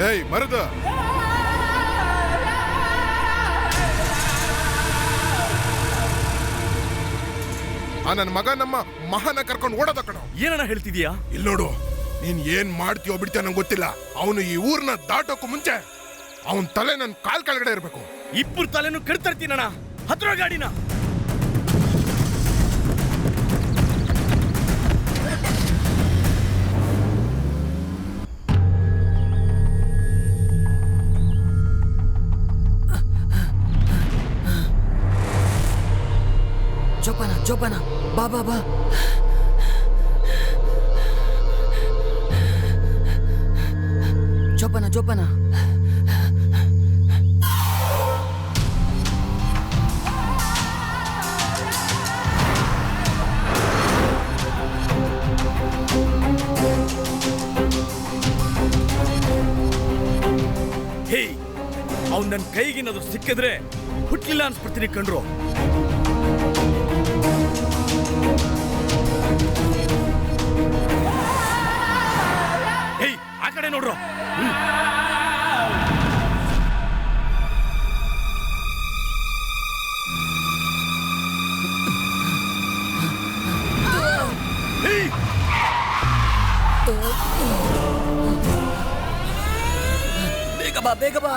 ಏಯ್ ಮರದ ನನ್ನ ಮಗ ನಮ್ಮ ಮಹನ ಕರ್ಕೊಂಡು ಓಡೋದ ಕಣ. ಏನಣ್ಣ ಹೇಳ್ತಿದ್ಯಾ? ಇಲ್ಲಿ ನೋಡು, ನೀನ್ ಏನ್ ಮಾಡ್ತೀಯೋ ಬಿಡ್ತೀಯ ನಂಗೆ ಗೊತ್ತಿಲ್ಲ. ಅವನು ಈ ಊರ್ನ ದಾಟೋಕು ಮುಂಚೆ ಅವನ್ ತಲೆ ನನ್ ಕಾಲ್ ಕೆಳಗಡೆ ಇರ್ಬೇಕು. ಇಬ್ಬರು ತಲೆನೂ ಕೆಡ್ತರ್ತೀನಣ್ಣ. ಹತ್ರ ಗಾಡಿನ. ಜೋಪಾನ ಜೋಪಾನ, ಬಾ ಬಾ ಬಾ. ಜೋಪಾನ ಜೋಪಾನ. ಹೇ, ಅವ್ನು ನನ್ನ ಕೈಗೇನಾದ್ರು ಸಿಕ್ಕಿದ್ರೆ ಹುಟ್ಲಿಲ್ಲ ಅನ್ಸ್ಬಿಡ್ತೀನಿ ಕಂಡ್ರು. ಹೇ, ಆ ಕಡೆ ನೋಡ್ರು. ಬೇಗ ಬಾ ಬೇಗ ಬಾ.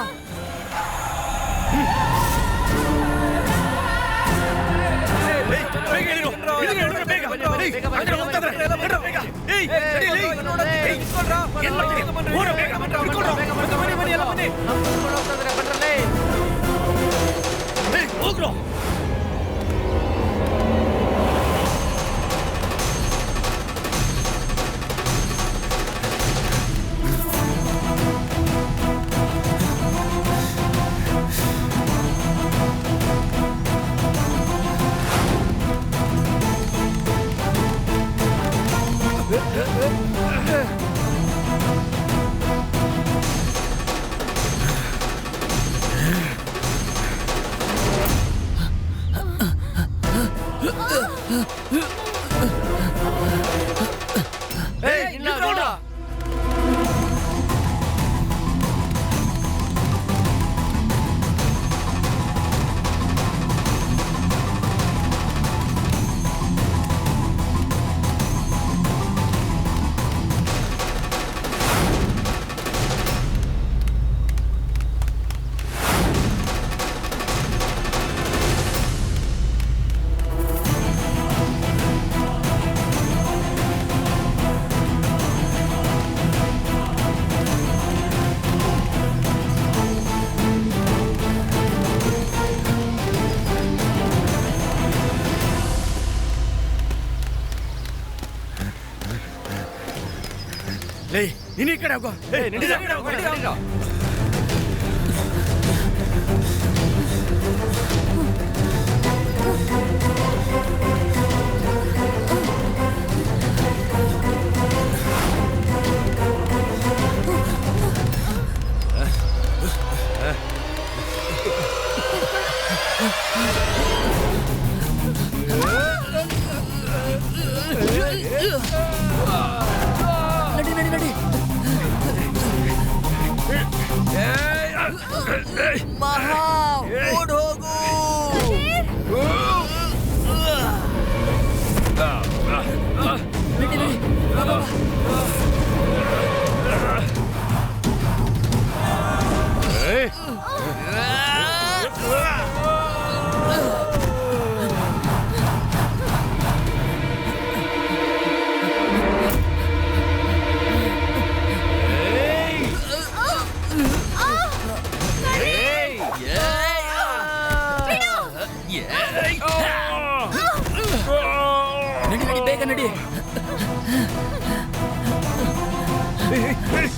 ಹೋಗ್ರೋ. ಲೇ, ನೀನ್ ಈ ಕಡೆ ಹೋಗೋ. ನಡಿ ನಡಿ ನಡಿ. ಮಹಾ, ಓಡ್ ಹೋಗು. ನಡಿ ನಡಿ, ಬಾ ಬಾ ಬಾ. ನಡಿ ನಡಿ, ಬೇಗ ನಡಿ.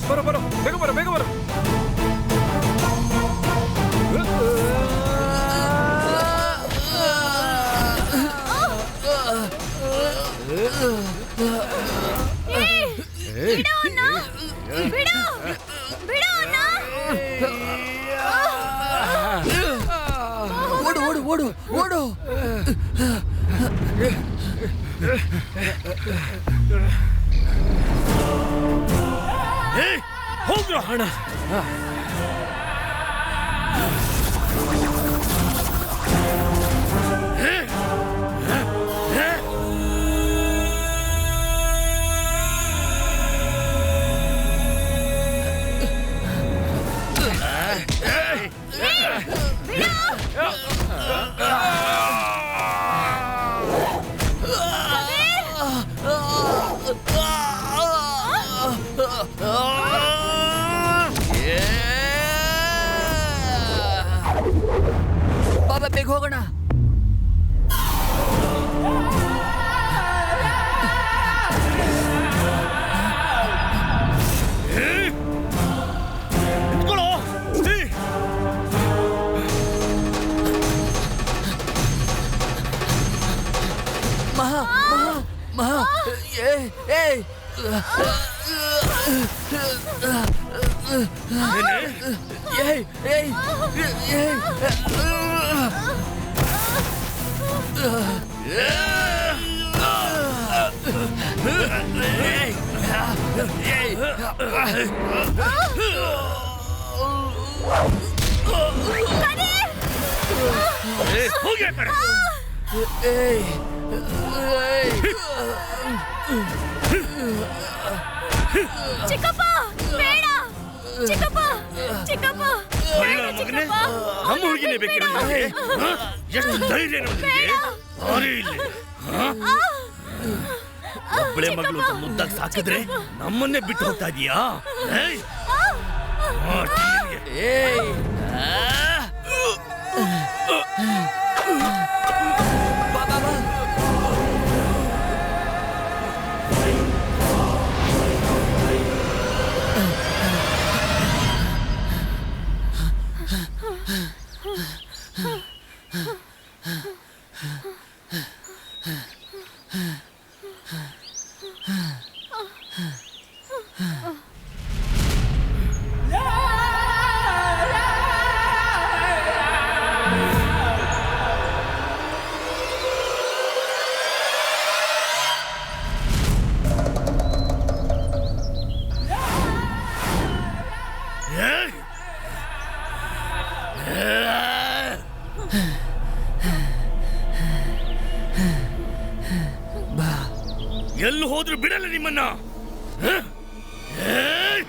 ಬರೋ ಬರೋ, ಬೇಗ ಬರೋ ಬೇಗ ಬರೋ. ಓಡು ಓಡು ಓಡು ಓಡು. ಹೋಗ್ರ ಹಣ. ಬಾಬಾ ಬೇಗ ಹೋಗೋಣ. ನಿಂತ್ಕೊಳ್ಳೋ. ಮಹಾ ಮಹಾ ಮಹಾ ಏಯ್ ಏಯ್ ಏಯ್ ಏಯ್ ಏಯ್ ಹೋಗಿ ಆ ಕಡೆ. ಏಯ್ ಚಿಕ್ಕಪ್ಪ ಬೇಡ. ಚಿಕ್ಕಪ್ಪ ಚಿಕ್ಕಪ್ಪ ಒಳ್ಳೆ ಮಗನೇ, ನಮ್ಮ ಹುಡುಗಿನೇ ಬೇಕಿರೋ ನಿನಗೆ? ಹ? ಎಷ್ಟು ಧೈರ್ಯ ನಿನಗೆ? ಭಾರಿ ಇಲ್ಲಿ. ಹ? ಒಬ್ಬಳೆ ಮಗಳು ಅಂತ ಮುದ್ದಾಗಿ ಸಾಕಿದ್ರೆ ನಮ್ಮನ್ನೇ ಬಿಟ್ಟು ಹೋಗ್ತಾ ಇದೀಯಾ? ಏಯ್! ಮಾಡ್ತೀನಿ ನಿನಗೆ. ಏಯ್ ಬಾ ಬಾ ಬಾ. ಎಲ್ಲಿ ಹೋದ್ರು ಬಿಡಲ್ಲ ನಿಮ್ಮನ್ನ. ಹ? ಏಯ್!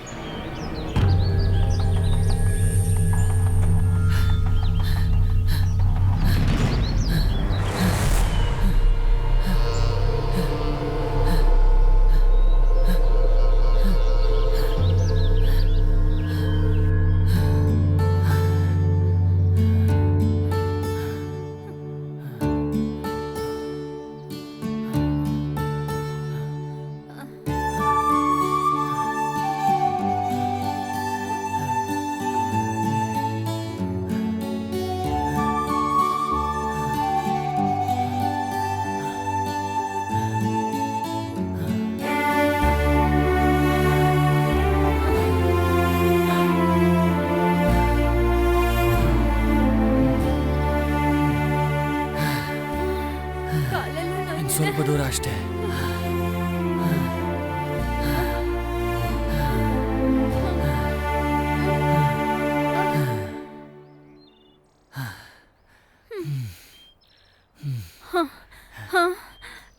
ಸ್ವಲ್ಪ ದೂರ ಅಷ್ಟೇ.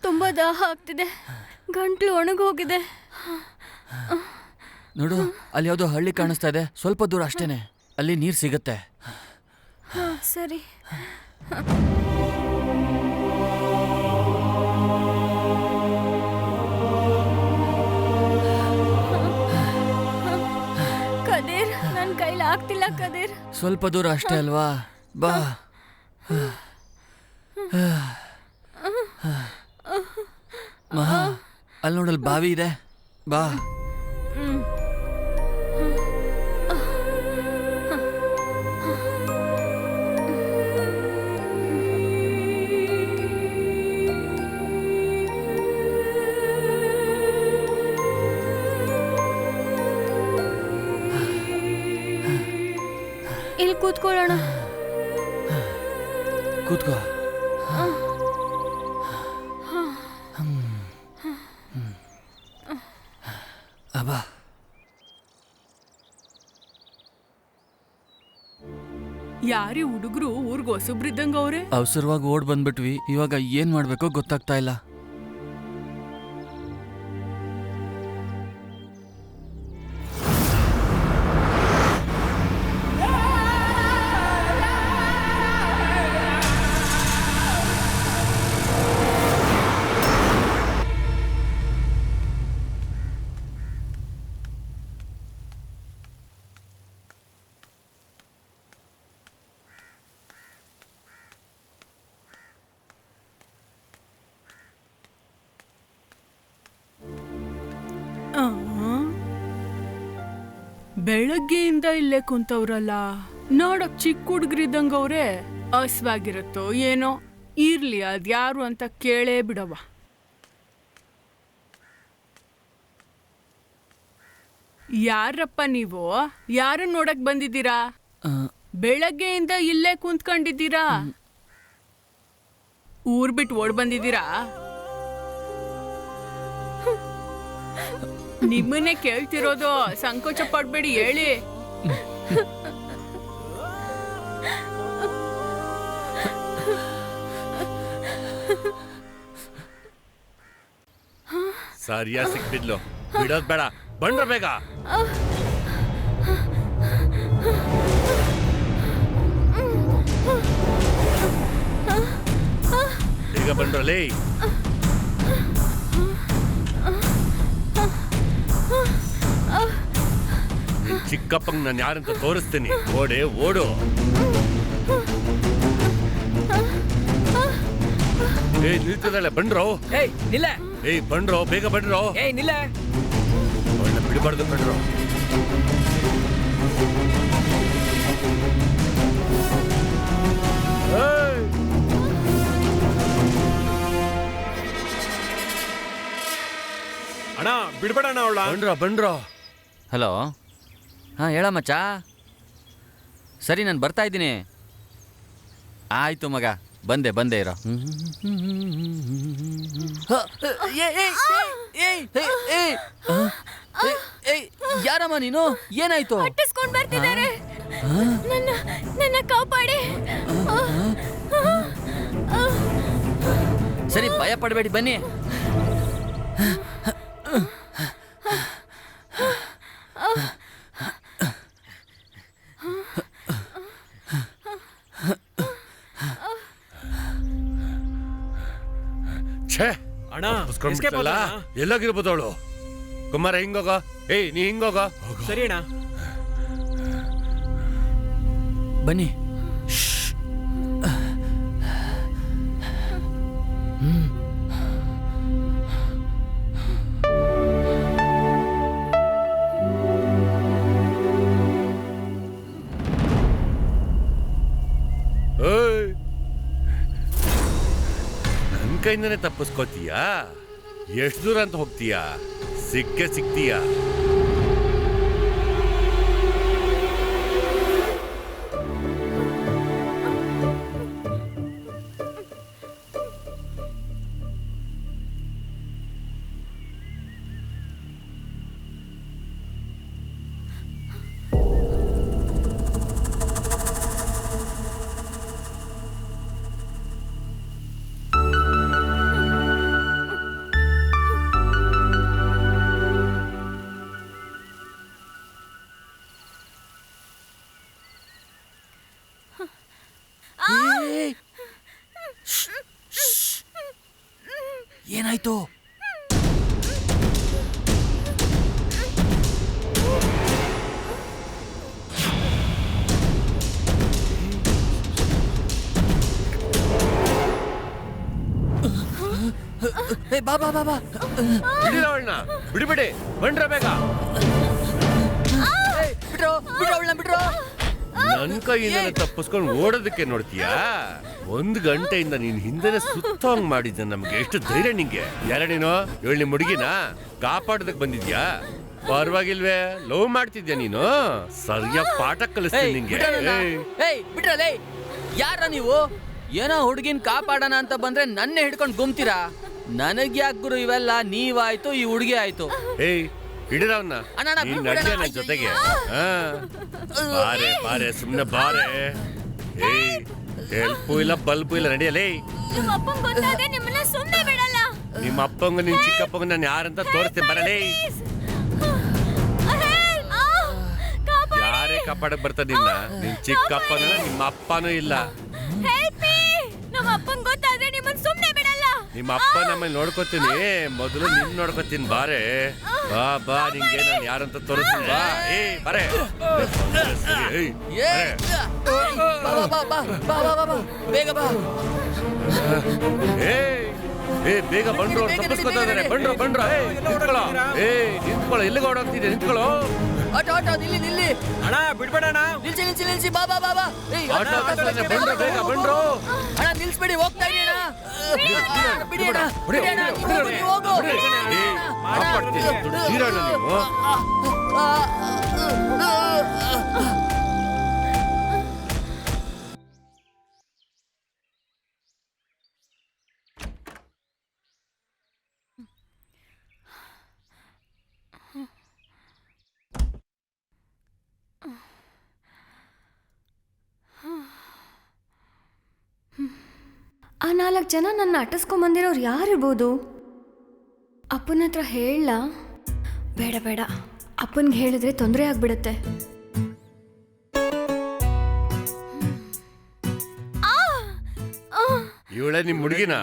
ತುಂಬಾ ದಾಹ ಆಗ್ತಿದೆ. ಗಂಟ್ಲು ಒಣಗೋಗಿದೆ. ನೋಡು, ಅಲ್ಲಿ ಯಾವುದೋ ಹಳ್ಳಿ ಕಾಣಿಸ್ತಾ ಇದೆ. ಸ್ವಲ್ಪ ದೂರ ಅಷ್ಟೇನೆ, ಅಲ್ಲಿ ನೀರು ಸಿಗುತ್ತೆ. ಸರಿ. ಕದೀರ್, ನನ್ನ ಕೈಲಿ ಆಗ್ತಿಲ್ಲ ಕದೀರ್. ಸ್ವಲ್ಪ ದೂರ ಅಷ್ಟೇ ಅಲ್ವಾ? ಬಾ. ಮಹಾ, ಅಲ್ಲಿ ನೋಡಲ್ ಬಾವಿ ಇದೆ. ಬಾ. ಇಲ್ಲಿ ಕೂತ್ಕೊಳ್ಳೋಣ. ಕೂತ್ಕೋ. ಅಬ್ಬಾ. ಯಾರಿ ಹುಡುಗರು ಊರ್ಗ್ ಹೊಸಬ್ರಿದ್ದಂಗ ಅವ್ರೆ. ಅವಸರವಾಗಿ ಓಡ್ ಬಂದ್ಬಿಟ್ವಿ. ಇವಾಗ ಏನ್ ಮಾಡ್ಬೇಕೋ ಗೊತ್ತಾಗ್ತಾ ಇಲ್ಲ. ಬೆಳಗ್ಗೆಯಿಂದ ಇಲ್ಲೇ ಕುಂತವ್ರಲ್ಲ, ನೋಡಕ್ ಚಿಕ್ಕ ಹುಡುಗ್ರಿದ್ದಂಗ ಅವ್ರೆ. ಹಸ್ವಾಗಿರುತ್ತೋ ಏನೋ, ಇರ್ಲಿ ಅದ್ಯಾರು ಅಂತ ಕೇಳೇ ಬಿಡವ. ಯಾರಪ್ಪ ನೀವು? ಯಾರನ್ನ ನೋಡಕ್ ಬಂದಿದ್ದೀರಾ? ಬೆಳಗ್ಗೆಯಿಂದ ಇಲ್ಲೇ ಕುಂತ್ಕೊಂಡಿದ್ದೀರಾ? ಊರ್ ಬಿಟ್ಟು ಓಡ್ ಬಂದಿದ್ದೀರಾ? ನಿಮ್ಮನ್ನೇ ಕೇಳ್ತಿರೋದು, ಸಂಕೋಚ ಪಡ್ಬೇಡಿ, ಹೇಳಿ. ಸರಿಯಾ ಸಿಕ್ಬಿದ್ಲು, ಬಿಡೋದ್ ಬೇಡ, ಬಂದ್ರ ಬೇಗ. ಬೇಗ ಬಂದ್ರಲೇ. ಚಿಕ್ಕಪ್ಪಂಗ್ ನಾನು ಯಾರಂತ ತೋರಿಸ್ತೀನಿ. ಓಡೆ ಓಡು. ಏಯ್ ನಿಲ್ತದಲ್ಲ, ಬಂಡ್ರೋ. ಏಯ್ ನಿಲ್ಲ. ಏಯ್ ಬಂಡ್ರೋ, ಬೇಗ ಬಂಡ್ರೋ. ಏಯ್ ನಿಲ್ಲ. ಅವಳನ್ನ ಬಿಡಬಾರ್ದು ಬಂಡ್ರೋ. ಅಣ್ಣ ಬಿಡ್ಬೇಡಣ್ಣ ಅವಳ. ಬಂಡ್ರೋ ಬಂಡ್ರೋ. ಹಲೋ, ಹಾಂ ಹೇಳ ಮಚ್ಚ. ಸರಿ, ನಾನು ಬರ್ತಾ ಇದ್ದೀನಿ. ಆಯ್ತು ಮಗ, ಬಂದೆ ಬಂದೆ ಇರೋ. ಯಾರಮ್ಮ ನೀನು? ಏನಾಯ್ತು? ಅಟ್ಟಿಸ್ಕೊಂಡ್ ಬರ್ತಿದ್ದಾರೆ. ನನ್ನ ಕಾಪಾಡಿ. ಸರಿ, ಭಯ ಪಡಬೇಡಿ, ಬನ್ನಿ. ಅಣ್ಣ ಎಲ್ಲೋಗಿರ್ಬೋದು ಅವಳು. ಕುಮಾರ ಹಿಂಗೋಗ. ಏಯ್ ನೀ ಹಿಂಗೋಗ. ಸರಿ ಅಣ್ಣ. ಬನ್ನಿ. ನನ್ ಕೈಯಿಂದನೇ ತಪ್ಪಿಸ್ಕೋತೀಯಾ? ಎಷ್ಟು ದೂರ ಅಂತ ಹೋಗ್ತೀಯಾ? ಸಿಕ್ಕೇ ಸಿಕ್ತೀಯಾ? ಏನಾಯ್ತು? ಬಾಬಾ ಬಾಬಾ, ಅವಳನ್ನ ಬಿಡ್ಬಿಡಿ, ಬಂಡ್ರ ಬೇಗ. ಬಿಡ್ರೋ ಬಿಡ್ರೋ, ಅವಳನ್ನ ಬಿಡ್ರೋ. ನನ್ ಕೈಯಿಂದ ತಪ್ಪಿಸ್ಕೊಂಡು ಓಡೋದಕ್ಕೆ ನೋಡ್ತೀಯಾ? 1 ಗಂಟೆಯಿಂದ ನೀನ್ ಹಿಂದೆನೆ ಸುತ್ತೋಂಗ್ ಮಾಡಿದ್ದೆ. ನಮ್ಗೆ ಎಷ್ಟು ಧೈರ್ಯ ನಿಂಗೆ? ಯಾರ ನೀನು? ಇವಳು ನಿಮ್ ಹುಡುಗಿನ ಕಾಪಾಡೋದಕ್ ಬಂದಿದ್ಯಾ? ಪರವಾಗಿಲ್ವೇ? ಲವ್ ಮಾಡ್ತಿದ್ಯಾ ನೀನು? ಸರಿಯಾಗಿ ಪಾಠ ಕಲಿಸ್ತೀನಿ ನಿಂಗೆ. ಬಿಡ್ರಲೇ, ಯಾರ ನೀವು? ಏನೋ ಹುಡುಗಿನ ಕಾಪಾಡೋಣ ಅಂತ ಬಂದ್ರೆ ನನ್ನೇ ಹಿಡ್ಕೊಂಡು ಗುಮ್ತೀರಾ? ನನಗ್ ಯಾಕೆ ಗುರು ಇವೆಲ್ಲ? ನೀವಾಯ್ತು, ಈ ಹುಡುಗಿ ಆಯ್ತು. ಏಯ್ ಹಿಡಿದವನ್ನ, ನೀನ್ ನಡ್ಯ ನನ್ ಜೊತೆಗೆ. ಬಾರೆ ಬಾರೆ, ಸುಮ್ನೆ ಬಾರೆ. ಏಯ್ ಹೆಲ್ಪು ಇಲ್ಲ ಬಲ್ಪು ಇಲ್ಲ ನಡಿಯಲೇ. ನಿಮ್ಮ ಅಪ್ಪಂಗ್ ಗೊತ್ತಾದ್ರೆ ನಿಮ್ಮನ್ನ ಸುಮ್ಮನೆ ಬಿಡಲ್ಲ. ನಿಮ್ಮ ಅಪ್ಪಂಗ ನಿನ್ ಚಿಕ್ಕಪ್ಪಂಗ ನಾನು ಯಾರಂತ ತೋರಿಸ್ತೇನೆ ಬರಲೇ. ಯಾರೇ ಕಾಪಾಡಕ್ ಬರ್ತಾರ ನಿನ್ನ? ನಿನ್ ಚಿಕ್ಕಪ್ಪನ ನಿಮ್ಮ ಅಪ್ಪನೂ ಇಲ್ಲ. ನಮ್ಮ ಅಪ್ಪಂಗ್ ಗೊತ್ತಾದ್ರೆ ನಿಮ್ಮನ್ನ ಸುಮ್ಮನೆ ಬಿಡಲ್ಲ. ನಿಮ್ಮ ಅಪ್ಪ ನಮ್ಮಲ್ಲಿ ನೋಡ್ಕೋತೀನಿ, ಮೊದಲು ನಿನ್ ನೋಡ್ಕೋತೀನಿ ಬಾರೆ. ಬಾ ಬಾ ನಿಂಗೆ ನಾನು ಯಾರಂತ ತೋರಿಸ್ತೀನಿ ಬಾ. ಏ ಬರೇ ಬೇಗ ಬಾ. ಏ ಬೇಗ ಬಂಡ್ರು ತಪ್ಪಿಸ್ಕೊತಾ ಇದಾರೆ. ಬಂಡ್ರು ಬಂಡ್ರು ನಿಂತ್ಕೊಳ್ಳೋ. ನಿಂತ್ಕೊಳ್ಳೋ, ಎಲ್ಲಿಗೆ ಓಡೋಗ್ತಿದೆ? ನಿಂತ್ಕೊಳ್ಳೋ. ಆಟೋ ನಿಲ್ಲಿ. ಅಣ್ಣ ಬಿಡ್ಬೇಡಣ್ಣ. ನಿಲ್ಸಿ ಬಾ. ಆಟೋ ಬಂಡ್ರು ಬೇಗ ಬಂಡ್ರು. ಅಣ್ಣ ನಿಲ್ಸ್ಬೇಡಿ, ಹೋಗ್ತಾ ಇದೀನಿ ಅಣ್ಣ. ಬಿಡಿ ಅಣ್ಣ, ನೀವು ಹೋಗು. ಆ 4 ಜನ ನನ್ನ ಅಟ್ಟಿಸ್ಕೊಂಬಂದಿರೋರು ಯಾರಿರ್ಬೋದು? ಅಪ್ಪನ ಹತ್ರ ಹೇಳ? ಬೇಡ, ಅಪ್ಪನ್ಗೆ ಹೇಳಿದ್ರೆ ತೊಂದರೆ ಆಗ್ಬಿಡತ್ತೆ. ಇವಳೆ ನಿಮ್ ಹುಡುಗಿನ?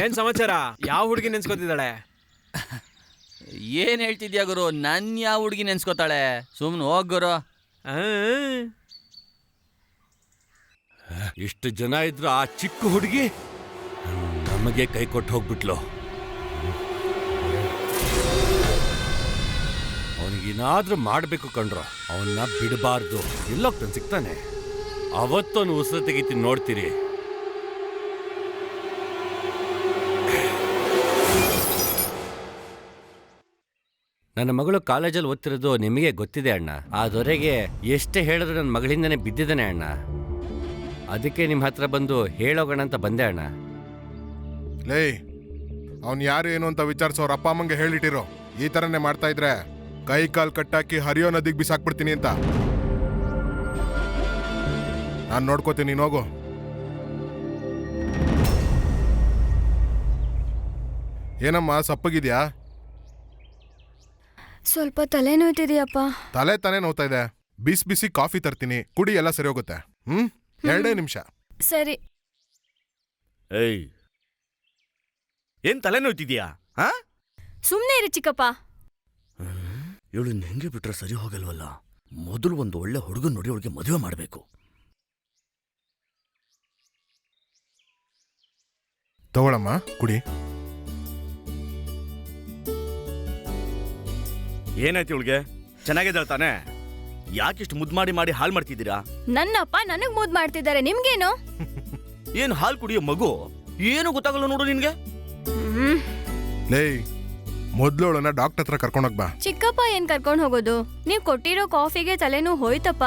ಏನ್ ಸಮಾಚಾರ? ಯಾವ ಹುಡುಗಿ ನೆನ್ಸ್ಕೊತಿದ್ದಾಳೆ? ಏನ್ ಹೇಳ್ತಿದ್ಯಾ ಗುರು? ನನ್ ಯಾವ ಹುಡುಗಿ ನೆನ್ಸ್ಕೊತಾಳೆ? ಸುಮ್ನೆ ಹೋಗ್ ಗುರು. ಇಷ್ಟು ಜನ ಇದ್ರು ಆ ಚಿಕ್ಕ ಹುಡುಗಿ ನಮಗೆ ಕೈ ಕೊಟ್ಟು ಹೋಗ್ಬಿಟ್ಲು. ಅವನಿಗೇನಾದ್ರೂ ಮಾಡ್ಬೇಕು ಕಂಡ್ರು, ಅವನ್ನ ಬಿಡಬಾರ್ದು. ಎಲ್ಲೋಗ್ತಾನೆ ಸಿಗ್ತಾನೆ, ಅವತ್ತೊಂದು ಉಸಿರು ತೆಗಿತೀನಿ ನೋಡ್ತೀರಿ. ನನ್ನ ಮಗಳು ಕಾಲೇಜಲ್ಲಿ ಓದ್ತಿರೋದು ನಿಮಗೆ ಗೊತ್ತಿದೆ ಅಣ್ಣ. ಆ ದೊರೆಗೆ ಎಷ್ಟೇ ಹೇಳಿದ್ರು ನನ್ನ ಮಗಳಿಂದನೇ ಬಿದ್ದಿದ್ದಾನೆ ಅಣ್ಣ. ಅದಕ್ಕೆ ನಿಮ್ಮ ಹತ್ರ ಬಂದು ಹೇಳೋಗೋಣ ಅಂತ ಬಂದೆ ಅಣ್ಣ. ಲೇ, ಅವ್ನು ಯಾರು ಏನು ಅಂತ ವಿಚಾರಿಸೋರು ಅಪ್ಪ ಅಮ್ಮಂಗೆ ಹೇಳಿಟ್ಟಿರೋ. ಈ ಥರನೇ ಮಾಡ್ತಾ ಇದ್ರೆ ಕೈ ಕಾಲು ಕಟ್ಟಾಕಿ ಹರಿಯೋ ನದಿಗೆ ಬಿಸಾಕ್ಬಿಡ್ತೀನಿ ಅಂತ. ನಾನು ನೋಡ್ಕೋತೀನಿ, ನೀನು ಹೋಗು. ಏನಮ್ಮ ಸಪ್ಪಗಿದ್ಯಾ? ಸ್ವಲ್ಪ ತಲೆನೋಯ್ತಿದೆಯಪ್ಪ. ತಲೆ ತಾನೇ ನೋವ್ತಾ ಇದೆ. ಬಿಸಿ ಕಾಫಿ ತರ್ತೀನಿ, ಕುಡಿ, ಎಲ್ಲ ಸರಿ ಹೋಗುತ್ತೆ. 2 ನಿಮಿಷ. ಸರಿ. ಏಯ್, ಏನ್ ತಲೆ ನೋಯ್ತಿದ್ಯಾ? ಸುಮ್ಮನೆ ಇರಿ ಚಿಕ್ಕಪ್ಪ. ಇವಳು ಹೆಂಗೆ ಬಿಟ್ರೆ ಸರಿ ಹೋಗಲ್ವಲ್ಲ. ಮೊದಲು ಒಂದು ಒಳ್ಳೆ ಹುಡುಗನ್ ನೋಡಿ ಅವಳಿಗೆ ಮದುವೆ ಮಾಡಬೇಕು. ತಗೊಳಮ್ಮ, ಕುಡಿ. ಏನಾಯ್ತು ಇವಳಿಗೆ? ಚೆನ್ನಾಗಿದ್ದಾಳೆ ತಾನೆ? ಯಾಕಿಷ್ಟು ಮುದ್ದು ಮಾಡಿ ಹಾಳು ಮಾಡ್ತಿದ್ದೀರಾ? ನನ್ನಪ್ಪ ನನಗ್ ಮುದ್ದು ಮಾಡ್ತಿದ್ದಾರೆ, ನಿಮ್ಗೇನು? ಏನು ಹಾಲು ಕುಡಿಯೋ ಮಗು? ಏನು ಗೊತ್ತಾಗಲ್ಲ ನೋಡು ನಿನ್ಗೆ. ಲೇ, ಮೊದ್ಲೋಳನ್ನ ಡಾಕ್ಟರ್ ಹತ್ರ ಕರ್ಕೊಂಡೋಗ್ ಬಾ. ಚಿಕ್ಕಪ್ಪ ಏನ್ ಕರ್ಕೊಂಡ್ ಹೋಗೋದು? ನೀವ್ ಕೊಟ್ಟಿರೋ ಕಾಫಿಗೆ ತಲೆನೂ ಹೋಯ್ತಪ್ಪ.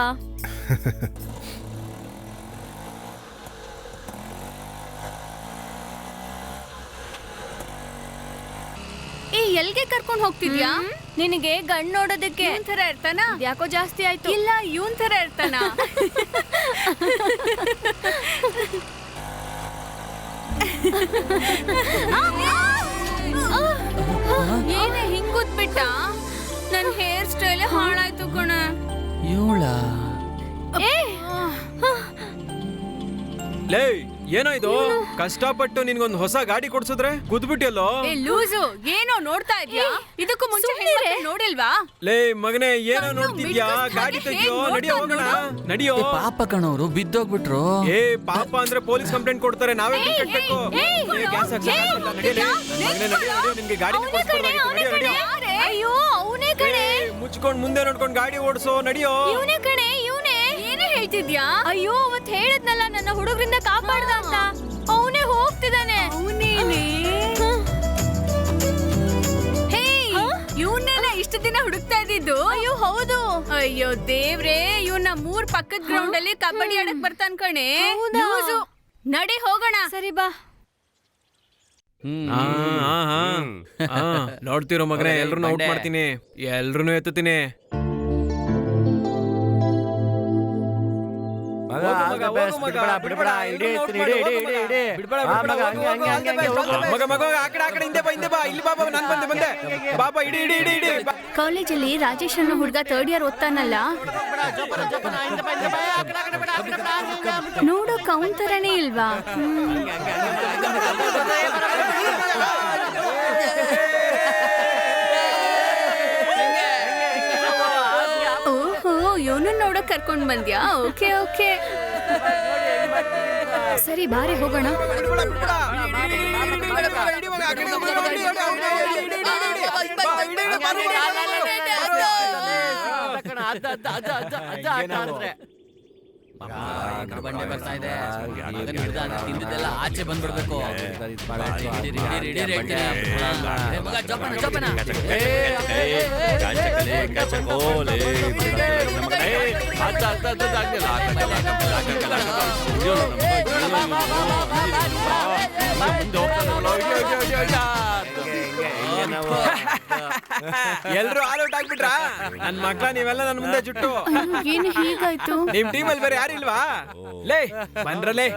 ಎಲ್ಗೆ ಕರ್ಕೊಂಡ್ ಹೋಗ್ತಿದ್ಯಾ? ನಿನಗೆ ಗಂಡ್ ನೋಡೋದಕ್ಕೆ ತರ ಇರ್ತಾನ? ಯಾಕೋ ಜಾಸ್ತಿ ಆಯ್ತು. ಇಲ್ಲ, ಇವನ್ ತರ ಇರ್ತಾನ. ಏನೇ ಹಿಂಗುದ್ಬಿಟ್ಟ? ನನ್ ಹೇರ್ ಸ್ಟೈಲ್ ಹಾಳಾಯ್ತು ಕಣ. ಇವಳ ಲೇ, ಏನೋ ಇದು? ಕಷ್ಟಪಟ್ಟು ನಿನ್ಗೊಂದು ಹೊಸ ಗಾಡಿ ಕೊಡ್ಸಿದ್ರೆ ಗುದ್ಬಿಟ್ಟಿಯಲ್ಲೋ. ಲೂಸು, ಏನೋ ನೋಡ್ತಾ ಇದ್ಯಾ? ಇದಕ್ಕೂ ಮುಂಚೆ ನೋಡಿಲ್ವಾ? ಲೇ ಮಗನೇ, ಏನೋ ನೋಡ್ತಿದ್ಯಾ? ಗಾಡಿ ತೆಗಿಯೋ, ನಡಿಯೋ ಹೋಗೋಣ. ನಡಿಯೋ. ಪಾಪ ಕಣವ್ರು ಬಿದ್ದೋಗ್ಬಿಟ್ರು. ಏ ಪಾಪ ಅಂದ್ರೆ ಪೊಲೀಸ್ ಕಂಪ್ಲೇಂಟ್ ಕೊಡ್ತಾರೆ, ನಾವೇ ಕಟ್ಬೇಕು. ನಿನ್ಗೆ ಗಾಡಿ ಅಯ್ಯೋ ಅವನೇ ಕಣೆ. ಮುಚ್ಕೊಂಡ್ ಮುಂದೆ ನೋಡ್ಕೊಂಡ್ ಗಾಡಿ ಓಡಿಸೋ, ನಡಿಯೋ. ಇವನೇ ಕಣೆ, ಇವನೇ. ಏನೇ ಹೇಳ್ತಿದ್ಯಾ? ಅಯ್ಯೋ, ಅವತ್ ಹೇಳಿದ್ನಲ್ಲ ನನ್ನ ಹುಡುಗರಿಂದ ಕಾಪಾಡ್ದ ಅಂತ. ಅವನೇ ಹೋಗ್ತಿದ್ದಾನೆ. ಅವನೇನೆ. ಇವನ್ನೆಲ್ಲ ಇಷ್ಟು ದಿನ ಹುಡುಕ್ತಾ ಇದ್ದಿದ್ದು? ಅಯ್ಯೋ ಹೌದು. ಅಯ್ಯೋ ದೇವ್ರೆ, ಇವನ್ನ 3 ಪಕ್ಕದ ಗ್ರೌಂಡ್ ಅಲ್ಲಿ ಕಬಡ್ಡಿ ಆಡಕ್ ಬರ್ತಾನ್ ಕಣೆ. ಲೂಸು. ನಡಿ ಹೋಗೋಣ. ಸರಿ ಬಾ. ನೋಡ್ತಿರೋ ಮಗನೇ, ಎಲ್ರು ಔಟ್ ಮಾಡ್ತೀನಿ, ಎಲ್ರು ಎತ್ತುತ್ತೀನಿ. ಕಾಲೇಜಲ್ಲಿ ರಾಜೇಶ್ ಅನ್ನೋ ಹುಡುಗ 3rd ಇಯರ್ ಓದ್ತಾನಲ್ಲ, ನೋಡೋಕ್ ಅವನ್ ತರನೇ ಇಲ್ವಾ? ಓಹೋ, ಇವನು ನೋಡೋಕ್ ಕರ್ಕೊಂಡ್ ಬಂದ್ಯಾ? ಓಕೆ ಓಕೆ, ಸರಿ ಬಾರೆ ಹೋಗೋಣ. ಬಂಡೆ ಬರ್ತಾ ಇದೆ, ತಿಂದಿದ್ದೆಲ್ಲ ಆಚೆ ಬಂದ್ಬಿಡ್ಬೇಕು. ಮಗ ಜೋಪಾನ ಜೋಪಾನ. ಎಲ್ರು ಆಲ್ ಔಟ್ ಆಗ್ಬಿಟ್ರಾ? ನನ್ ಮಕ್ಳ ನೀವೆಲ್ಲ ನನ್ ಮುಂದೆ ಜುಟ್ಟು. ಏನು ಹೀಗಾಯ್ತು? ನಿಮ್ ಟೀಮ್ ಅಲ್ಲಿ ಬೇರೆ ಯಾರಿಲ್ವಾ? ಲೇ ಬಂದ್ರಲೇ,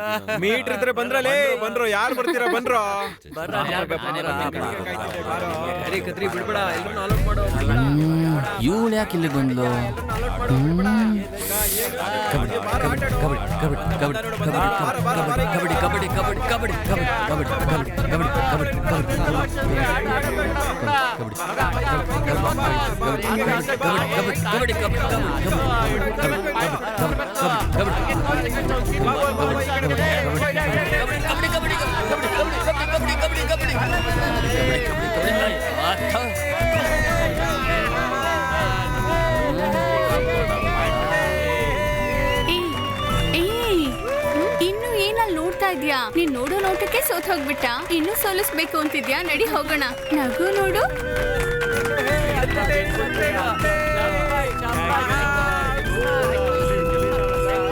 ಮೀಟರ್ ಇದ್ರೆ ಬಂದ್ರಲೇ. ಬಂದ್ರು, ಯಾರು ಬರ್ತೀರಾ? ಬಂದ್ರು. ಕತ್ರಿ ಬಿಡ್ಬೇಡ, ಎಲ್ರು ಆಲ್ ಔಟ್ ಮಾಡೋ. ಇವಳು ಯಾಕೆ ಇಲ್ಲಿ ಬಂದ್ಲು? ಕಬಡ್ಡಿ ಕಬಡ್ಡಿ ಕಬಡ್ಡಿ ಕಬಡ್ಡಿ ಇನ್ನು ಏನಲ್ಲಿ ನೋಡ್ತಾ ಇದ್ಯಾ? ನೀನ್ ನೋಡೋ ನೋಟಕ್ಕೆ ಸೋತ್ ಹೋಗ್ಬಿಟ್ಟ. ಇನ್ನು ಸೋಲಿಸ್ಬೇಕು ಅಂತಿದ್ಯಾ? ನಡಿ ಹೋಗೋಣ. ನಗು ನೋಡು.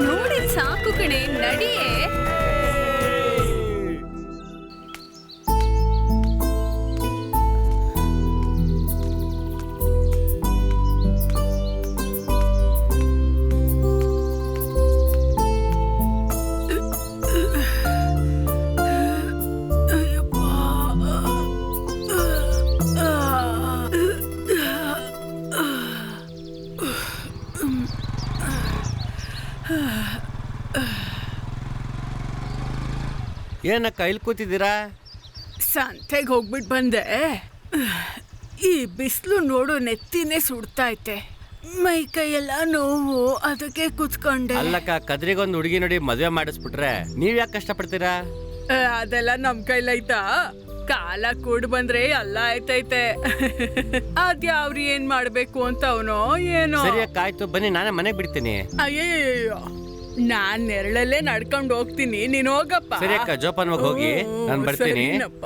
ನೋಡಿ ಸಾಕು ಕಣೆ, ನಡಿಯೇ. ಏನಕ್ಕ ಇಲ್ಲಿ ಕೂತಿದ್ದೀರಾ? ಸಂತೆಗೆ ಹೋಗ್ಬಿಟ್ಟು ಬಂದೆ. ಈ ಬಿಸಿಲು ನೋಡು, ನೆತ್ತಿನೇ ಸುಡ್ತೈತೆ, ಮೈ ಕೈಯೆಲ್ಲ ನೋವು, ಅದಕ್ಕೆ ಕುತ್ಕೊಂಡೆ. ಅಲ್ಲಕ್ಕ, ಕದ್ರಿಗೊಂದು ಹುಡುಗಿ ನೋಡಿ ಮದುವೆ ಮಾಡಿಸ್ಬಿಟ್ರೆ ನೀವ್ ಯಾಕೆ ಕಷ್ಟಪಡ್ತೀರಾ? ಅದೆಲ್ಲ ನಮ್ ಕೈಲೈತಾ? ಕಾಲ ಕೂಡ್ ಬಂದ್ರೆ ಎಲ್ಲ ಆಯ್ತೈತೆ. ಅದ್ಯಾವ್ರಿ ಏನ್ ಮಾಡ್ಬೇಕು ಅಂತ ಅವನೋ ಏನೋ. ಸರಿ ಅಕ್ಕ, ಆಯ್ತು, ಬನ್ನಿ, ನಾನೇ ಮನೆಗೆ ಬಿಡ್ತೀನಿ. ಅಯ್ಯಯ್ಯೋ, ನಾನ್ ನೆರಳಲ್ಲೇ ನಡ್ಕೊಂಡು ಹೋಗ್ತೀನಿ, ನೀನ್ ಹೋಗಪ್ಪ. ಸರಿ ಅಕ್ಕ, ಜೋಪಾನವಾಗಿ ಹೋಗಿ, ನಾನು ಬರ್ತೀನಿ. ಸರಿನಪ್ಪ.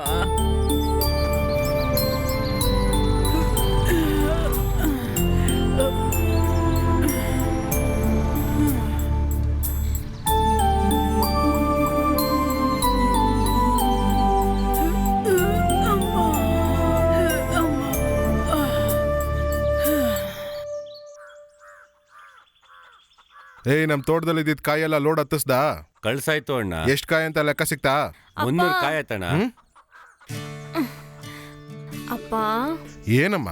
ಏಯ್, ನಮ್ ತೋಟದಲ್ಲಿ ಇದ್ದಿದ್ ಕಾಯೆಲ್ಲ ಲೋಡ್ ಹತ್ತಿಸ್ದಾ? ಕಳ್ಸಾಯ್ತು ಅಣ್ಣ. ಎಷ್ಟ್ ಕಾಯಿ ಅಂತ ಲೆಕ್ಕ ಸಿಕ್ತಾ? 100 ಕಾಯಿ ಆಯ್ತಣ್ಣ. ಅಪ್ಪ, ಏನಮ್ಮ?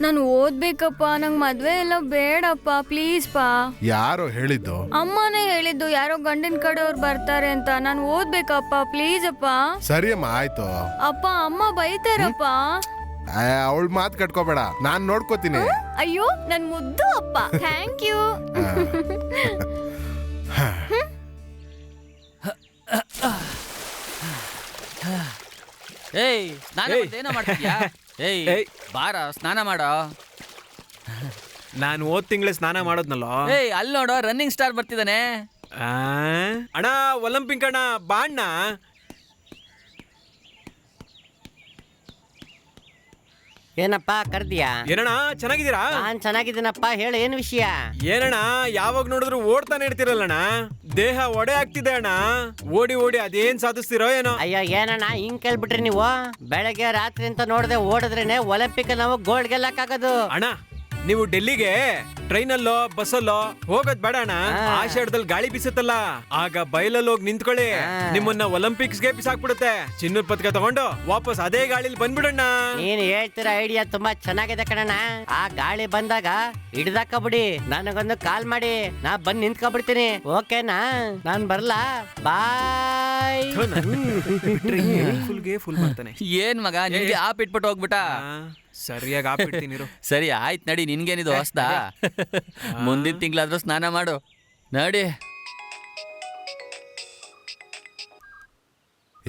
ನಾನು ಓದ್ಬೇಕಪ್ಪ, ನಂಗ್ ಮದ್ವೆ ಎಲ್ಲ ಬೇಡಪ್ಪ, ಪ್ಲೀಸ್ ಪಾ. ಯಾರೋ ಹೇಳಿದ್ದು? ಅಮ್ಮನೇ ಹೇಳಿದ್ದು, ಯಾರೋ ಗಂಡಿನ ಕಡೆಯವ್ರು ಬರ್ತಾರೆ ಅಂತ. ನಾನು ಓದ್ಬೇಕಪ್ಪ, ಪ್ಲೀಸ್ ಅಪ್ಪ. ಸರಿ ಅಮ್ಮ, ಆಯ್ತು. ಅಪ್ಪ, ಅಮ್ಮ ಬೈತಾರಪ್ಪ. ಅವಳ ಮಾತು ಕಟ್ಕೋಬೇಡ, ನಾನ್ ನೋಡ್ಕೋತೀನಿ. ಅಯ್ಯೋ, ನನ್ ಮುದ್ದು ಅಪ್ಪ, ಥ್ಯಾಂಕ್ ಯು. ಏಯ್, ಸ್ನಾನ ಏನೋ ಮಾಡ್ತೀಯಾ? ಏಯ್, ಬಾರ ಸ್ನಾನ ಮಾಡೋ. ನಾನು ಹೋದ್ ತಿಂಗಳೇ ಸ್ನಾನ ಮಾಡೋದ್ನಲ್ಲ. ಏಯ್, ಅಲ್ಲಿ ನೋಡೋ, ರನ್ನಿಂಗ್ ಸ್ಟಾರ್ ಬರ್ತಿದ್ದಾನೆ. ಅಣ್ಣ, ಒಲಿಂಪಿಕ್ ಅಣ್ಣ, ಬಾ ಅಣ್ಣ. ಏನಪ್ಪ ಕರ್ದಿಯಾ? ಏನಣ್ಣ ಚೆನ್ನಾಗಿದ್ದೀರಾ? ನಾನ್ ಚೆನ್ನಾಗಿದ್ದೀನಪ್ಪ. ಹೇಳು, ಏನ್ ವಿಷಯ? ಏನಣ್ಣ ಯಾವಾಗ ನೋಡಿದ್ರು ಓಡ್ತಾನೆ ಇರ್ತಿರಲ್ಲಣ್ಣ, ದೇಹ ಒಡೆ ಆಗ್ತಿದೆ ಅಣ್ಣ. ಓಡಿ ಓಡಿ ಅದೇನ್ ಸಾಧಿಸ್ತಿರೋ ಏನೋ. ಅಯ್ಯೋ ಏನಣ್ಣ ಹಿಂಗ್ ಕೇಳ್ಬಿಟ್ರಿ ನೀವು? ಬೆಳಗ್ಗೆ ರಾತ್ರಿ ಅಂತ ನೋಡದೆ ಓಡಿದ್ರೇನೆ ಒಲಿಂಪಿಕ್ ನಾವು ಗೋಲ್ಡ್ ಗೆಲ್ಲಕ್ಕಾಗೋದು. ಅಣ್ಣ ನೀವು ಡೆಲ್ಲಿಗೆ ಟ್ರೈನಲ್ಲೋ ಬಸ್ಸಲ್ಲೋ ಹೋಗೋದ್ ಬೇಡ ಅಣ್ಣ. ಆಷಾಢದಲ್ಲಿ ಗಾಳಿ ಬೀಸುತ್ತಲ್ಲ, ಆಗ ಬಯಲಲ್ಲಿ ಹೋಗಿ ನಿಂತ್ಕೊಳ್ಳಿ. ನಿಮ್ಮನ್ನ ಒಲಿಂಪಿಕ್ಸ್ಗೆ ಬಿಸಾಕ್ಬಿಡುತ್ತೆ. ಚಿನ್ನದ ಪದಕ ತಗೊಂಡು ವಾಪಸ್ ಅದೇ ಗಾಳಿಲಿ ಬಂದ್ಬಿಡಣ್ಣ. ನೀನ್ ಹೇಳ್ತಿರೋ ಐಡಿಯಾ ತುಂಬಾ ಚೆನ್ನಾಗಿದೆ ಕಣಣ್ಣ. ಆ ಗಾಳಿ ಬಂದಾಗ ಹಿಡ್ದಾಕಬಿಡಿ, ನನಗೊಂದು ಕಾಲ್ ಮಾಡಿ, ನಾ ಬಂದ್ ನಿಂತ್ಕೊಬಿಡ್ತೀನಿ. ಓಕೆನಾ? ನಾನ್ ಬರ್ಲಾ? ಬಾಯ್. ಫುಲ್ ಮಾಡ್ತಾನೆ. ಏನ್ ಮಗ ನಿನ್ಗೆ ಆಪ್ ಇಟ್ಬಿಟ್ಟು ಹೋಗ್ಬಿಟ್ಟ? ಸರಿಯಾಗಿ ಆಪಿಡ್ತೀನಿ. ಸರಿ ಆಯ್ತು ನಡಿ, ನಿನ್ಗೇನಿದು ಹೊಸ್ದಾ? ಮುಂದಿನ ತಿಂಗಳಾದ್ರೂ ಸ್ನಾನ ಮಾಡು ನಡಿ.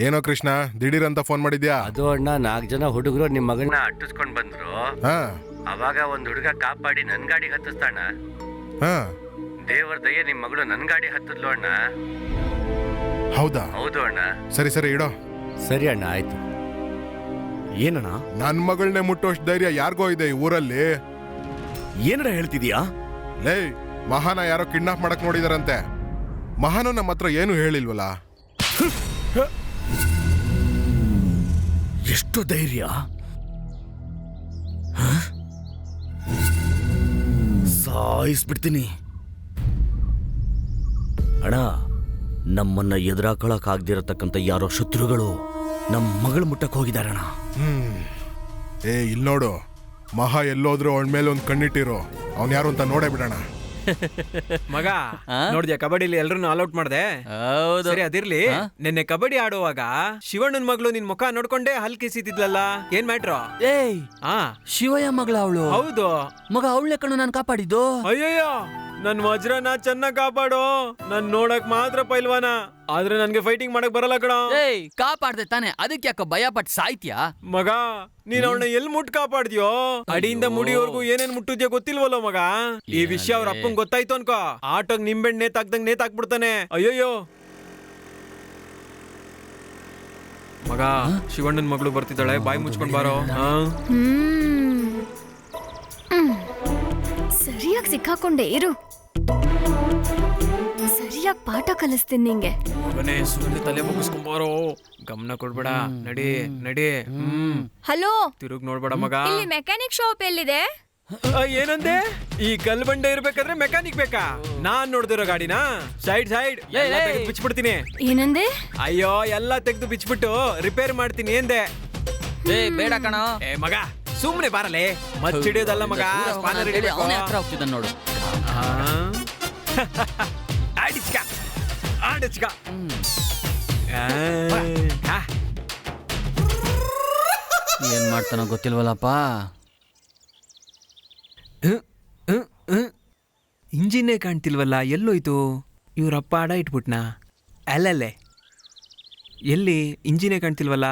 ಏನೋ ಕೃಷ್ಣ ದಿಢೀರ್ ಅಂತ ಫೋನ್ ಮಾಡಿದ್ಯಾ? ಅದು ಅಣ್ಣ, 4 ಜನ ಹುಡುಗರು ನಿಮ್ ಮಗನ ಅಟ್ಟಿಸ್ಕೊಂಡ್ ಬಂದ್ರು. ಹಾ ಅವಾಗ ಒಂದ್ ಹುಡುಗ ಕಾಪಾಡಿ ನನ್ ಗಾಡಿಗೆ ಹತ್ತಿಸ್ತಾಣ. ಹಾ ದೇವರ ದಯೆ ನಿಮ್ ಮಗಳು ನನ್ ಗಾಡಿ ಹತ್ತದ್ಲು ಅಣ್ಣ. ಹೌದಾ? ಹೌದು ಅಣ್ಣ. ಸರಿ ಸರಿ ಇಡೋ. ಸರಿ ಅಣ್ಣ, ಆಯ್ತು. ಏನಣ್ಣ ನನ್ ಮಗಳನ್ನೇ ಮುಟ್ಟೋಷ್ಟು ಧೈರ್ಯ ಯಾರಿಗೋ ಇದೆ ಈ ಊರಲ್ಲಿ? ಏನಣ್ಣ ಹೇಳ್ತಿದೀಯಾ? ಲೇ, ಮಹಾನ ಯಾರೋ ಕಿಡ್ನಾಪ್ ಮಾಡಕ್ ನೋಡಿದಾರಂತೆ. ಮಹಾನು ನಮ್ಮ ಹತ್ರ ಏನು ಹೇಳಿಲ್ವಲ್ಲ. ಎಷ್ಟು ಧೈರ್ಯ! ಸಾಯಿಸ್ಬಿಡ್ತೀನಿ ಅಣ್ಣ. ನಮ್ಮನ್ನ ಎದುರಾಕೊಳಕ್ ಆಗ್ದಿರತಕ್ಕಂತ ಯಾರೋ ಶತ್ರುಗಳು ನಮ್ಮ ಮಗಳು ಮುಟ್ಟಕ್ ಹೋಗಿದಾರಣ. ಏ ಇಲ್ ನೋಡು, ಮಹಾ ಎಲ್ಲೋದ್ರು ಅವಳ ಮೇಲೆ ಒಂದ್ ಕಣ್ಣಿಟ್ಟಿರು. ಅವ್ನ್ ಯಾರು ಅಂತ ನೋಡೇ ಬಿಡೋಣ. ಮಗ ನೋಡ್ದ್ಯಾ ಕಬಡ್ಡಿಲಿ ಎಲ್ರನ್ನೂ ಆಲ್ಔಟ್ ಮಾಡ್ದೆ? ಹೌದು. ಸರಿ ಅದಿರ್ಲಿ, ನಿನ್ನೆ ಕಬಡ್ಡಿ ಆಡುವಾಗ ಶಿವಣ್ಣನ್ ಮಗಳು ನಿನ್ ಮುಖ ನೋಡ್ಕೊಂಡೆ ಹಲ್ ಕಿಸಿತಿದ್ಲಲ್ಲ, ಏನ್ ಮ್ಯಾಟ್ರು? ಏಯ್, ಶಿವಯ್ಯ ಮಗಳ ಅವಳು? ಹೌದು ಮಗ, ಅವಳೆ ಕಣ್ಣು ನಾನು ಕಾಪಾಡಿದ್ದು. ಅಯ್ಯಯ್ಯೋ, ನನ್ ವಜ್ರನ ಚೆನ್ನಾಗ್ ಕಾಪಾಡು. ನನ್ ನೋಡಕ್ ಮಾತ್ರ ಪೈಲ್ವಾನ, ಆದ್ರೆ ನನ್ಗೆ ಫೈಟಿಂಗ್ ಮಾಡಕ್ ಬರಲ್ಲ ಕಣ. ಏಯ್, ಕಾಪಾಡ್ದೆ ತಾನೆ, ಅದಕ್ಕೆ ಯಾಕ ಭಯ ಪಟ್ಟು ಸಾಯ್ತ್ಯಾ? ಮಗ ನೀನ್ ಅವಳನ್ನ ಎಲ್ ಮುಟ್ ಕಾಪಾಡ್ದ್ಯೋ? ಅಡಿಯಿಂದ ಮುಡಿಯವರೆಗೂ ಏನೇನ್ ಮುಟ್ಟಿದ್ಯೋ ಗೊತ್ತಿಲ್ವಲ್ಲ ಮಗ. ಈ ವಿಷಯ ಅವ್ರ ಅಪ್ಪಂಗ್ ಗೊತ್ತಾಯ್ತು ಅನ್ಕೋ, ಆಟೋಗ್ ನಿಂಬೆಣ್ಣೆ ನೇತಾಕ್ದಂಗ್ ನೇತಾಕ್ಬಿಡ್ತಾನೆ. ಅಯ್ಯಯ್ಯೋ ಮಗ, ಶಿವಣ್ಣನ್ ಮಗಳು ಬರ್ತಿದ್ದಾಳೆ, ಬಾಯಿ ಮುಚ್ಕೊಂಡ್ ಬಾರೋ. ಸರಿಯಾಗಿ ಸಿಕ್ಕಾಕೊಂಡೆ ಇರು. ಸರಿಯಾಗಿ ಪಾಠ ಕಲಿಸ್ತೀನಿ ನಿಂಗೆ. ಮಗನೇ ಸುಮ್ಮನೆ ತಲೆ ಮುಗಿಸ್ಕೊಂಬಾರೋ, ಗಮನ ಕೊಡ್ಬೇಡ. ನಡಿ ನಡಿ. ಹಲೋ, ತಿರುಗ್ ನೋಡ್ಬೇಡ ಮಗ. ಇಲ್ಲಿ ಮೆಕ್ಯಾನಿಕ್ ಶಾಪ್ ಎಲ್ಲಿದೆ? ಏನಂದೆ? ಈ ಕಲ್ ಬಂಡೆ ಇರ್ಬೇಕಾದ್ರೆ ಮೆಕ್ಯಾನಿಕ್ ಬೇಕಾ? ನಾನ್ ನೋಡ್ದಿರೋ ಗಾಡಿನ ಸೈಡ್ ಸೈಡ್ ಬಿಚ್ಬಿಡ್ತೀನಿ. ಏನಂದೆ? ಅಯ್ಯೋ, ಎಲ್ಲ ತೆಗ್ದು ಬಿಚ್ಬಿಟ್ಟು ರಿಪೇರ್ ಮಾಡ್ತೀನಿ ಎಂದೆ. ಏ ಬೇಡ ಕಣ. ಏ ಮಗ ಸುಮ್ನೆ ಬಾರಲೆ, ಮಚ್ಚಿಡಿಯೋದಲ್ಲ ಮಗ. ಅವನೇ ಹತ್ರ ಹೋಗ್ತಿದ್ದ ನೋಡು. ಆಡಿಚ್ಕ ಆಡಿಚ್ಕ. ಏನ್ ಮಾಡ್ತಾನೋ ಗೊತ್ತಿಲ್ವಲ್ಲಪ್ಪ. ಇಂಜಿನ್ನೇ ಕಾಣ್ತಿಲ್ವಲ್ಲ, ಎಲ್ಲೋಯ್ತು? ಇವ್ರಪ್ಪ ಆಡ ಇಟ್ಬಿಟ್ನಾ? ಅಲ್ಲಲ್ಲೇ ಎಲ್ಲಿ ಇಂಜಿನೇ ಕಾಣ್ತಿಲ್ವಲ್ಲ?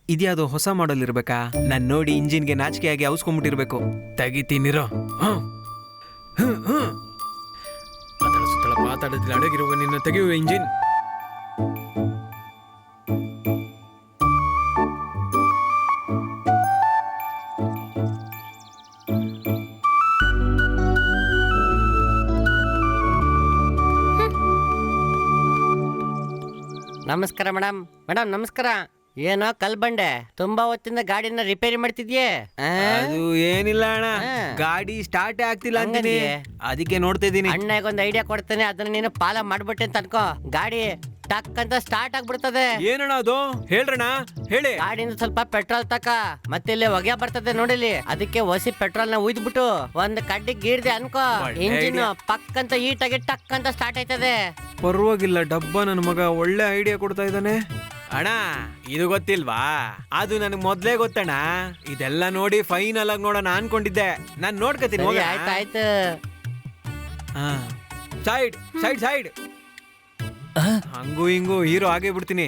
ಇದ್ಯಾವುದೋ ಹೊಸ ಮಾಡಲ್ ಇರ್ಬೇಕಾ? ನಾನ್ ನೋಡಿ ಇಂಜಿನ್ಗೆ ನಾಚಿಕೆಯಾಗಿ ಔಸ್ಕೊಂಡ್ಬಿಟ್ಟಿರ್ಬೇಕು. ತೆಗಿತೀನಿರೋ. ಅದರ ಸುತ್ತಳ ಪಾತಾಡದಲ್ಲಿ ಅಡಗಿರುವ ನಿನ್ನ ತೆಗೆಯುವ ಇಂಜಿನ್. ನಮಸ್ಕಾರ ಮೇಡಮ್. ಮೇಡಮ್ ನಮಸ್ಕಾರ. ಏನೋ ಕಲ್ ಬಂಡೆ, ತುಂಬಾ ಹೊತ್ತಿಂದ ಗಾಡಿನ ರಿಪೇರಿ ಮಾಡ್ತಿದ್ಯೆ? ಅದು ಏನಿಲ್ಲ ಅಣ್ಣ, ಗಾಡಿ ಸ್ಟಾರ್ಟ್ ಆಗ್ತಿಲ್ಲ ಅಂತೀನಿ, ಅದಕ್ಕೆ ನೋಡ್ತಾ ಇದೀನಿ. ಅಣ್ಣಗೊಂದು ಐಡಿಯಾ ಕೊಡ್ತೇನೆ, ಅದನ್ನ ನೀನು ಪಾಲ ಮಾಡ್ಬಿಟ್ಟೆ ಅಂತ ಅನ್ಕೋ. ಗಾಡಿ ಟಕ್ ಅಂತ ಸ್ಟಾರ್ಟ್ ಆಗ್ಬಿಡ್ತದೆ. ಏನಣ್ಣ ಅದು? ಹೇಳ್ರಣ್ಣ ಹೇಳಿ. ಗಾಡಿನ ಸ್ವಲ್ಪ ಪೆಟ್ರೋಲ್ ತಕ, ಮತ್ತೆ ಇಲ್ಲಿ ಹೊಗೆ ಬರ್ತದೆ ನೋಡಿಲಿ, ಅದಕ್ಕೆ ಹೊಸಿ ಪೆಟ್ರೋಲ್ ನ ಉಯ್ದ್ಬಿಟ್ಟು ಒಂದ್ ಕಡ್ಡಿಗೆ ಗೀರ್ದೆ ಅನ್ಕೋ, ಇಂಜಿನ್ ಪಕ್ ಅಂತ ಈಟಾಗಿ ಟಕ್ ಅಂತ ಸ್ಟಾರ್ಟ್ ಆಯ್ತದೆ. ಪರವಾಗಿಲ್ಲ, ಡಬ್ಬ ನನ್ನ ಮಗ ಒಳ್ಳೆ ಐಡಿಯಾ ಕೊಡ್ತಾ ಇದ್ದಾನೆ. ಅಣ್ಣ ಇದು ಗೊತ್ತಿಲ್ವಾ? ಅದು ನನಗೆ ಮೊದ್ಲೇ ಗೊತ್ತಣ್ಣ. ಇದೆಲ್ಲ ನೋಡಿ ಫೈನಲ್ ಆಗಿ ನೋಡೋಣ ಅನ್ಕೊಂಡಿದ್ದೆ. ನಾನ್ ನೋಡ್ಕತೀನಿ. ಆಯ್ತಾಯ್ತು. Side side side. ಹಂಗೂ ಹಿಂಗೂ ಹೀರೋ ಆಗೇ ಬಿಡ್ತೀನಿ.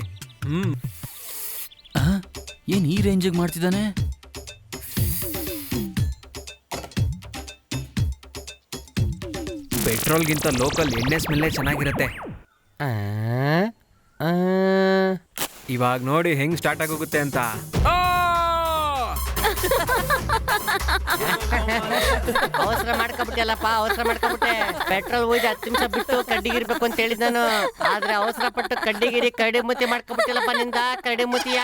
ಏನ್ ಈ ರೇಂಜಿಗೆ ಮಾಡ್ತಿದ್ದಾನೆ? ಪೆಟ್ರೋಲ್ಗಿಂತ ಲೋಕಲ್ ಎಣ್ಣೆ ಸ್ಮೆಲ್ಲೇ ಚೆನ್ನಾಗಿರುತ್ತೆ. ಇವಾಗ ನೋಡಿ ಹೆಂಗ್ ಸ್ಟಾರ್ಟ್ ಆಗೋಗುತ್ತೆ ಅಂತ. ಅವಸರ ಮಾಡ್ಕೊಬಿಟ್ಟಲ್ಲಪ್ಪ, ಅವಸರ ಮಾಡ್ಕೊಬಿಟ್ಟೆ. ಪೆಟ್ರೋಲ್ ಹೋಯ್ದು 10 ನಿಮಿಷ ಬಿಟ್ಟು ಕಡ್ಡಿಗಿರ್ಬೇಕು ಅಂತ ಹೇಳಿದ್ ನಾನು. ಆದ್ರೆ ಅವಸರ ಪಟ್ಟು ಕಡ್ಡಿಗಿರಿ ಕಡಿಮುತಿ ಮಾಡ್ಕೊಬಿಟ್ಟಿಲ್ಲಪ್ಪ ನಿಂದ, ಕಡಿಮುತಿಯ.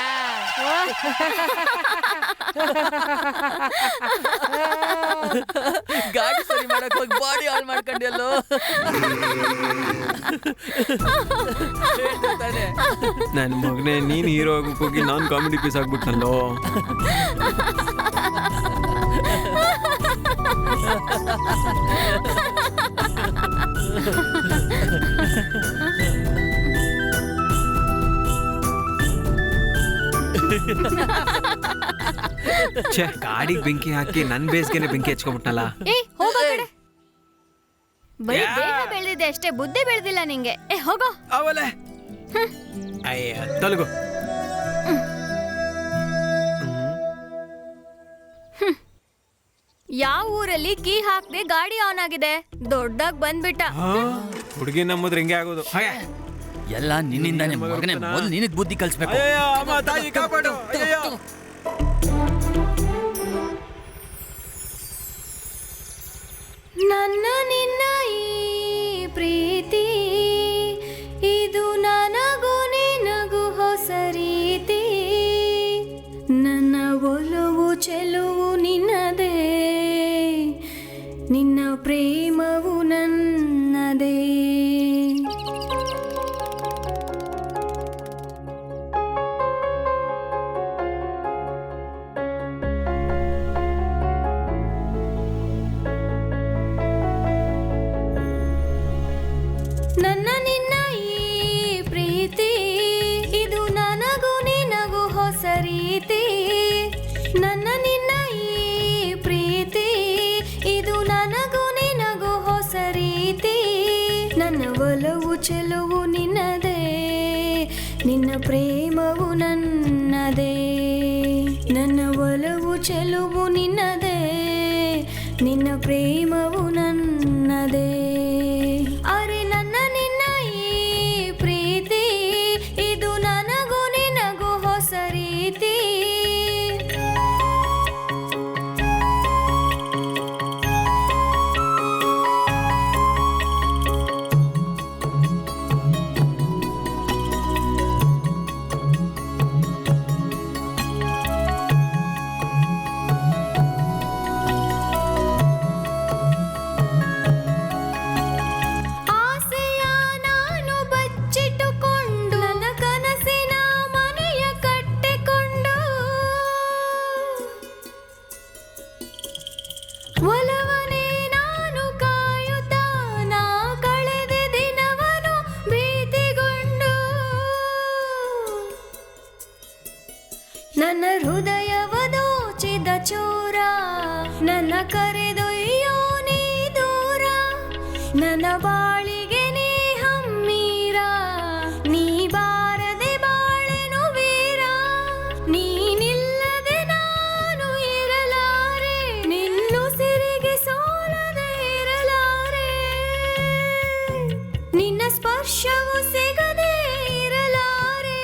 ಗಾಡಿ ಸರಿ ಮಾಡಕ್ ಹೋಗಿ ಬಾಡಿ ಹಾಲ್ ಮಾಡ್ಕೊಂಡೆಲ್ಲೋ. ಹೇಳ್ತಾನೆ. ನನ್ನ ಮಗನೇ, ನೀನು ಹೀರೋ ಆಗಕ್ಕೆ ಹೋಗಿ ನಾನು ಕಾಮಿಡಿ ಪೀಸ್ ಆಗ್ಬಿಟ್ನಲ್ಲೋ. ಛೇ, ಗಾಡಿಗೆ ಬೆಂಕಿ ಹಾಕಿ ನನ್ನ ಬೇಸ್ಗೆನೆ ಬೆಂಕಿ ಹಚ್ಕೊಬಿಟ್ನಲ್ಲ. ಹೋಗೋ ಕಡೆ. ಬರೀ ದೇಹ ಬೆಳೆದಿದೆ ಅಷ್ಟೇ, ಬುದ್ಧಿ ಬೆಳೆದಿಲ್ಲ ನಿಂಗೆ. ಹೋಗೋ ಅವಲೆ. ಅಯ್ಯ, ತೊಲಗು. ಯಾವ ಊರಲ್ಲಿ ಕೀ ಹಾಕ್ದೆ ಗಾಡಿ ಆನ್ ಆಗಿದೆ, ದೊಡ್ಡಾಗ್ ಬಂದ್ಬಿಟ್ಟ. ಹುಡುಗಿ ನಮ್ಮದ್ರ ಹಿಂಗೆ ಆಗೋದು. ಎಲ್ಲ ನಿನ್ನಿಂದಾನೆ ಮಗನೇ. ಮೊದಲು ನಿನಗ್ ಬುದ್ಧಿ ಕಲಿಸ್ಬೇಕು. ತಾಯಿ ಕಾಪಾಡು. ನನ್ನ ನಿನ್ನ ಈ ಪ್ರೀತಿ, ಇದು ನನಗೂ ನಿನಗೂ ಹೊಸ ರೀತಿ. ನನ್ನ ಒಲವು ಚೆಲುವು ನಿನ್ನದೇ, ನಿನ್ನ ಪ್ರೇಮವು ನನ್ನದೇ. ನನ್ನ ನಿನ್ನ ಈ ಪ್ರೀತಿ, ಇದು ನನಗೂ ನಿನಗೂ ಹೊಸ ರೀತಿ. ನನ್ನ ನಿನ್ನ ಈ ಪ್ರೀತಿ, ಇದು ನನಗೂ ನಿನಗೂ ಹೊಸ ರೀತಿ. ನನ್ನ ಒಲವು ಚೆಲುವು ನಿನ್ನದೇ, ನಿನ್ನ ಪ್ರೇಮವು ನನ್ನದೇ. ನನ್ನ ಒಲವು ಚೆಲುವು ನಿನ್ನದೇ, ನಿನ್ನ ಪ್ರೇಮವು ನನ್ನದೇ. ಅರೆ ನನ್ನ ನಿನ್ನ ಈ ಪ್ರೀತಿ, ಇದು ನನಗೂ ನಿನಗೂ ಹೊಸ ರೀತಿ. ಆಸೆಯ ನಾನು ಬಚ್ಚಿಟ್ಟುಕೊಂಡು, ನನ್ನ ಕನಸಿನ ಮನೆಯ ಕಟ್ಟಿಕೊಂಡು, ಒಲವನೇ ನಾನು ಕಾಯುತ್ತಾ ನಾ ಕಳೆದ ದಿನವನು ಭೀತಿಗೊಂಡು. ನನ್ನ ಹೃದಯವ ದೋಚಿದ ಚೋರ, ನನ್ನ ಕರೆದೊಯ್ಯೋ ನೀ ದೂರ. ನನ್ನ ಬಾಳಿಗೆ ನೀ ಹಮ್ಮೀರ, ನೀ ಬಾರದೆ ಬಾಳೆನು ವೀರ. ನೀನಿಲ್ಲದೆ ನಾನು ಇರಲಾರೆ, ನಿನ್ನುಸಿರಿಗೆ ಸೋಲದೆ ಇರಲಾರೆ. ನಿನ್ನ ಸ್ಪರ್ಶವು ಸಿಗದೆ ಇರಲಾರೆ,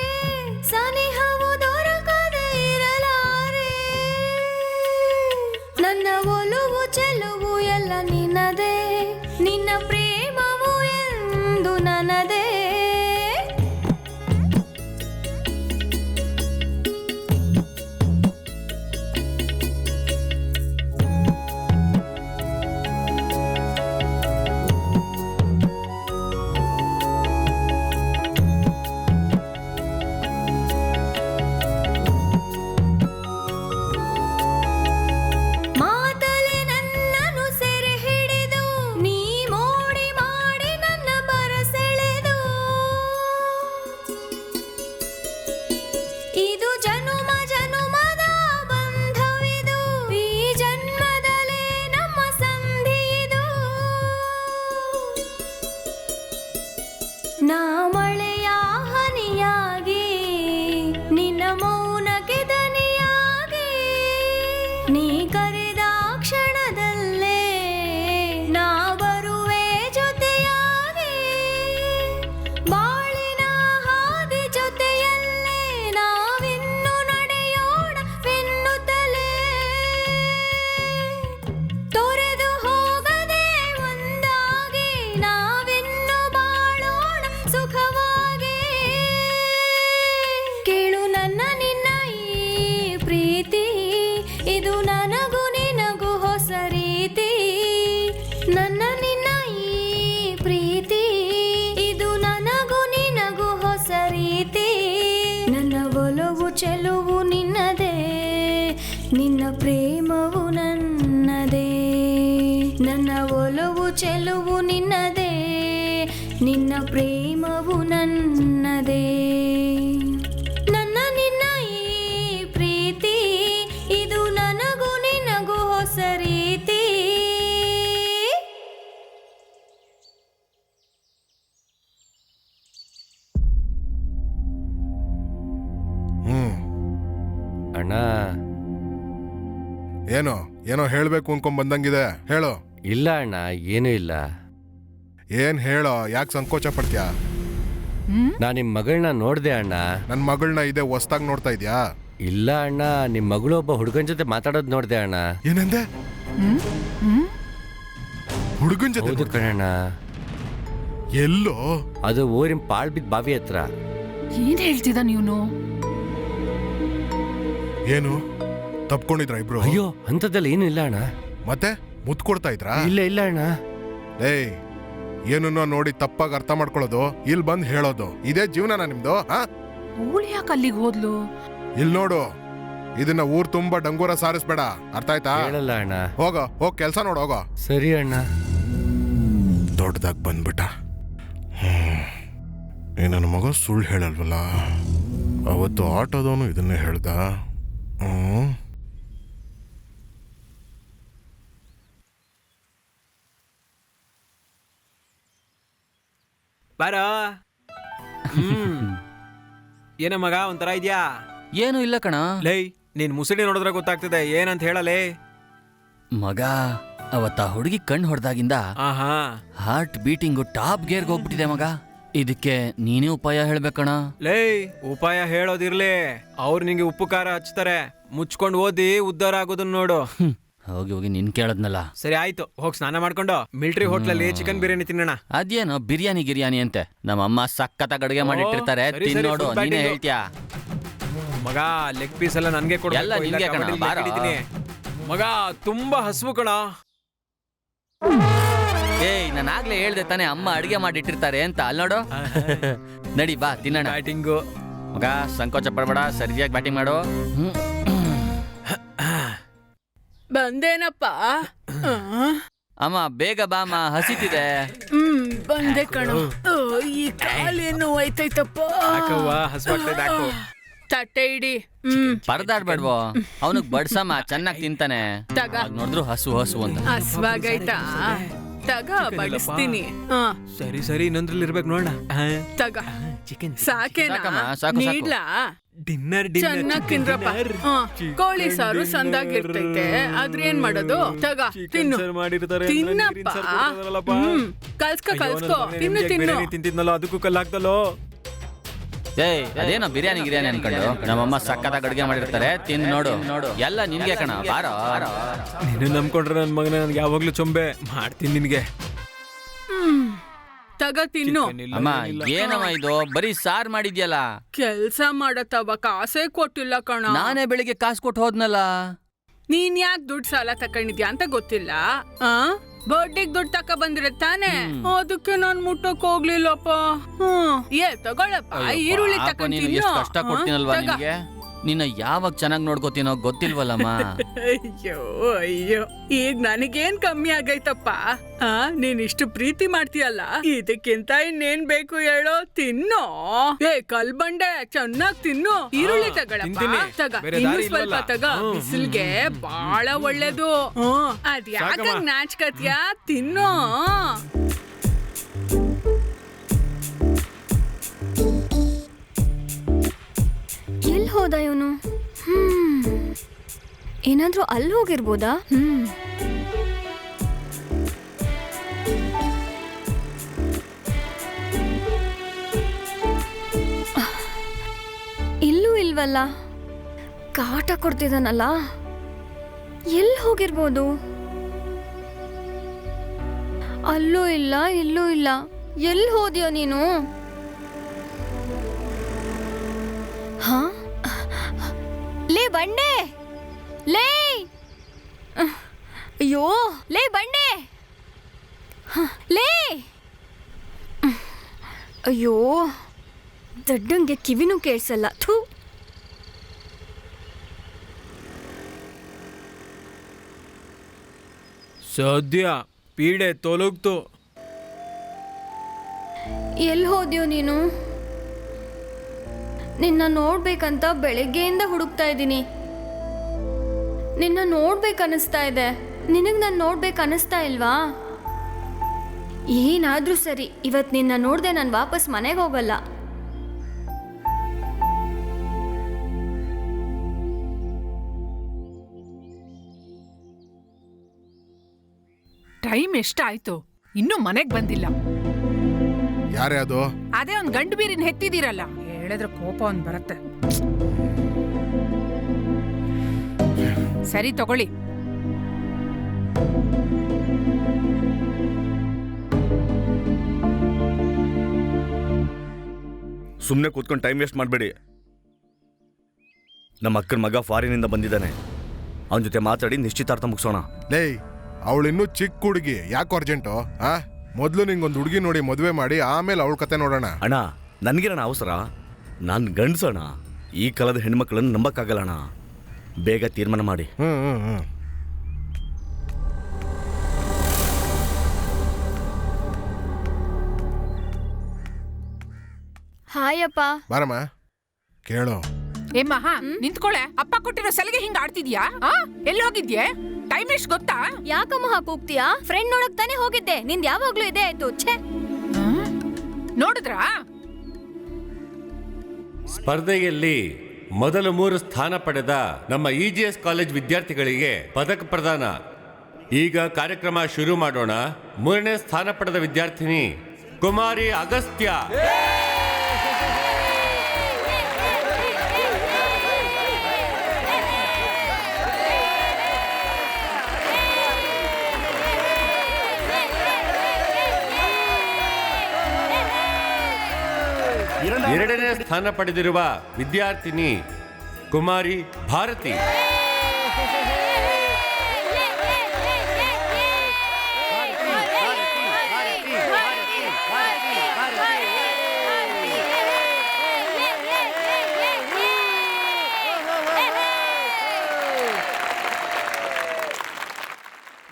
ಸನಿಹವು ದೊರಕದೆ ಇರಲಾರೆ. ನನ್ನ ಒಲವು ಚೆಲುವು ಎಲ್ಲ ನಿನ್ನದೇ, ನಿನ್ನ ಪ್ರೇಮವು ಎಂದು ನನ್ನದೇ. ಮಾತಲೆ ನನ್ನನ್ನು ಸೆರೆ ಹಿಡಿದು ನನ್ನ ಒಲವು ಚೆಲುವು ನಿನ್ನದೇ, ನಿನ್ನ ಪ್ರೇಮವು ನನ್ನದೇ. ನನ್ನ ನಿನ್ನ ಈ ಪ್ರೀತಿ ಇದು ನನಗೂ ನಿನಗೂ ಹೊಸ ರೀತಿ. ಅಣ್ಣ ಏನೋ ಹೇಳ್ಬೇಕು ಅನ್ಕೊಂಡ್ ಬಂದಂಗಿದೆ, ಹೇಳು. ಇಲ್ಲ ಅಣ್ಣ, ಏನೂ ಇಲ್ಲ. ಏನ್ ಹೇಳೋ, ಯಾಕೆ ಸಂಕೋಚ ಪಡ್ತೀಯ? ನಾ ನಿಮ್ ಮಗಳನ್ನ ನೋಡ್ದೆ ಅಣ್ಣ. ನನ್ ಮಗಳನ್ನ ಇದೇ ಹೊಸ್ದಾಗ್ ನೋಡ್ತಾ ಇದ್ಯಾ? ಇಲ್ಲ ಅಣ್ಣ, ನಿಮ್ ಮಗಳು ಒಬ್ಬ ಹುಡುಗನ್ ಜೊತೆ ಮಾತಾಡೋದ್ ನೋಡ್ದೆ ಅಣ್ಣ. ಏನಂದೆ? ಹುಡುಗನ್ ಜೊತೆ ಹೌದು ಕಣಣ್ಣ, ಎಲ್ಲೋ? ಅದು ಊರಿನ ಪಾಳ್ ಬಿದ್ದ ಬಾವಿ ಹತ್ರ. ಏನ್ ಹೇಳ್ತಿದ್ದ ನೀನು? ಏನು ತಪ್ಕೊಂಡಿದ್ರ ಇಬ್ರು? ಅಯ್ಯೋ, ಅಂಥದ್ದೆಲ್ಲ ಏನೂ ಇಲ್ಲ ಅಣ್ಣ. ಮತ್ತೆ ಮುತ್ ಕೊಡ್ತಾ ಇದ್ರಾ? ಇಲ್ಲ ಅಣ್ಣ. ಏಯ್, ಏನನ್ನೋ ನೋಡಿ ತಪ್ಪಾಗಿ ಅರ್ಥ ಮಾಡ್ಕೊಳ್ಳೋದು, ಇಲ್ಲಿ ಬಂದ್ ಹೇಳೋದು, ಇದೇ ಜೀವನನ ನಿಮ್ದು? ಅವಳು ಯಾಕೆ ಅಲ್ಲಿಗೆ ಹೋದ್ಲು? ಇಲ್ಲಿ ನೋಡು, ಇದನ್ನ ಊರ್ ತುಂಬಾ ಡಂಗೂರ ಸಾರಿಸ್ಬೇಡ, ಅರ್ಥ ಆಯ್ತಾ? ಹೇಳಲ್ಲ ಅಣ್ಣ. ಹೋಗ್ ಕೆಲ್ಸ ನೋಡು, ಹೋಗೋ. ಸರಿ ಅಣ್ಣ. ದೊಡ್ಡದಾಗ್ ಬಂದ್ಬಿಟ್ಟ. ನನ್ನ ಮಗ ಸುಳ್ಳು ಹೇಳಲ್ವಲ್ಲ. ಅವತ್ತು ಆಟೋದವನು ಇದನ್ನೇ ಹೇಳ್ದ. ಬಾರ. ಏನ ಮಗ ಒಂಥರ ಇದ್ಯಾ? ಏನು ಇಲ್ಲ ಕಣ. ಲೈ, ನೀನ್ ಮುಸುಡಿ ನೋಡಿದ್ರೆ ಗೊತ್ತಾಗ್ತದೆ ಏನಂತ ಹೇಳಲೇ. ಮಗ, ಅವತ್ತ ಹುಡುಗಿ ಕಣ್ಣು ಹೊಡೆದಾಗಿಂದ ಆಹಾ, ಹಾರ್ಟ್ ಬೀಟಿಂಗು ಟಾಪ್ ಗೇರ್ಗೆ ಹೋಗ್ಬಿಟ್ಟಿದೆ ಮಗ. ಇದಕ್ಕೆ ನೀನೇ ಉಪಾಯ ಹೇಳ್ಬೇಕಣ. ಲೈ, ಉಪಾಯ ಹೇಳೋದಿರ್ಲಿ, ಅವ್ರು ನಿಂಗೆ ಉಪ್ಪು ಖಾರ ಹಚ್ತಾರೆ. ಮುಚ್ಕೊಂಡು ಓದಿ ಉದ್ಧಾರ ಆಗೋದನ್ನ ನೋಡು. ಹೋಗಿ ನಿನ್ ಕೇಳದ್ನಲ್ಲ. ಸರಿ ಆಯ್ತು, ಹೋಗಿ ಸ್ನಾನ ಮಾಡ್ಕೊಂಡು ಮಿಲಿಟರಿ ಹೋಟ್ಲಲ್ಲಿ ಚಿಕನ್ ಬಿರಿಯಾನಿ ತಿನ್ನೋಣ. ಅದೇನೋ ಬಿರಿಯಾನಿ ಅಂತೆ. ನಮ್ಮಮ್ಮ ಸಖತ್ತಾಗಿ ಅಡುಗೆ ಮಾಡಿಟ್ಟಿರ್ತಾರೆ, ಸರಿ, ಸರಿ, ತಿನ್ನೋಡು. full ನೀನೇ packing. ಹೇಳ್ತೀಯಾ? ಮಗ, ಲೆಗ್ ಪೀಸ್ ಎಲ್ಲ ನನ್ಗೆ ಕೊಡು. ಎಲ್ಲ ನಿನ್ಗೆ ಕಣ, ಬಾರೋ. ಮಗ, ತುಂಬಾ ಹಸ್ವು ಕಣ. ಏಯ್, ನಾನು ಆಗ್ಲೇ ಹೇಳ್ದೆ ತಾನೇ ಅಮ್ಮ ಅಡುಗೆ ಮಾಡಿಟ್ಟಿರ್ತಾರೆ ಅಂತ. ಅಲ್ಲಿ ನೋಡು. ನಡಿ ಬಾ ತಿನ್ನೋಣ. ಬ್ಯಾಟಿಂಗು. ಮಗ, ಸಂಕೋಚ ಪಡ್ಬೇಡ, ಸರಿಯಾಗಿ ಬ್ಯಾಟಿಂಗ್ ಮಾಡು. ಬಂದೇನಪ್ಪ. ಅಮ್ಮ ಬೇಗ ಬಾಮ, ಹಸಿತಿದೆ. ಬಂದೆ ಕಣೋ. ಈ ಕಾಲೇನು ಹೋಯ್ತೈತಪ್ಪ. ಹಾಕವ್ವ, ಹಸ್ವಾಗ್ತದೆ, ಹಾಕು. ತಟ್ಟೆ ಇಡಿ. ಪರದಾಡ್ಬೇಡ್ವೋ, ಅವನಿಗೆ ಬಡ್ಸಮ್ಮ, ಚೆನ್ನಾಗಿ ತಿಂತಾನೆ. ತಗ. ನೋಡಿದ್ರು ಹಸು ಅಂತ. ಹಸ್ವಾಗೈತಾ? ತಗ, ಬಡಿಸ್ತೀನಿ. ಸರಿ, ಇನ್ನೊಂದ್ರಲ್ಲಿ ಇರ್ಬೇಕು ನೋಡ. ತಗ. ಚಿಕನ್ ಸಾಕೇನಾ? ಸಾಕಮ್ಮ, ಸಾಕು. ನೀಡ್ಲಾ? ಡಿನ್ನರ್ ಚೆನ್ನಾಗ್ ತಿನ್ರಪ್ಪ. ಕೋಳಿ ಸಾರು ಸಂದಾಗಿರ್ತೈತೆ, ಆದ್ರೆ ಏನ್ ಮಾಡೋದು? ತಗ, ತಿನ್ನು. ತಿನ್ನಪ್ಪ. ಕಲ್ಸ್ಕೋ, ತಿನ್ನು. ತಿಂತಿದ್ನಲ್ಲ, ಅದಕ್ಕೂ ಕಲ್ಲಾಗ್ದಲ್ಲೋ. ಏಯ್, ಅದೇನೋ ಬಿರಿಯಾನಿ ಅನ್ಕೊಂಡು ನಮ್ಮಮ್ಮ ಸಕ್ಕತ್ತಾಗಿ ಅಡುಗೆ ಮಾಡಿರ್ತಾರೆ, ತಿಂದು ನೋಡು. ಎಲ್ಲ ನಿನ್ಗೆ ಕಣ, ಬಾರೋ. ನೀನು ನಂಬ್ಕೊಂಡ್ರೆ ನನ್ ಮಗನ ನನ್ಗೆ ಯಾವಾಗ್ಲೂ ಚೊಂಬೆ ಮಾಡ್ತೀನಿ ನಿನ್ಗೆ. ತಗ, ತಿನ್ನು. ಅಮ್ಮ, ಏನಮ್ಮ ಇದು, ಬರೀ ಸಾರ್ ಮಾಡಿದ್ಯಲ್ಲ. ಕೆಲ್ಸ ಮಾಡತ್ತವ ಕಾಸೇ ಕೊಟ್ಟಿಲ್ಲ ಕಣ. ನಾನೇ ಬೆಳಿಗ್ಗೆ ಕಾಸು ಕೊಟ್ಟು ಹೋದ್ನಲ್ಲ. ನೀನ್ ಯಾಕೆ ದುಡ್ಡು ಸಾಲ ತಕೊಂಡಿದ್ಯಾ ಅಂತ ಗೊತ್ತಿಲ್ಲ. ಬಡ್ಡಿಗ್ ದುಡ್ಡು ತಕ ಬಂದಿರ ತಾನೆ, ಅದಕ್ಕೆ ನಾನ್ ಮುಟ್ಟಕ್ ಹೋಗ್ಲಿಲ್ಲಪ್ಪ. ತಗೊಳಪ್ಪ, ಈರುಳ್ಳಿ ತಕೊಂಡ್ ನೀನು ತಿನ್ನು. ಎಷ್ಟು ಕಷ್ಟ ಕೊಡ್ತೀನಲ್ವಾ ನಿನ್ಗೆ. ನಿನ್ನ ಯಾವಾಗ ಚೆನ್ನಾಗ್ ನೋಡ್ಕೋತೀನೋ ಗೊತ್ತಿಲ್ವಲ್ಲಮ್ಮ. ಅಯ್ಯೋ, ಈಗ ನನಗೇನ್ ಕಮ್ಮಿ ಆಗೈತಪ್ಪ. ನೀನ್ ಇಷ್ಟು ಪ್ರೀತಿ ಮಾಡ್ತೀಯಲ್ಲ, ಇದಕ್ಕಿಂತ ಇನ್ನೇನ್ ಬೇಕು ಹೇಳೋ? ತಿನ್ನೋ. ಕಲ್ಬಂಡೆ, ಚೆನ್ನಾಗ್ ತಿನ್ನು. ಈರುಳ್ಳಿ ತಗೊಳಪ್ಪ. ತಗ, ಇನ್ನು ಸ್ವಲ್ಪ ತಗ. ಬಿಸಿಲ್ಗೆ ಬಾಳ ಒಳ್ಳೇದು. ಅದ್ ಯಾಕ ನಾಚ್ಕತ್ಯಾ? ತಿನ್ನೋ. ಎಲ್ಲಿ ಹೋದ ಇವನು? ಏನಾದ್ರೂ ಅಲ್ಲಿ ಹೋಗಿರ್ಬೋದಾ? ಇಲ್ಲೂ ಇಲ್ವಲ್ಲ. ಕಾಟ ಕೊಡ್ತಿದ್ದಾನಲ್ಲ, ಎಲ್ಲಿ ಹೋಗಿರ್ಬೋದು? ಅಲ್ಲೂ ಇಲ್ಲ, ಇಲ್ಲೂ ಇಲ್ಲ. ಎಲ್ಲಿ ಹೋದ್ಯೋ ನೀನು? ಹಾ, ಲೇ ಬಂಡೆ, ಲೇ. ಅಯ್ಯೋ, ಲೇ ಬಂಡೆ, ಲೇ. ಅಯ್ಯೋ, ದಡ್ಡಂಗೆ ಕಿವಿನೂ ಕೇಳಿಸಲ್ಲ. ಥೂ. ಸದ್ಯ ಪೀಡೆ ತೊಲಗ್ತು. ಎಲ್ಲಿ ಹೋದ್ಯೋ ನೀನು? ನಿನ್ನ ನೋಡ್ಬೇಕಂತ ಬೆಳಗ್ಗೆಯಿಂದ ಹುಡುಕ್ತಾ ಇದ್ದೀನಿ. ನಿನ್ನ ನೋಡ್ಬೇಕನ್ನಿಸ್ತಾ ಇದೆ. ನಿನಗೆ ನಾನು ನೋಡ್ಬೇಕನ್ನಿಸ್ತಾ ಇಲ್ವಾ? ಏನಾದ್ರೂ ಸರಿ, ಇವತ್ತು ನಿನ್ನ ನೋಡ್ದೆ ನಾನು ವಾಪಸ್ ಮನೆಗೆ ಹೋಗಲ್ಲ. ಟೈಮ್ ಎಷ್ಟಾಯ್ತು? ಇನ್ನೂ ಮನೆಗ್ ಬಂದಿಲ್ಲ. ಯಾರೇ ಅದು? ಅದೇ ಒಂದ್ ಗಂಡು ಬೀರಿನ ಹೆತ್ತಿದಿರಲ್ಲ, ಹೇಳಿದ್ರೆ ಕೋಪ ಒಂದ್ ಬರುತ್ತೆ. ಸರಿ ತಗೊಳ್ಳಿ. ಸುಮ್ಮನೆ ಕೂತ್ಕೊಂಡು ಟೈಮ್ ವೇಸ್ಟ್ ಮಾಡಬೇಡಿ. ನಮ್ಮ ಅಕ್ಕನ ಮಗ ಫಾರಿನಿಂದ ಬಂದಿದ್ದಾನೆ. ಅವನ ಜೊತೆ ಮಾತಾಡಿ ನಿಶ್ಚಿತಾರ್ಥ ಮುಗಿಸೋಣ. ಲೇಯ್, ಅವಳಿನ್ನೂ ಚಿಕ್ಕ ಹುಡುಗಿ, ಯಾಕೆ ಅರ್ಜೆಂಟು? ಮೊದಲು ನಿಂಗೊಂದು ಹುಡುಗಿ ನೋಡಿ ಮದುವೆ ಮಾಡಿ ಆಮೇಲೆ ಅವಳ ಕತೆ ನೋಡೋಣ. ಅಣ್ಣ, ನನಗೇನ ಅವಸರ? ನಾನು ಗಂಡಸಣ್ಣ. ಈ ಕಾಲದ ಹೆಣ್ಮಕ್ಳನ್ನು ನಂಬಕ್ಕಾಗಲ್ಲ ಅಣ್ಣ. ಬೇಗ ತೀರ್ಮಾನ ಮಾಡಿ. ಹಾಯ್ ಅಪ್ಪ. ಬಾರಮ್ಮ, ಕೇಳು. ಏ ಮಹಾ, ನಿಂತ್ಕೊಳೆ. ಅಪ್ಪ ಕೊಟ್ಟಿರೋ ಸಲಿಗೆ ಹಿಂಗ ಆಡ್ತಿದ್ಯಾ? ಎಲ್ಲಿ ಹೋಗಿದ್ಯೆ? ಟೈಮ್ ಎಷ್ಟು ಗೊತ್ತಾ? ಯಾಕಮ್ಮ ಹಾಕೋಗ್ತೀಯಾ? ಫ್ರೆಂಡ್ ನೋಡಕ್ ತಾನೇ ಹೋಗಿದ್ದೆ. ನಿಂದ್ ಯಾವಾಗ್ಲೂ ಇದೆ ಆಯ್ತು. ಛೇ, ನೋಡಿದ್ರಾ? ಸ್ಪರ್ಧೆಯಲ್ಲಿ ಮೊದಲ 3 ಸ್ಥಾನ ಪಡೆದ ನಮ್ಮ EGS ಕಾಲೇಜ್ ವಿದ್ಯಾರ್ಥಿಗಳಿಗೆ ಪದಕ ಪ್ರದಾನ. ಈಗ ಕಾರ್ಯಕ್ರಮ ಶುರು ಮಾಡೋಣ. 3ನೇ ಸ್ಥಾನ ಪಡೆದ ವಿದ್ಯಾರ್ಥಿನಿ ಕುಮಾರಿ ಅಗಸ್ತ್ಯ. ಎರಡನೇ ಸ್ಥಾನ ಪಡೆದಿರುವ ವಿದ್ಯಾರ್ಥಿನಿ ಕುಮಾರಿ ಭಾರತಿ.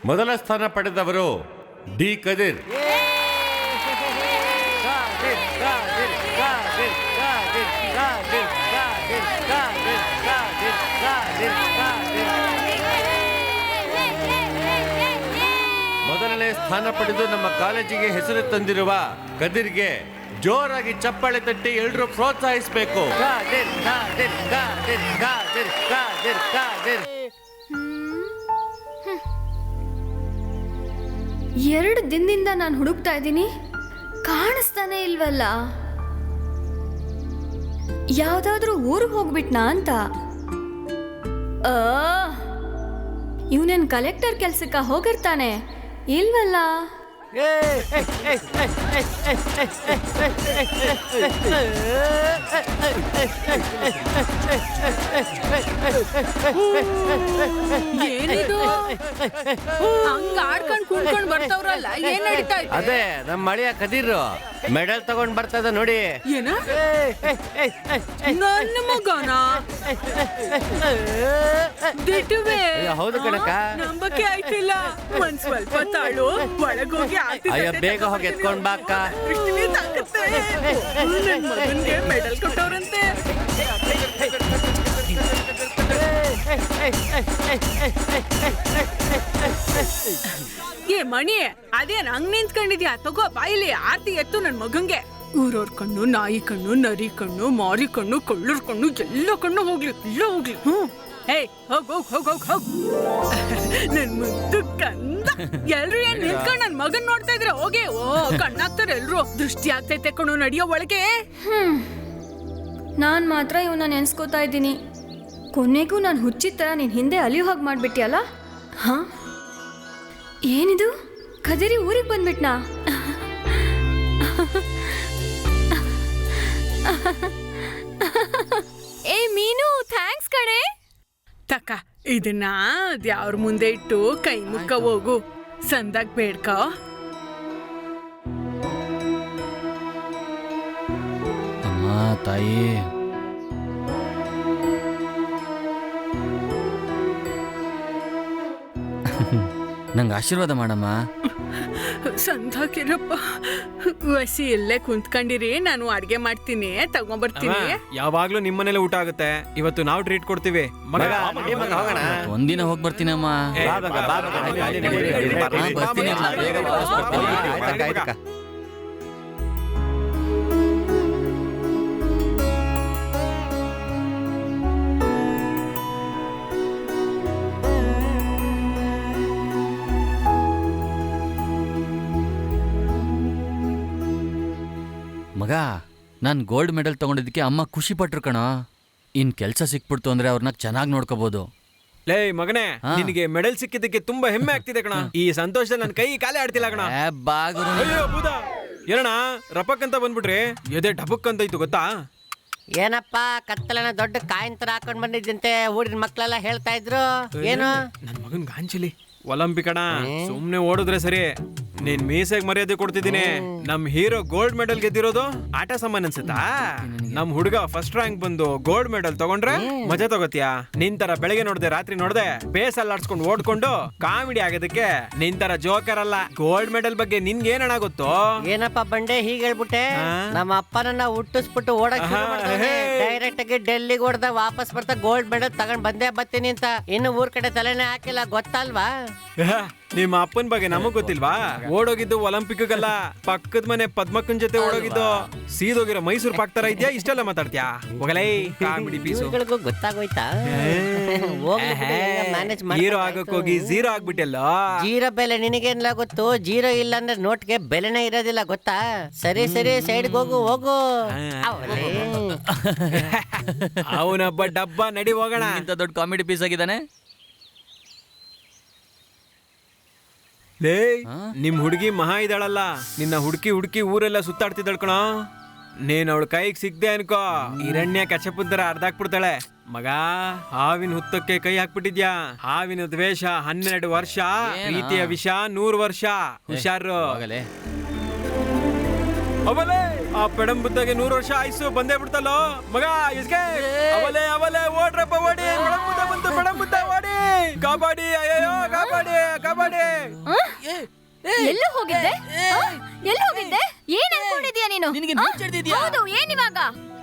ಮೊದಲ ಸ್ಥಾನ ಪಡೆದವರು ಡಿ ಕದಿರ್. ಮೊದಲನೇ ಸ್ಥಾನ ಪಡೆದು ನಮ್ಮ ಕಾಲೇಜಿಗೆ ಹೆಸರು ತಂದಿರುವ ಕದಿರ್ಗೆ ಜೋರಾಗಿ ಚಪ್ಪಾಳೆ ತಟ್ಟಿ ಎಲ್ಲರೂ ಪ್ರೋತ್ಸಾಹಿಸಬೇಕು. ಎರಡು ದಿನದಿಂದ ನಾನು ಹುಡುಕ್ತಾ ಇದ್ದೀನಿ, ಕಾಣಿಸ್ತಾನೆ ಇಲ್ವಲ್ಲ. ಯಾವ್ದಾದ್ರೂ ಊರಿಗೆ ಹೋಗ್ಬಿಟ್ನಾ ಅಂತ. ಇವನೇನ್ ಕಲೆಕ್ಟರ್ ಕೆಲ್ಸಕ್ಕ ಹೋಗಿರ್ತಾನೆ ಇಲ್ವಲ್ಲ. ಏನಿದು? ಹಂಗ ಆಡ್ಕೊಂಡ್ ಕುಣ್ಕೊಂಡ್ ಬರ್ತವ್ರಲ್ಲ, ಏನ್ ನಡೀತಾ ಇದೆ? ಅದೇ ನಮ್ಮ ಮಳೆಯ ಕದಿರು ಮೆಡಲ್ ತಗೊಂಡ್ ಬರ್ತದ ನೋಡಿ. ಏನ? ನನ್ನ ಮಗನ ದಿಟ್ಟುವೆ. ಹೌದು ಕಣಕ್ಕ. ನಂಬಕ್ಕೆ ಆಯ್ತಿಲ್ಲ. ಒಂದ್ ಸ್ವಲ್ಪ ತಾಳು, ಒಳಗೋಗಿ ಅಯ್ಯ ಬೇಗ ಹೋಗಿ ಎತ್ಕೊಂಡ್ ಬಾಕ್ಕ. ನನ್ ಮಗನ್ಗೆ ಮೆಡಲ್ ಕೊಟ್ಟವ್ರಂತೆ. ಏ ಮಣಿ, ಅದೇನ್ ಹಂಗ್ ನಿಂತ್ಕೊಂಡಿದ್ಯಾ? ತಗೋ ಬಾಯಿಲಿ ಆರ್ತಿ ಎತ್ತು ನನ್ ಮಗಂಗೆ. ಊರವ್ರ ಕಣ್ಣು, ನಾಯಿ ಕಣ್ಣು, ನರಿ ಕಣ್ಣು, ಮಾರಿ ಕಣ್ಣು, ಕಳ್ಳರ ಕಣ್ಣು, ಎಲ್ಲ ಕಣ್ಣು ಹೋಗ್ಲಿ, ಎಲ್ಲ ಹೋಗ್ಲಿ. ಏಯ್ ಹೋಗ್ ಹೋಗ್ ಹೋಗ್ ಹೋಗ್ ಹೋಗ್ ನನ್ ಮುದ್ದು ಕಂದ. ಎಲ್ರು ಏನ್ ನಿಂತ್ಕೊಂಡ್ ನನ್ ಮಗನ್ ನೋಡ್ತಾ ಇದ್ರ? ಹೋಗಿ. ಓ ಕಣ್ಣಾಗ್ತಾರೆ ಎಲ್ರು. ದೃಷ್ಟಿ ಆಗ್ತೈತೆ ಕಣ್ಣು, ನಡಿಯೋ ಒಳಗೆ. ನಾನ್ ಮಾತ್ರ ಇವನ್ನ ನೆನ್ಸ್ಕೋತಾ ಇದ್ದೀನಿ. ಕೊನೆಗೂ ನಾನು ಹುಚ್ಚಿದ ಥರ ನೀನ್ ಹಿಂದೆ ಅಲಿಯೋ ಹಾಗೆ ಮಾಡ್ಬಿಟ್ಟಿಯಲ್ಲ. ಹಾ, ಏನಿದು? ಕದಿರಿ ಊರಿಗೆ ಬಂದ್ಬಿಟ್ನಾ? ಏ ಮೀನು, ಥ್ಯಾಂಕ್ಸ್ ಕಣೆ. ತಕ್ಕ ಇದನ್ನ ಅದ್ಯಾವ್ರ ಮುಂದೆ ಇಟ್ಟು ಕೈ ಮುಕ್ಕ ಹೋಗು. ಸಂದಾಗ್ ಬೇಡ್ಕ. ಅಮ್ಮ ತಾಯಿ, ನಂಗೆ ಆಶೀರ್ವಾದ ಮಾಡಮ್ಮ. ಸಂಧಾಕಿರಪ್ಪ, ವಸಿ ಇಲ್ಲೇ ಕುಂತ್ಕೊಂಡಿರಿ, ನಾನು ಅಡ್ಗೆ ಮಾಡ್ತೀನಿ, ತಗೊಂಬರ್ತೀನಿ. ಯಾವಾಗ್ಲೂ ನಿಮ್ಮನೇಲೆ ಊಟ ಆಗುತ್ತೆ, ಇವತ್ತು ನಾವು ಟ್ರೀಟ್ ಕೊಡ್ತೀವಿ. ಮಗ, ಒಂದಿನ ಹೋಗಿ ಬರ್ತೀನಮ್ಮ. ಬರ್ತೀನಿ ಅಮ್ಮ, ಬೇಗ ವಾಪಸ್ ಬರ್ತೀನಿ. ಮಗ, ನಾನು ಗೋಲ್ಡ್ ಮೆಡಲ್ ತಗೊಂಡಿದ್ದಕ್ಕೆ ಅಮ್ಮ ಖುಷಿ ಪಟ್ರು ಕಣ. ಇನ್ ಕೆಲಸ ಸಿಕ್ಬಿಡ್ತು ಅಂದ್ರೆ ಅವ್ರನ್ನ ಚೆನ್ನಾಗಿ ನೋಡ್ಕೋಬಹುದು. ಲೇ ಮಗನೇ, ನಿನಗೆ ಮೆಡಲ್ ಸಿಕ್ಕಿದ್ದಕ್ಕೆ ತುಂಬಾ ಹೆಮ್ಮೆ ಆಗ್ತಿದೆ ಕಣ. ಈ ಸಂತೋಷದಲ್ಲಿ ನನ್ನ ಕೈ ಕಾಲೇ ಆಡ್ತಿಲ್ಲ ಕಣ. ಅಯ್ಯೋ ಬೂದ, ಏನಣ್ಣ ರಪಕ್ಕಂತ ಬಂದ್ಬಿಟ್ರಿ, ಎದೆ ಡಬಕ್ ಅಂತ ಇತ್ತು ಗೊತ್ತಾ? ಏನಪ್ಪ ಕತ್ತಲನ ದೊಡ್ಡ ಕಾಯಿನ್ ತರ ಹಾಕೊಂಡ್ ಬಂದಿದ್ದಂತೆ ಊರಿನ ಮಕ್ಳೆಲ್ಲ ಹೇಳ್ತಾ ಇದ್ರು. ಏನು ನನ್ ಮಗನ್ ಗಾಂಚಲಿ ಒಲಿಂಪಿಕ್ ಅಣ್ಣ, ಸುಮ್ನೆ ಓಡಿದ್ರೆ ಸರಿ. ನೀನ್ ಮೀಸೆಗ್ ಮರ್ಯಾದೆ ಕೊಡ್ತಿದ್ದೀನಿ. ನಮ್ ಹೀರೋ ಗೋಲ್ಡ್ ಮೆಡಲ್ ಗೆದ್ದಿರೋದು ಆಟ ಸಾಮಾನ್ ಅನ್ಸುತ್ತಾ? ನಮ್ ಹುಡುಗ ಫಸ್ಟ್ ರ್ಯಾಂಕ್ ಬಂದು ಗೋಲ್ಡ್ ಮೆಡಲ್ ತಗೊಂಡ್ರೆ ಮಜಾ ತಗೋತಿಯಾ? ನಿನ್ ತರ ಬೆಳಗ್ಗೆ ನೋಡ್ದೆ ರಾತ್ರಿ ನೋಡ್ದೆ ಬೇಸ್ ಅಲ್ಲಾಡ್ಸ್ಕೊಂಡು ಓಡ್ಕೊಂಡು ಕಾಮಿಡಿ ಆಗೋದಕ್ಕೆ ನಿನ್ ತರ ಜೋಕರ್ ಅಲ್ಲ. ಗೋಲ್ಡ್ ಮೆಡಲ್ ಬಗ್ಗೆ ನಿನ್ಗೆ ಏನಣ್ಣ ಗೊತ್ತು? ಏನಪ್ಪ ಬಂಡೆ ಹೀಗೆ ಹೇಳ್ಬಿಟ್ಟೆ? ನಮ್ಮ ಅಪ್ಪನನ್ನ ಹುಟ್ಟಿಸ್ಬಿಟ್ಟು ಓಡಕ್ ಡೈರೆಕ್ಟ್ ಆಗಿ ಡೆಲ್ಲಿಗೆ ಹೊಡೆದ ವಾಪಸ್ ಬರ್ತಾ ಗೋಲ್ಡ್ ಮೆಡಲ್ ತಗೊಂಡ್ ಬಂದೇ ಬರ್ತೀನಿ ಅಂತ. ಇನ್ನು ಊರ್ ಕಡೆ ತಲೆನೇ ಹಾಕಿಲ್ಲ ಗೊತ್ತಲ್ವಾ? ನಿಮ್ಮ ಅಪ್ಪನ ಬಗ್ಗೆ ನಮಗ್ ಗೊತ್ತಿಲ್ವಾ? ಓಡೋಗಿದ್ದು ಒಲಿಂಪಿಕ್ಗಲ್ಲ, ಪಕ್ಕದ ಮನೆ ಪದ್ಮಕ್ಕನ್ ಜೊತೆ ಓಡೋಗಿದ್ದು. ಸೀದೋಗಿರೋ ಮೈಸೂರು ಪಾಕ್ ತರ ಇದ್ಯಾ? ಇಷ್ಟೆಲ್ಲ ಮಾತಾಡ್ತೀಯಾ? ಹೋಗಲೇ ಕಾಮಿಡಿ ಪೀಸು. ಗೊತ್ತಾಗೋಯ್ತಾ? ಹೀರೋ ಆಗೋಕೋಗಿ ಝೀರೋ ಆಗ್ಬಿಟ್ಟೆಲ್ಲ. ಜೀರೋ ಬೆಲೆ ನಿನಗೇನ್ಲ ಗೊತ್ತು? ಜೀರೋ ಇಲ್ಲ ಅಂದ್ರೆ ನೋಟ್ಗೆ ಬೆಲೆನೇ ಇರೋದಿಲ್ಲ ಗೊತ್ತಾ? ಸರಿ ಸರಿ ಸೈಡ್ಗೆ ಹೋಗು ಹೋಗು. ಅವನೊಬ್ಬ ಡಬ್ಬ, ನಡಿ ಹೋಗೋಣ. ಇಂತ ದೊಡ್ಡ ಕಾಮಿಡಿ ಪೀಸ್ ಆಗಿದ್ದಾನೆ. ಲೇ, ನಿಮ್ ಹುಡುಗಿ ಮಹಾ ಇದ್ದಾಳಲ್ಲ, ನಿನ್ನ ಹುಡುಕಿ ಹುಡುಕಿ ಊರೆಲ್ಲ ಸುತ್ತಾಡ್ತಿದ್ದಾಳ ಕಣ. ನೀನ್ ಅವಳ ಕೈಗೆ ಸಿಗ್ದೆ ಅನ್ಕೋ, ಹಿರಣ್ಯ ಕಶ್ಯಪನ್ ತರ ಅರ್ಧಾಕ್ಬಿಡ್ತಾಳೆ. ಮಗ, ಹಾವಿನ ಹುತ್ತಕ್ಕೆ ಕೈ ಹಾಕ್ಬಿಟ್ಟಿದ್ಯಾ. ಹಾವಿನ ದ್ವೇಷ 12 ವರ್ಷ, ಪ್ರೀತಿಯ ವಿಷ 100 ವರ್ಷ. ಹುಷಾರು. ಅವಲೇ ಆ ಪೆಡಂಬುದ್ದಗೆ 100 ವರ್ಷ ಆಯ್ಸು ಬಂದೇ ಬಿಡ್ತಲ್ಲೋ ಮಗ. ಇಸ್ಗೆ ಅವಲೇ ಅವಲೇ ಓಡ್ರಪ್ಪ ಓಡಿ. ಪೆಡಂಬುದ್ದ ಓಡಿ. ಕಬಡ್ಡಿ, ಅಯ್ಯೋ ಕಬಡ್ಡಿ ಕಬಡ್ಡಿ. ಎಲ್ಲೂ ಹೋಗಿದ್ದೆ? ಎಲ್ಲೂ ಹೋಗಿದ್ದೆ? ಏನ್ ಅನ್ಕೊಂಡಿದ್ಯಾ ನೀನು? ಹೌದು, ಏನಿವಾಗ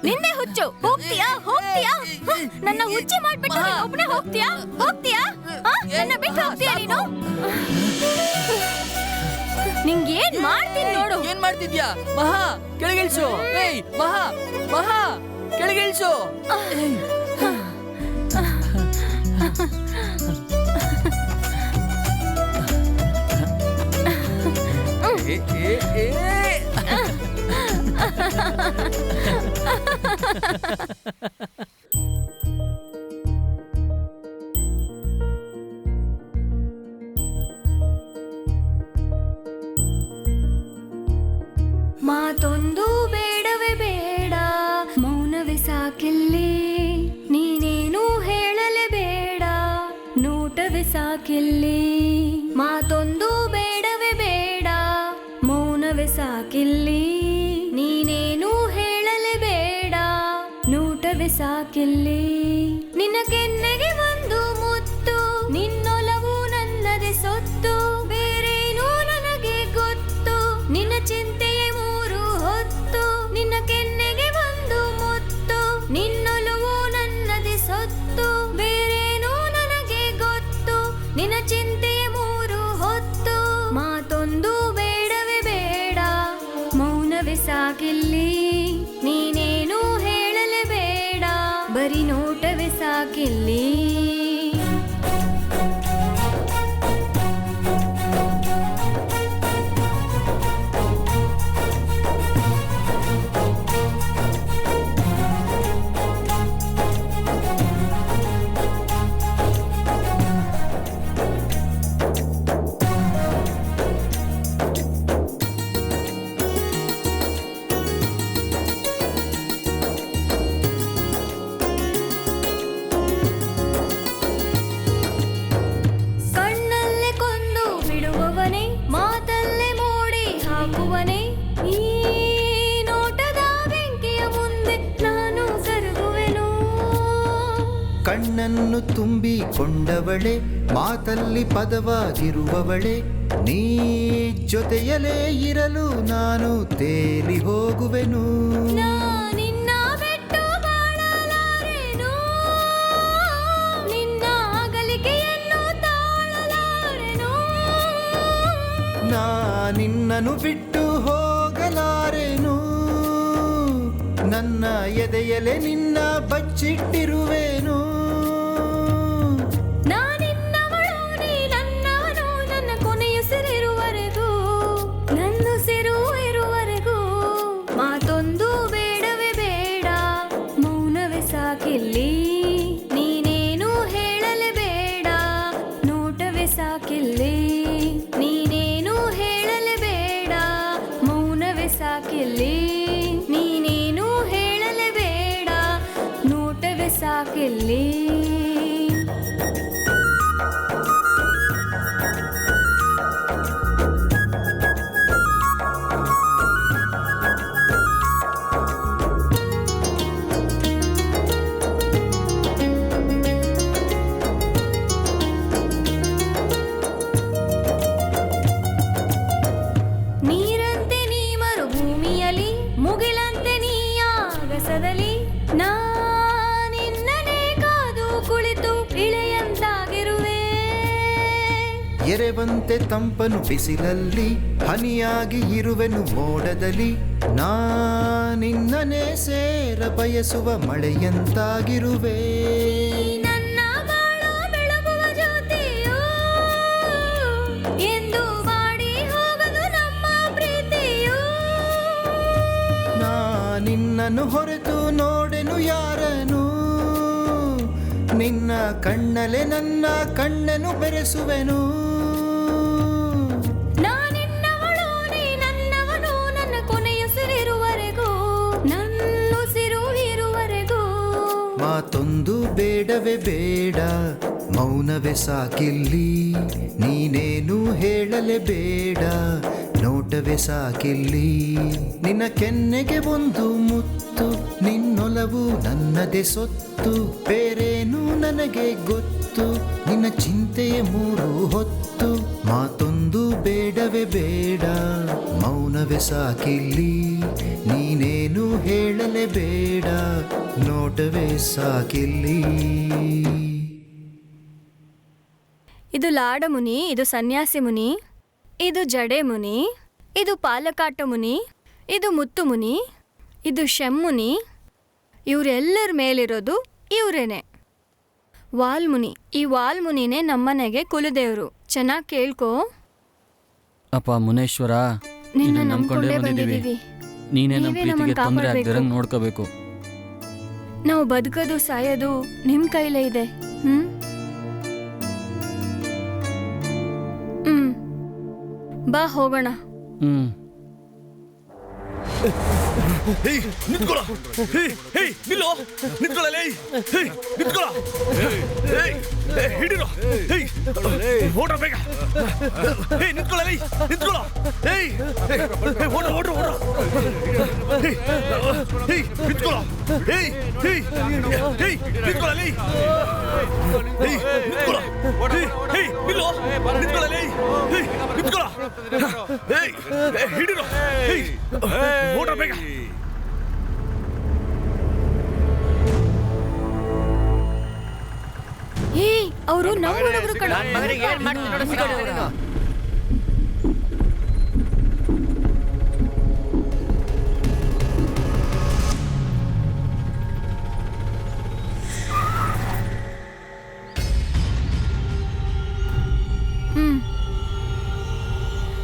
ನಿಂದೆ ಹುಚ್ಚು? ಹೋಗ್ತೀಯಾ ಹೋಗ್ತೀಯಾ? ನನ್ನ ಹುಚ್ಚಿ ಮಾಡ್ಬಿಟ್ಟು ಒಬ್ಬನೇ ಹೋಗ್ತೀಯಾ ಹೋಗ್ತೀಯಾ? ನನ್ನ ಬಿಟ್ಟು ಹೋಗ್ತೀಯಾ ನೀನು? ನಿಂಗೆ ಏನ್ ಮಾಡ್ತೀನಿ ನೋಡು. ಏನ್ ಮಾಡ್ತಿದ್ಯಾ? ಮಹಾ ಕೆಳಗಿಳಿಸು. ಏಯ್ ಮಹಾ, ಮಹಾ ಕೆಳಗಿಳಿಸು. ಮಾತೊಂದು ಬೇಡವೇ ಬೇಡ, ಮೌನವೇ ಸಾಕಿಲ್ಲಿ. ನೀನೇನು ಹೇಳಲೇ ಬೇಡ, ನೋಟವೇ ಸಾಕಿಲ್ಲಿ. ಮಾತೊಂದು ಬೇಡವೇ ಬೇಡ, ಮೌನವೇ ಸಾಕಿಲ್ಲಿ. ನೀನೇನು ಹೇಳಲೇ ಬೇಡ, ನೋಟವೇ ಸಾಕಿಲ್ಲಿ. ನಿನ್ನ ಕೆನ್ನೆಗೆ ಒಂದು ಮುತ್ತು, ನಿನ್ನೊಲವು ನನ್ನದೇ ಸೊತ್ತು. ಬೇರೇನೂ ನನಗೆ ಗೊತ್ತು, ನಿನ್ನ ಚಿಂತೆಯೇ 3 ಹೊತ್ತು. ನಿನ್ನ ಕೆನ್ನೆಗೆ ಒಂದು ಮುತ್ತು, ನಿನ್ನೊಲವು ನನ್ನದೇ ಸೊತ್ತು. ಬೇರೇನೂ ನನಗೆ ಗೊತ್ತು, ನಿನ್ನ ಚಿಂತೆಯೇ 3 ಹೊತ್ತು. ಮಾತೊಂದು ಬೇಡವೇ ಬೇಡ, ಮೌನವೇ ಸಾಕಿಲ್ಲಿ. ನೀನೇನು ಹೇಳಲೇ ಬೇಡ, ಬರೀ ನೋಟವೇ ಸಾಕಿಲ್ಲಿ. ಮನಸ್ಸನ್ನು ತುಂಬಿಕೊಂಡವಳೆ, ಮಾತಲ್ಲಿ ಪದವಾಗಿರುವವಳೆ, ನೀ ಜೊತೆಯಲೇ ಇರಲು ನಾನು ತೇಲಿ ಹೋಗುವೆನು. ನಿನ್ನ ಬಿಟ್ಟು ಬಾಳಲಾರೆನು, ನಿನ್ನ ಅಗಲಿಕೆಯನ್ನು ತಾಳಲಾರೆನು. ನಾ ನಿನ್ನನ್ನು ಬಿಟ್ಟು ಹೋಗಲಾರೆನು, ನನ್ನ ಎದೆಯಲೆ ನಿನ್ನ ಬಚ್ಚಿಟ್ಟಿರುವೆನು. ನಾನಿನ್ನವಳು, ನೀ ನನ್ನವನು, ನನ್ನ ಕೊನೆಯುಸಿರಿರುವರೆಗೂ, ನನ್ನುಸಿರು ಇರುವರೆಗೂ. ಮಾತೊಂದು ಬೇಡವೇ ಬೇಡ, ಮೌನವೇ ಸಾಕಿಲ್ಲಿ. ನೀನೇನು ಹೇಳಲೇ ಬೇಡ, ನೋಟವೇ ಸಾಕಿಲ್ಲಿ. ನೀನೇನು ಹೇಳಲೇ ಬೇಡ, ಮೌನವೇ ಸಾಕಿಲ್ಲಿ. ನೀನೇನು ಹೇಳಲೇ ಬೇಡ, ನೋಟವೇ ಸಾಕಿಲ್ಲಿ. ನೀರಂತೆ ನೀ ಮರುಭೂಮಿಯಲಿ, ಮುಗಿಲಂತೆ ನೀ ಆಗಸದಲ್ಲಿ. ನಿನ್ನನೇ ಕಾದು ಕುಳಿತು ಇಳೆಯಂತಾಗಿರುವೆ. ಎರೆವಂತೆ ತಂಪನು ಬಿಸಿಲಲ್ಲಿ, ಹನಿಯಾಗಿ ಇರುವೆನು ಮೋಡದಲ್ಲಿ. ನಾ ನಿನ್ನನೇ ಸೇರ ಬಯಸುವ ಮಳೆಯಂತಾಗಿರುವೆ. ನನ್ನ ಬಾಳ ಬೆಳಗುವ ಜ್ಯೋತಿಯು, ಎಂದು ಮಾಡಿ ಹೋಗದು ನಮ್ಮ ಪ್ರೀತಿಯು. ನಾ ನಿನ್ನನ್ನು ಹೊರತು ನೋಡೆನು ಯಾರನು, ನಿನ್ನ ಕಣ್ಣಲೆ ನನ್ನ ಕಣ್ಣನ್ನು ಬೆರೆಸುವೆನು. ನಾನಿನ್ನವಳು, ನೀ ನನ್ನವನು, ನನ್ನ ಕೊನೆಯುಸಿರಿರುವರೆಗೂ, ನನ್ನುಸಿರು ಇರುವರೆಗೂ. ಮಾತೊಂದು ಬೇಡವೇ ಬೇಡ, ಮೌನವೇ ಸಾಕಿಲ್ಲಿ. ನೀನೇನು ಹೇಳಲೇ ಬೇಡ, ನೋಟವೇ ಸಾಕಿಲ್ಲಿ. ನಿನ್ನ ಕೆನ್ನೆಗೆ ಒಂದು ಮುತ್ತು, ನಿನ್ನೊಲವು ನನ್ನದೇ ಸೊತ್ತು. ಬೇರೇನು ನನಗೆ ಗೊತ್ತು, ನಿನ್ನ ಚಿಂತೆಯ ಮೂರು ಹೊತ್ತು. ಮಾತೊಂದು ಬೇಡವೇ ಬೇಡ, ಮೌನವೇ ಸಾಕಿಲ್ಲಿ. ನೀನೇನು ಹೇಳಲೇ ಬೇಡ, ನೋಟವೇ ಸಾಕಿಲ್ಲಿ. ಇದು ಲಾಡ ಮುನಿ, ಇದು ಸನ್ಯಾಸಿ ಮುನಿ, ಇದು ಜಡೆ ಮುನಿ, ಇದು ಪಾಲಕಾಟ ಮುನಿ, ಇದು ಮುತ್ತು ಮುನಿ, ಇದು ಶೆಮ್ಮುನಿ. ಇವರೆಲ್ಲರ ಮೇಲಿರೋದು ಇವರೇನೆ ವಾಲ್ಮುನಿ. ಈ ವಾಲ್ಮುನಿನೇ ನಮ್ಮನೆಗೆ ಕುಲದೇವರು. ಚೆನ್ನಾಗಿ ಕೇಳ್ಕೊ. ಅಪ್ಪ ಮುನೇಶ್ವರ, ನಿನ್ನ ನಿನ್ನ ನಂಬ್ಕೊಂಡೇ ನಂಬ್ಕೊಂಡೇ ಬಂದಿದ್ದೀವಿ. ನೀನೇ ನಮ್ಮ ನೀವೇ ನಮ್ಮನ್ನ ಪ್ರೀತಿಗೆ ತೊಂದರೆ ಕಾಪಾಡ್ಬೇಕು. ಆಗದಿರಂಗ್ ನೋಡ್ಕೋಬೇಕು. ನಾವು ಬದುಕೋದು ಸಾಯೋದು ನಿಮ್ ಕೈಲೇ ಇದೆ. ಬಾ ಹೋಗೋಣ. ನಿಂತ್ಕೊಳ್ಳ, ನಿಲ್ಲೋ, ನಿಂತ್ಕೊಳ್ಳ, ನಿಂತ್ಕೊಳ್ಳ, ಹಿಡಿರೋ, ಓಡ್ರ ಬೇಗ, ನಿಂತ್ಕೊಳ್ಳ, ನಿಂತ್ಕೊಳ್ಳ, ಓಡ ಓಡ ಓಡ, ನಿಂತ್ಕೊಳ್ಳ, ನಿಂತ್ಕೊಳ್ಳ, ನಿಲ್ಲೋ, ನಿಂತ್ಕೊಳ್ಳ, ನಿಂತ್ಕೊಳ್ಳ, ಹಿಡಿರೋ, ಓಡ್ರ ಬೇಗ. ಅವರು ನಮ್ಮೊಳಗರು ಕಣ.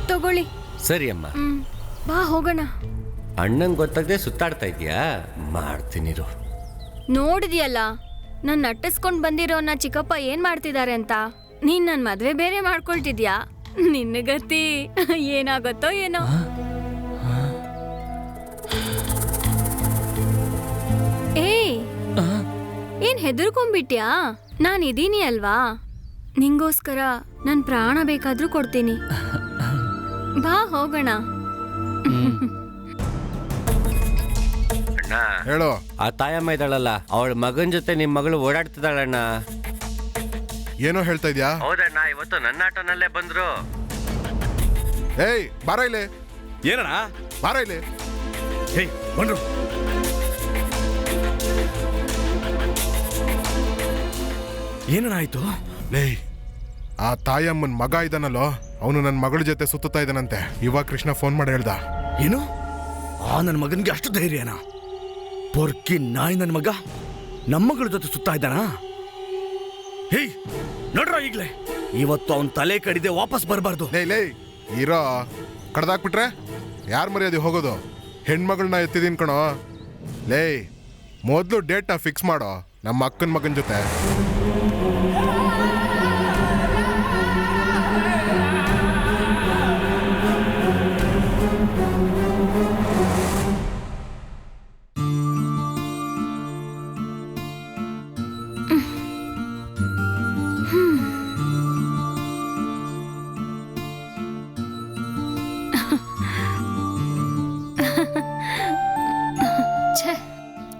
ತಗೊಳ್ಳಿ. ಸರಿ ಅಮ್ಮ, ಬಾ ಹೋಗೋಣ. ಅಣ್ಣಂಗೆ ಗೊತ್ತಾಗದೆ ಸುತ್ತಾಡ್ತಾ ಇದೀಯಾ? ಮಾಡ್ತೀನಿರು. ನೋಡಿದ್ಯಲ್ಲ, ನನ್ನ ನಟ್ಟಿಸ್ಕೊಂಡ್ ಬಂದಿರೋನ್ನ ಚಿಕ್ಕಪ್ಪ ಏನ್ ಮಾಡ್ತಿದ್ದಾರೆ ಅಂತ. ನೀನ್ ನನ್ ಮದ್ವೆ ಬೇರೆ ಮಾಡ್ಕೊಳ್ತಿದ್ಯಾ? ನಿನ್ನ ಗತಿ ಏನಾಗತ್ತೋ ಏನೋ. ಏನ್ ಹೆದರ್ಕೊಂಡ್ಬಿಟ್ಯಾ? ನಾನ್ ಇದೀನಿ ಅಲ್ವಾ, ನಿಂಗೋಸ್ಕರ ನನ್ ಪ್ರಾಣ ಬೇಕಾದ್ರೂ ಕೊಡ್ತೀನಿ. ಬಾ ಹೋಗೋಣ. ಹೇಳು. ಆ ತಾಯಮ್ಮ ಇದ್ದಾಳಲ್ಲ, ಅವಳ ಮಗನ ಜೊತೆ ನಿಮ್ ಮಗಳು ಓಡಾಡ್ತಿದ್ದಾಳಣ್ಣ. ಏನೋ ಹೇಳ್ತಾ ಇದ್ಯಾ? ಹೌದಣ್ಣ, ಇವತ್ತು ನನ್ನ ಆಟೋನಲ್ಲೇ ಬಂದ್ರು. ಏಯ್ ಬಾರ ಇಲ್ಲಿ. ಏನಣ್ಣ? ಬಾರ ಇಲ್ಲಿ. ಹೇಯ್ ಬಂದ್ರು. ಏನಣ್ಣ ಆಯ್ತು? ಲೇ, ಆ ತಾಯಮ್ಮನ್ ಮಗ ಇದ್ದಾನಲ್ಲೋ, ಅವನು ನನ್ನ ಮಗಳ ಜೊತೆ ಸುತ್ತಾ ಇದ್ದಾನಂತೆ. ಇವಾಗ ಕೃಷ್ಣ ಫೋನ್ ಮಾಡಿ ಹೇಳ್ದ. ಏನು? ಆ ನನ್ನ ಮಗನಿಗೆ ಅಷ್ಟು ಧೈರ್ಯನಾ? ಪೊರ್ಕಿ ನಾಯಿ ನನ್ನ ಮಗ ನಮ್ಮ ಮಗಳ ಜೊತೆ ಸುತ್ತಾ ಇದ್ದಾನ? ಹೇಯ್ ನೋಡ್ರ, ಈಗ್ಲೇ ಇವತ್ತು ಅವನ್ ತಲೆ ಕಡಿದೆ ವಾಪಸ್ ಬರಬಾರ್ದು. ಲೇ ಇರೋ, ಕಡ್ದಾಕ್ಬಿಟ್ರೆ ಯಾರು ಮರ್ಯಾದೆ ಹೋಗೋದು? ಹೆಣ್ಮಗಳನ್ನ ಎತ್ತಿದೀನಿ ಕಣೋ. ಲೇ, ಮೊದಲು ಡೇಟ್ನ ಫಿಕ್ಸ್ ಮಾಡೋ ನಮ್ಮ ಅಕ್ಕನ ಮಗನ ಜೊತೆ.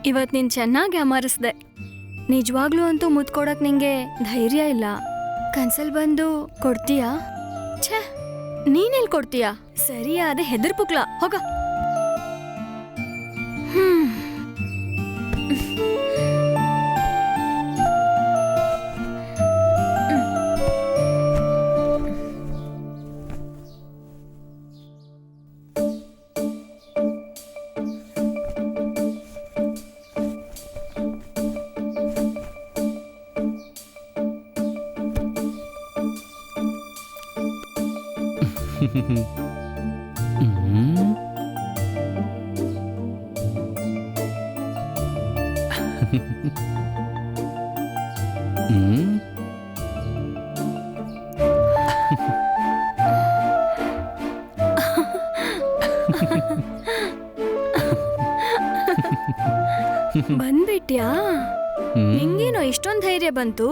ಇವತ್ತು ನೀನು ಚೆನ್ನಾಗಿ ಅಮರಿಸ್ದೆ. ನಿಜವಾಗ್ಲೂ ಅಂತೂ ಮುದ್ಕೊಡಕ್ ನಿಂಗೆ ಧೈರ್ಯ ಇಲ್ಲ. ಕನ್ಸಲ್ ಬಂದು ಕೊಡ್ತೀಯಾ? ಛೇ, ನೀನೆಲ್ಲಿ ಕೊಡ್ತೀಯಾ? ಸರಿಯಾದ ಹೆದರ್ಪುಕ್ಲ ಹೋಗ. ಬಂದ್ಬಿಟ್ಯಾ? ನಿಂಗೇನೋ ಇಷ್ಟೊಂದು ಧೈರ್ಯ ಬಂತು?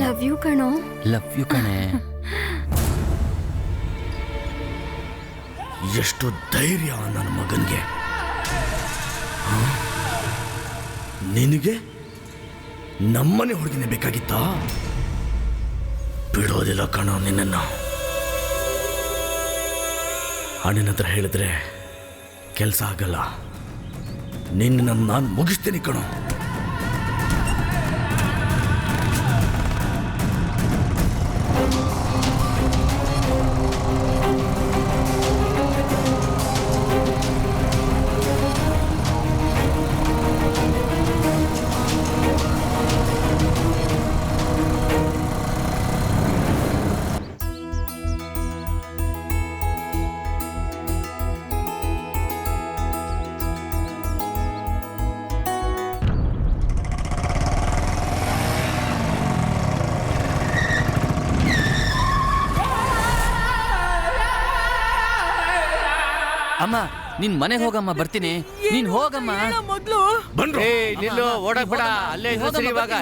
ಲವ್ ಯು ಕಣೋ. ಲವ್ ಯು ಕಣೆ. ಎಷ್ಟು ಧೈರ್ಯ ನನ್ನ ಮಗನ್ಗೆ! ನಿನಗೆ ನಮ್ಮನೆ ಹುಡುಗಿನೇ ಬೇಕಾಗಿತ್ತಾ? ಬಿಡೋದಿಲ್ಲ ಕಣೋ ನಿನ್ನನ್ನು. ಅಣ್ಣನ ಹತ್ರ ಹೇಳಿದ್ರೆ ಕೆಲಸ ಆಗಲ್ಲ. ನಿನ್ನ ನಾನು ಮುಗಿಸ್ತೀನಿ ಕಣೋ. ಅಮ್ಮ, ನಿನ್ ಮನೆಗೆ ಹೋಗಮ್ಮ, ಬರ್ತೀನಿ. ನೀನ್ ಹೋಗಮ್ಮ. ಮೊದ್ಲು ಬಂದ್ರು. ನಿಲ್ಲು, ಓಡಕ್ ಬಿಡ. ಅಲ್ಲೇ ಸರಿ ಇವಾಗ.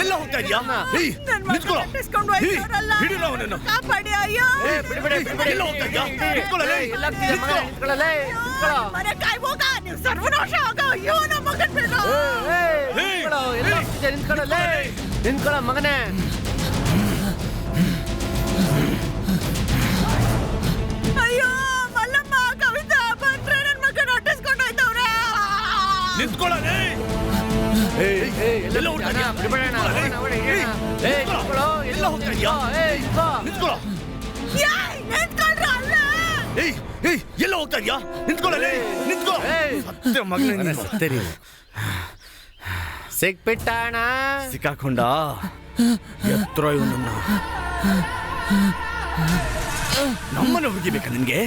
ಎಲ್ಲ ಹೋಗ್ತಾ ಇದೆಯಾ? ಕಾಪಾಡಿ ಅಯ್ಯೋ. ಎಲ್ಲ ಹೋಗ್ತಾ ಇದೆಯಾ? ಮನೆ ಕಾಯ್ ಹೋಗ, ನೀವು ಸರ್ವನಾಶ ಆಗ. ಅಯ್ಯೋ ನಮ್ಮ ಮಗನ್ ಬೇಡ. ನಿಂತ್ಕೊಳ್ಳ ಮಗನೇ. ಅಯ್ಯೋ ಮಲ್ಲಮ್ಮ, ಕವಿತಾ ಬಂದ್ರೆ ನನ್ ಮಗನ ಅಟ್ಟಿಸ್ಕೊಂಡು ಹೋಯ್ತವ್ರೆ. ನಿಂತ್ಕೊಳ್ಳೆ. ಎಲ್ಲ ಹೋಗ್ತಾ ಇದೆಯಾ? ಎಲ್ಲ ಹೋಗ್ತಾ ಇದೆಯಾ? ನಿಂತ್ಕೊಳ್ಳೋ. ನಿಂತ್ಕೊಂಡ್ರು ಅಲ್ಲ. ಎಲ್ಲ ಹೋಗ್ತಾ ಇದೆಯಾ? ನಿಂತ್ಕೊಳ್ಳೆ. ನಿಂತ್ಕೋ. ಸತ್ಯ ಮಗನೇ. ಸತ್ತೇರಿ. ಸಿಕ್ಬಿಟ್ಟಾಣ. ಸಿಕ್ಕಾಕೊಂಡ. ಎತ್ತರ ಇವನನ್ನ. ನಮ್ಮನೆ ಹುಡುಗಿ ಬೇಕಾ ನಿನ್ಗೆ?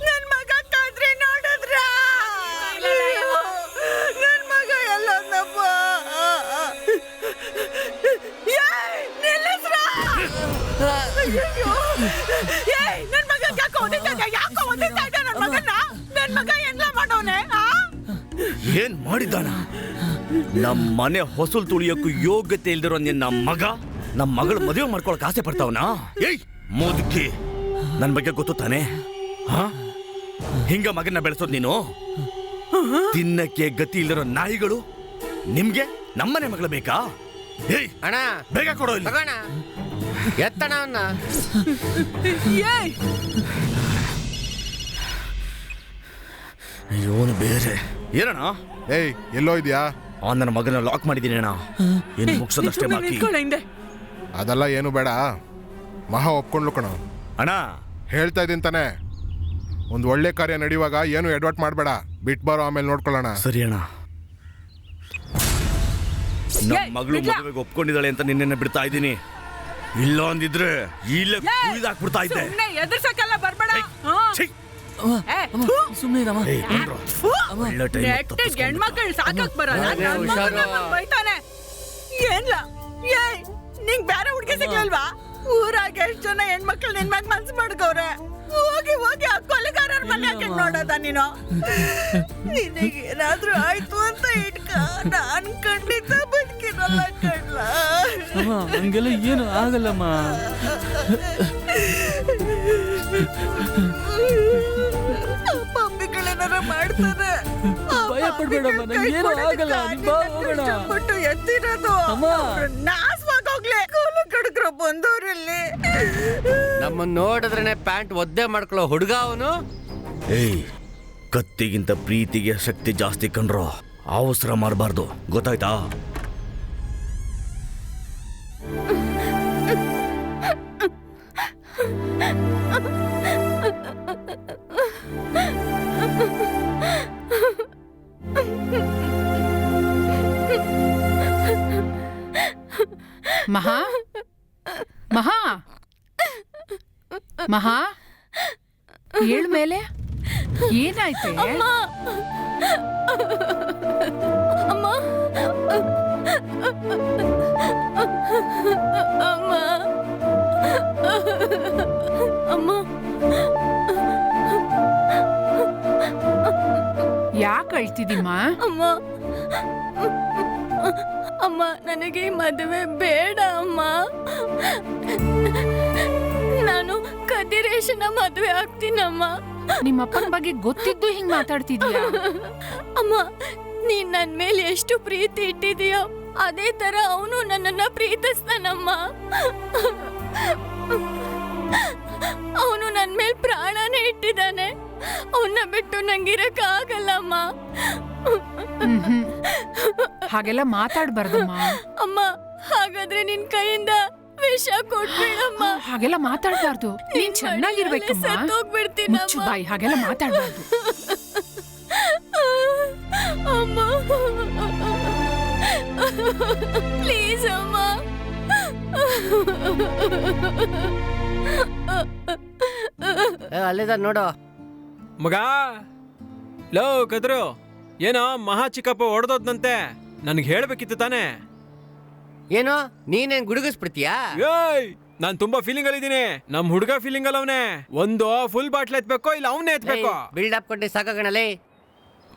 ನನ್ ಮಗ ಕಾದ್ರಿ ನೋಡಿದ್ರ? ನನ್ ಮಗ ಎಲ್ಲೋದ್ನಪ್ಪ? ಅಯ್ಯಯ್ಯೋ. ಏಯ್, ನನ್ ಮಗ ಯಾಕೋ ಒದಿತಾ ಇದ್ದ ನನ್ ಮಗನ್ನ? ನನ್ ಮಗ ಎಲ್ಲ ಮಾಡವ್ನೆ? ಏನ್ ಮಾಡಿದ್ದಾನ? ನಮ್ಮ ಮನೆ ಹೊಸಲು ತುಳಿಯೋಕ್ಕೂ ಯೋಗ್ಯತೆ ಇಲ್ದಿರೋ ನಿನ್ನ ಮಗ ನಮ್ಮ ಮಗಳು ಮದುವೆ ಮಾಡ್ಕೊಳಕ್ ಆಸೆ ಪಡ್ತಾವನಾ? ಏಯ್ ಮುದುಕಿ, ನನ್ ಬಗ್ಗೆ ಗೊತ್ತು ತಾನೆ? ಹಿಂಗ ಮಗನ ಬೆಳೆಸೋದ್ ನೀನು? ತಿನ್ನಕ್ಕೆ ಗತಿ ಇಲ್ದಿರೋ ನಾಯಿಗಳು ನಿಮ್ಗೆ ನಮ್ಮನೆ ಮಗಳು ಬೇಕಾ? ಏಯ್ ಅಣ್ಣ, ಬೇಗ ಕೊಡೋ ಇಲ್ಲಿ. ತಗೋಣ, ಎತ್ತಣ ಅವನ್ನ. ಏಯ್, ಇವನು ಬೇರೆ. ಏನಣ್ಣ? ಏಯ್ ಎಲ್ಲೋ ಇದೆಯಾ? ನನ್ನ ಮಗನ ಲಾಕ್ ಮಾಡಿದ್ದೀನಿ ಅಣ್ಣ. ಏನು ಮುಗಿಸೋದಷ್ಟೇ ಬಾಕಿ. ನಿಂತ್ಕೊಳ್ಳ ಹಿಂದೆ. ಅದೆಲ್ಲ ಏನು ಬೇಡ, ಮಹಾ ಒಪ್ಕೊಂಡ್ಲು ಕಣ. ಅಣ್ಣ ಹೇಳ್ತಾ ಇದ್ದೀನಿ ತಾನೆ, ಒಂದು ಒಳ್ಳೆ ಕಾರ್ಯ ನಡೆಯುವಾಗ ಏನು ಎಡ್ವರ್ಟ್ ಮಾಡಬೇಡ, ಬಿಟ್ ಬಾರೋ, ಆಮೇಲೆ ನೋಡ್ಕೊಳ್ಳೋಣ. ಸರಿ ಅಣ್ಣ. ನಮ್ಮ ಮಗಳು ಮದುವೆಗೆ ಒಪ್ಕೊಂಡಿದ್ದಾಳೆ ಅಂತ ನಿನ್ನೆ ಬಿಡ್ತಾ ಇದ್ದೀನಿ. ಇಲ್ಲ ಅಂದಿದ್ರೆ ಇಲ್ಲೇ ಕುಯ್ದಾಕ್ಬಿಡ್ತಾ ಇದ್ದೆ. ಸುಮ್ನೆ ಎದುರ್ಸಕ್ಕೆಲ್ಲ ಬರ್ಬೇಡ. ಹೆಣ್ಮಕ್ಳು ಸಾಕಕ್ ಬರಲ್ಲ, ನನ್ ಮಗನ್ನ ಬಂದ್ ಬೈತಾನೆ. ಏನ್ಲ? ಏಯ್, ನಿಂಗ್ ಬೇರೆ ಹುಡ್ಗಿ ಸಿಗ್ಲಿಲ್ವಾ? ಊರಾಗ ಎಷ್ಟ್ ಜನ ಹೆಣ್ಮಕ್ಳು ನಿನ್ ಮ್ಯಾಗ ಮನ್ಸು ಮಾಡ್ಕವ್ರೆ. ಹೋಗಿ ಹೋಗಿ ಆ ಕೊಲೆಗಾರರ ಮನ್ಯಾಗ ನೋಡೋದ ನೀನು? ನಿನಗೇನಾದ್ರೂ ಆಯ್ತು ಅಂತ ಇಟ್ಕ, ನಾನ್ ಖಂಡಿತ ಬದುಕಿರಲ್ಲ ಕಣ್ಲ. ಹಂಗೆಲ್ಲ ಏನು ಆಗಲ್ಲಮ್ಮ. ಪಂಪಿಗಳೇನಾರ ಮಾಡ್ತಾರೆ. ಭಯ ಪಡ್ಬೇಡಮ್ಮ, ನಂಗೇನು ಆಗಲ್ಲ. ನೀನ್ ಬಾ ಹೋಗೋಣ. ಬಿಟ್ಟು ಎತ್ತಿರೋದು ನಾಶವಾಗೋಗ್ಲಿ. ಕೂಲು ಕಡಕ್ರು ಬಂದವ್ರಲ್ಲಿ. ನಮ್ಮನ್ನ ನೋಡಿದ್ರೇನೆ ಪ್ಯಾಂಟ್ ಒದ್ದೆ ಮಾಡ್ಕೊಳ್ಳೋ ಹುಡುಗ ಅವನು. ಏಯ್, ಕತ್ತಿಗಿಂತ ಪ್ರೀತಿಗೆ ಶಕ್ತಿ ಜಾಸ್ತಿ ಕಂಡ್ರೋ. ಅವಸರ ಮಾಡಬಾರ್ದು, ಗೊತ್ತಾಯ್ತಾ? ಮಹಾ ಮಹಾ ಮಹಾ, ಏಳು ಮೇಲೆ ಏನಾಯ್ತೆ? ಅಮ್ಮ, ಅಮ್ಮ, ಅಮ್ಮ, ಅಮ್ಮ. ಯಾಕೆ ಅಳ್ತಿದ್ದೀಮ್ಮ? ಅಮ್ಮ, ಅಮ್ಮ, ನನಗೆ ಈ ಮದುವೆ ಬೇಡ ಅಮ್ಮ. ನಾನು ಕದಿರೇಶನ ಮದುವೆ ಆಗ್ತೀನಮ್ಮ. ನಿಮ್ಮಪ್ಪನ ಬಗ್ಗೆ ಗೊತ್ತಿದ್ದು ಹಿಂಗ್ ಮಾತಾಡ್ತಿದ್ಯಾ? ಅಮ್ಮ, ನೀನ್ ನನ್ ಮೇಲೆ ಎಷ್ಟು ಪ್ರೀತಿ ಇಟ್ಟಿದೀಯೋ ಅದೇ ತರ ಅವನು ನನ್ನನ್ನ ಪ್ರೀತಿಸ್ತಾನಮ್ಮ. ಅವನು ನನ್ ಮೇಲೆ ಪ್ರಾಣನೇ ಇಟ್ಟಿದ್ದಾನೆ. ಅವನ್ನ ಬಿಟ್ಟು ನಂಗಿರಕ್ ಆಗಲ್ಲಮ್ಮ. ಹಾಗೆಲ್ಲ ಮಾತಾಡ್ಬಾರ್ದಮ್ಮ. ಅಮ್ಮ, ಹಾಗಾದ್ರೆ ನಿನ್ ಕೈಯಿಂದ ವಿಷ ಕೊಟ್ಬಿಡಮ್ಮ. ಹಾಗೆಲ್ಲ ಮಾತಾಡ್ಬಾರ್ದು. ನೀನ್ ಚೆನ್ನಾಗಿರ್ಬೇಕಮ್ಮ. ಮುಚ್ಚು ಬಾಯಿ, ಹಾಗೆಲ್ಲ ಮಾತಾಡ್ಬಾರ್ದು. ಅಮ್ಮ, ಪ್ಲೀಸ್ ಅಮ್ಮ. ಅಲ್ಲಿದ ನೋಡು ಮಗ. ಲೋ ಕದ್ರು, ಏನೋ ಮಹಾ ಚಿಕ್ಕಪ್ಪ ಹೊಡೆದೋದ್ನಂತೆ. ನನಗೆ ಹೇಳ್ಬೇಕಿತ್ತು ತಾನೆ. ಏನು ನೀನೇನ್ ಗುಡುಗಿಸ್ಬಿಡ್ತೀಯಾ? ಏಯ್, ನಾನ್ ತುಂಬಾ ಫೀಲಿಂಗ್ ಅಲ್ಲಿ ಇದೀನಿ. ನಮ್ ಹುಡುಗ ಫೀಲಿಂಗ್ ಅಲ್ಲಿ ಅವನೇ. ಒಂದು ಫುಲ್ ಬಾಟ್ಲ್ ಎತ್ಬೇಕೋ ಇಲ್ಲ ಅವನೇ ಎತ್ಬೇಕೋ? ಬಿಲ್ಡಪ್ ಕೊಟ್ಟು ಸಾಕಾಗಣಲಿ.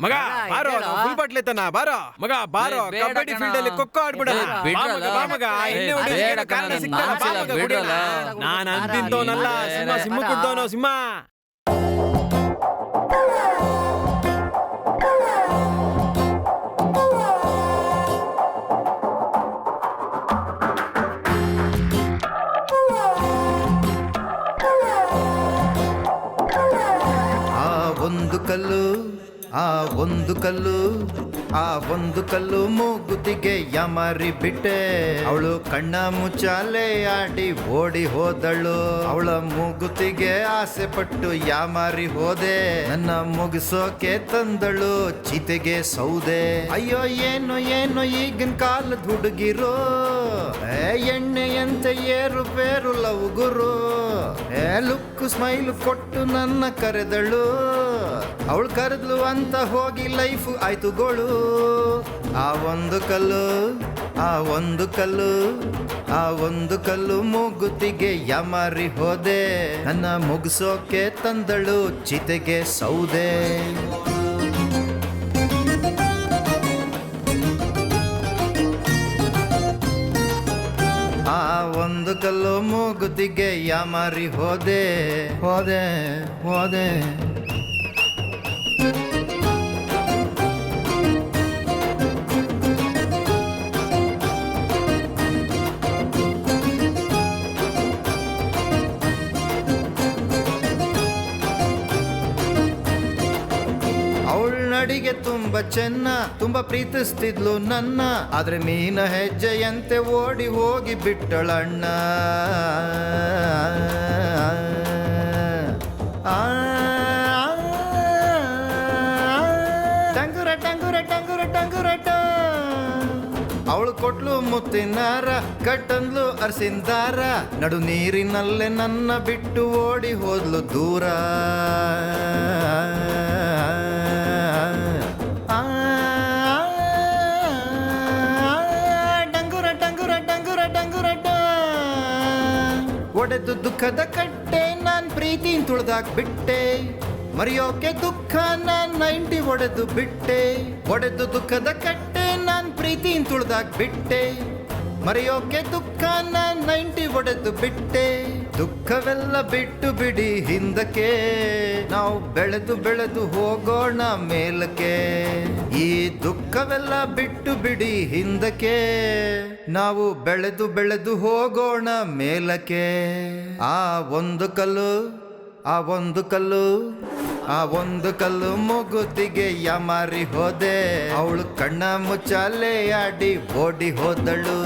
ಮಗ ಬಾರೋ, ಫುಲ್ ಬಾಟ್ಲ್ ಎತ್ತನ ಬಾರೋ. ಮಗ ಬಾರೋ, ಕಬಡ್ಡಿ ಫೀಲ್ಡ್ ಅಲ್ಲಿ ಖೋಖೋ ಆಡ್ಬಿಡೋಣ. ನಾನು ಅಂತಿದ್ದವನಲ್ಲ, ಸಿಂಹ ಸಿಂಹ ಕುಡ್ದವನು ಸಿಂಹ. ಒಂದು ಕಲ್ಲು, ಆ ಒಂದು ಕಲ್ಲು, ಆ ಒಂದು ಕಲ್ಲು ಮೂಗುತಿಗೆ ಯಮರಿ ಬಿಟ್ಟೆ. ಅವಳು ಕಣ್ಣ ಮುಚ್ಚಾಲೆ ಆಡಿ ಓಡಿ ಹೋದಳು. ಅವಳ ಮೂಗುತಿಗೆ ಆಸೆ ಪಟ್ಟು ಯಾಮಾರಿ ಹೋದೆ. ನನ್ನ ಮುಗಿಸೋಕೆ ತಂದಳು ಚಿತೆಗೆ ಸೌದೆ. ಅಯ್ಯೋ ಏನು ಏನು ಈಗಿನ ಕಾಲದ ಹುಡುಗಿರು, ಎಣ್ಣೆಯಂತೆ ಏರು ಪೇರು ಲವ್ ಗುರು. ಲುಕ್ಕು ಸ್ಮೈಲು ಕೊಟ್ಟು ನನ್ನ ಕರೆದಳು. ಅವಳು ಕರೆದ್ಲು ಅಂತ ಹೋಗಿ ಲೈಫ್ ಆಯ್ತು ಗೋಳು. ಆ ಒಂದು ಕಲ್ಲು, ಆ ಒಂದು ಕಲ್ಲು ಮೂಗುತಿಗೆ ಯಮಾರಿ ಹೋದೆ, ನನ್ನ ಮುಗಿಸೋಕೆ ತಂದಳು ಚಿತೆಗೆ ಸೌದೆ. ಆ ಒಂದು ಕಲ್ಲು ಮೂಗುತಿಗೆ ಯಮಾರಿ ಹೋದೆ. ನಡಿಗೆ ತುಂಬ ಚೆನ್ನ, ತುಂಬ ಪ್ರೀತಿಸ್ತಿದ್ಲು ನನ್ನ, ಆದ್ರೆ ಮೀನ ಹೆಜ್ಜೆಯಂತೆ ಓಡಿ ಹೋಗಿ ಬಿಟ್ಟಳಣ್ಣ. ಟಂಗುರ ಟಂಗುರ ಟಂಗುರ ಟಂಗುರಟ. ಅವಳು ಕೊಟ್ಲು ಮುತ್ತಿನಾರ, ಕಟ್ಟಂದ್ಲು ಅರ್ಸಿಂದಾರ, ನಡು ನೀರಿನಲ್ಲೇ ನನ್ನ ಬಿಟ್ಟು ಓಡಿ ಹೋದ್ಲು ದೂರ. ಒಡೆದು ದುಃಖದ ಕಟ್ಟೆ ನಾನ್ ಪ್ರೀತಿನ್ ತುಳ್ದಾಕ್ಬಿಟ್ಟೆ, ಮರೆಯೋಕೆ ದುಃಖ ನಾನ್ 90 ಒಡೆದು ಬಿಟ್ಟೆ. ಒಡೆದು ದುಃಖದ ಕಟ್ಟೆ ನಾನ್ ಪ್ರೀತಿನ್ ತುಳ್ದಾಕ್ಬಿಟ್ಟೆ, ಮರೆಯೋಕೆ ದುಃಖ ನಾನ್ 90 ಒಡೆದು ಬಿಟ್ಟೆ. ದುಃಖವೆಲ್ಲ ಬಿಟ್ಟು ಬಿಡಿ ಹಿಂದಕ್ಕೆ, ನಾವು ಬೆಳೆದು ಬೆಳೆದು ಹೋಗೋಣ ಮೇಲಕ್ಕೆ. ಈ ದುಃಖವೆಲ್ಲ ಬಿಟ್ಟು ಬಿಡಿ ಹಿಂದಕ್ಕೆ, ನಾವು ಬೆಳೆದು ಬೆಳೆದು ಹೋಗೋಣ ಮೇಲಕ್ಕೆ. ಆ ಒಂದು ಕಲ್ಲು ಮೂಗುತಿಗೆ ಯಮಾರಿ ಹೋದೆ, ಅವಳು ಕಣ್ಣ ಮುಚ್ಚಾಲೆ ಆಡಿ ಓಡಿ ಹೋದಳು.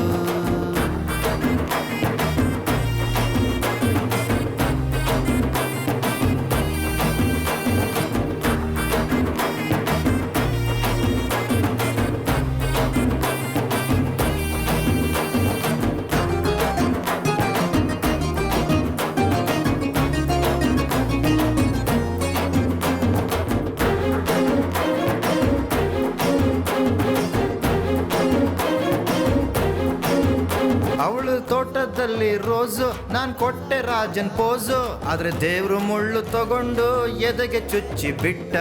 ಅವಳು ತೋಟದಲ್ಲಿ ರೋಸು, ನಾನ್ ಕೊಟ್ಟೆ ರಾಜನ್ ಪೋಸು, ಆದ್ರೆ ದೇವ್ರು ಮುಳ್ಳು ತಗೊಂಡು ಎದೆಗೆ ಚುಚ್ಚಿ ಬಿಟ್ಟ.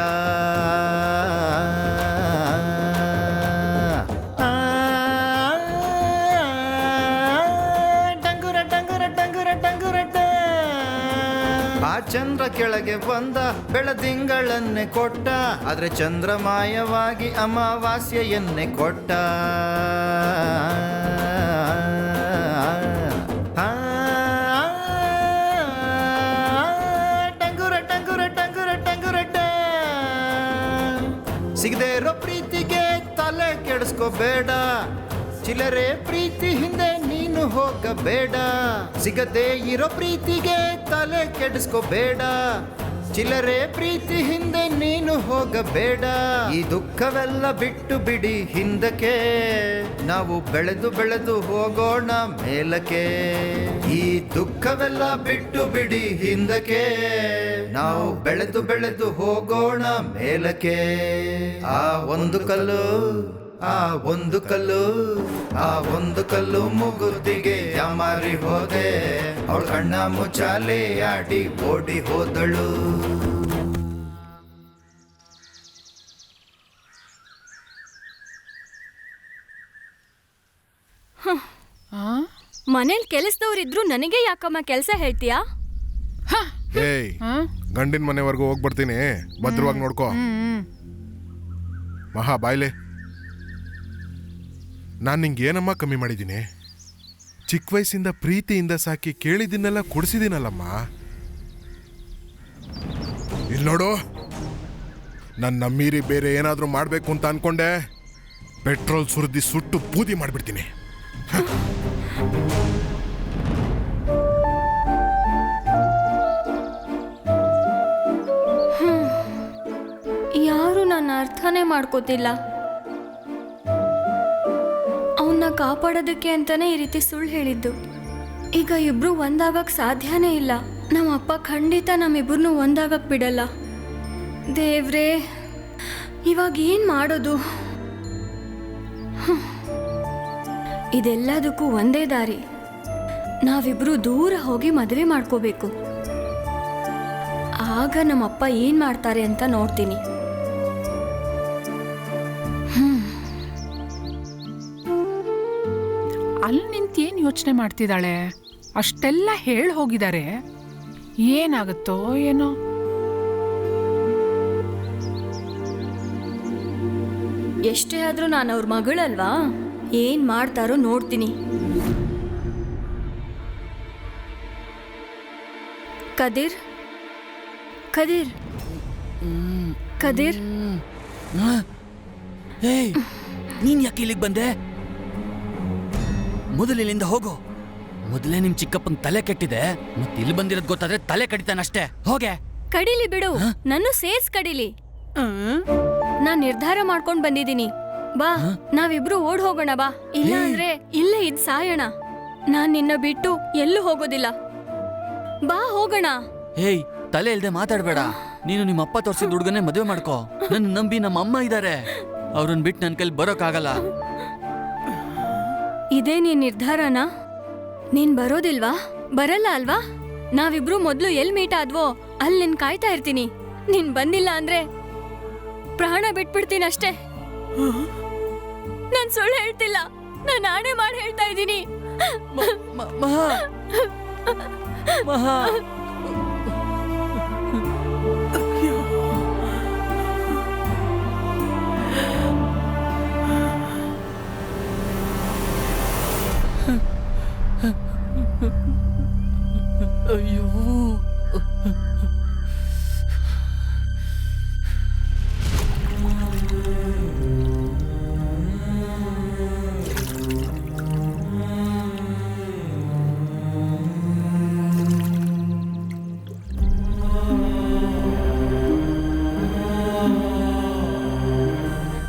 ಟಂಗುರ ಟಂಗುರ ಟಂಗುರ ಟಂಗುರಟ. ಆ ಚಂದ್ರ ಕೆಳಗೆ ಬಂದ ಬೆಳದಿಂಗಳನ್ನೇ ಕೊಟ್ಟ, ಆದ್ರೆ ಚಂದ್ರ ಮಾಯವಾಗಿ ಅಮಾವಾಸ್ಯೆಯನ್ನೇ ಕೊಟ್ಟ. ಟಂಗುರ ಟಂಗುರ ಟಂಗುರ ಟಂಗುರಟ. ಸಿಗದೆ ಇರೋ ಪ್ರೀತಿಗೆ ತಲೆ ಕೆಡಿಸ್ಕೋಬೇಡ, ಚಿಲ್ಲರೆ ಪ್ರೀತಿ ಹಿಂದೆ ನೀನು ಹೋಗಬೇಡ. ಸಿಗದೆ ಇರೋ ಪ್ರೀತಿಗೆ ತಲೆ ಕೆಡಿಸ್ಕೋಬೇಡ, ಚಿಲ್ಲರೆ ಪ್ರೀತಿ ಹಿಂದೆ ನೀನು ಹೋಗಬೇಡ. ಈ ದುಃಖವೆಲ್ಲ ಬಿಟ್ಟು ಬಿಡಿ ಹಿಂದಕ್ಕೆ, ನಾವು ಬೆಳೆದು ಬೆಳೆದು ಹೋಗೋಣ ಮೇಲಕ್ಕೆ. ಈ ದುಃಖವೆಲ್ಲ ಬಿಟ್ಟು ಬಿಡಿ ಹಿಂದಕ್ಕೆ, ನಾವು ಬೆಳೆದು ಬೆಳೆದು ಹೋಗೋಣ ಮೇಲಕ್ಕೆ. ಆ ಒಂದು ಕಲ್ಲು ಮೂಗುತಿಗೆ ಯಮಾರಿ ಹೋದೆ, ಅವಳ ಕಣ್ಣ ಮುಚ್ಚಾಲೆ ಆಡಿ ಓಡಿ ಹೋದಳು. ಮನೇಲಿ ಕೆಲಸದವ್ರಿದ್ರು ನನಗೆ ಯಾಕಮ್ಮ ಕೆಲಸ ಹೇಳ್ತೀಯಾ? ಏಯ್, ಗಂಡಿನ ಮನೆವರೆಗೂ ಹೋಗ್ಬರ್ತೀನಿ, ಭದ್ರವಾಗಿ ನೋಡ್ಕೋ. ಮಹಾ ಬಾಯ್ಲೆ, ನಾನು ನಿಂಗೆ ಏನಮ್ಮ ಕಮ್ಮಿ ಮಾಡಿದ್ದೀನಿ? ಚಿಕ್ಕ ವಯಸ್ಸಿಂದ ಪ್ರೀತಿಯಿಂದ ಸಾಕಿ ಕೇಳಿದ್ದನ್ನೆಲ್ಲ ಕೊಡಿಸಿದ್ದೀನಲ್ಲಮ್ಮ. ಇಲ್ಲಿ ನೋಡು, ನನ್ನ ಮೀರಿ ಬೇರೆ ಏನಾದರೂ ಮಾಡಬೇಕು ಅಂತ ಅನ್ಕೊಂಡೆ, ಪೆಟ್ರೋಲ್ ಸುರಿದು ಸುಟ್ಟು ಬೂದಿ ಮಾಡಿಬಿಡ್ತೀನಿ. ಯಾರು ನನ್ನ ಅರ್ಥನೇ ಮಾಡ್ಕೋತಿಲ್ಲ. ಅವನ್ನ ಕಾಪಾಡೋದಕ್ಕೆ ಅಂತಾನೆ ಈ ರೀತಿ ಸುಳ್ಳು ಹೇಳಿದ್ದು. ಈಗ ಇಬ್ರು ಒಂದಾಗಕ್ ಸಾಧ್ಯನೇ ಇಲ್ಲ. ನಮ್ಮ ಅಪ್ಪ ಖಂಡಿತ ನಮ್ಮಿಬ್ರನ್ನೂ ಒಂದಾಗಕ್ ಬಿಡಲ್ಲ. ದೇವ್ರೇ, ಇವಾಗ ಏನ್ ಮಾಡೋದು? ಇದೆಲ್ಲದಕ್ಕೂ ಒಂದೇ ದಾರಿ. ನಾವಿಬ್ರು ದೂರ ಹೋಗಿ ಮದುವೆ ಮಾಡ್ಕೋಬೇಕು. ಆಗ ನಮ್ಮಪ್ಪ ಏನ್ ಮಾಡ್ತಾರೆ ಅಂತ ನೋಡ್ತೀನಿ. ಅಲ್ಲಿ ನಿಂತು ಏನ್ ಯೋಚನೆ ಮಾಡ್ತಿದ್ದಾಳೆ? ಅಷ್ಟೆಲ್ಲ ಹೇಳಿ ಹೋಗಿದ್ದಾರೆ, ಏನಾಗುತ್ತೋ ಏನೋ. ಎಷ್ಟೇ ಆದ್ರೂ ನಾನು ಅವ್ರ ಮಗಳಲ್ವಾ, ಏನ್ ಮಾಡ್ತಾರೋ ನೋಡ್ತೀನಿ. ಕದೀರ್ ಕದೀರ್ ಕದೀರ್, ಏಯ್, ನೀನ್ ಯಾಕೆ ಇಲ್ಲಿಗೆ ಬಂದೆ? ಮೊದಲು ಇಲ್ಲಿಂದ ಹೋಗು. ಮೊದಲೇ ನಿಮ್ ಚಿಕ್ಕಪ್ಪನ ತಲೆ ಕೆಟ್ಟಿದೆ, ಮತ್ತೆ ಇಲ್ಲಿ ಬಂದಿರೋದ್ ಗೊತ್ತಾದ್ರೆ ತಲೆ ಕಡಿತಾನಷ್ಟೇ. ಹೋಗೆ. ಕಡಿಲಿ ಬಿಡು, ನನ್ನ ಸೇರ್ಸ್ ಕಡಿಲಿ. ನಾನ್ ನಿರ್ಧಾರ ಮಾಡ್ಕೊಂಡ್ ಬಂದಿದ್ದೀನಿ. ಬಾ, ನಾವಿಬ್ರು ಓಡ್ ಹೋಗೋಣ ಬಾ. ಇಲ್ಲ ಅಂದ್ರೆ ಇಲ್ಲೇ ಇದ್ ಸಾಯೋಣ. ನಾನ್ ನಿನ್ನ ಬಿಟ್ಟು ಎಲ್ಲೂ ಹೋಗೋದಿಲ್ಲ. ಬಾ ಹೋಗೋಣ. ಏಯ್, ತಲೆ ಇಲ್ದೆ ಮಾತಾಡ್ಬೇಡ. ನೀನು ನಿಮ್ಮ ಅಪ್ಪ ತೋರಿಸಿದ ಹುಡುಗನೇ ಮದುವೆ ಮಾಡ್ಕೋ. ನನ್ನ ನಂಬಿ ನಮ್ಮ ಅಮ್ಮ ಇದ್ದಾರೆ, ಅವ್ರನ್ನ ಬಿಟ್ಟು ನನ್ನ ಕೈಲಿ ಬರೋಕ್ಕಾಗಲ್ಲ. ಇದೇ ನೀನ್ ನಿರ್ಧಾರನಾ? ನೀನ್ ಬರೋದಿಲ್ವಾ? ಬರಲ್ಲ ಅಲ್ವಾ? ನಾವಿಬ್ರು ಮೊದ್ಲು ಎಲ್ ಮೀಟ್ ಆದ್ವೋ ಅಲ್ಲಿ ನಿನ್ ಕಾಯ್ತಾ ಇರ್ತೀನಿ. ನೀನ್ ಬಂದಿಲ್ಲ ಅಂದ್ರೆ ಪ್ರಾಣ ಬಿಟ್ಬಿಡ್ತೀನಿ ಅಷ್ಟೇ. ನಾನ್ ಸುಳ್ಳು ಹೇಳ್ತಿಲ್ಲ, ನಾನ್ ಆಣೆ ಮಾಡಿ ಹೇಳ್ತಾ ಇದ್ದೀನಿ. ಮಹಾ ಮಹಾ ಅಯ್ಯೋ,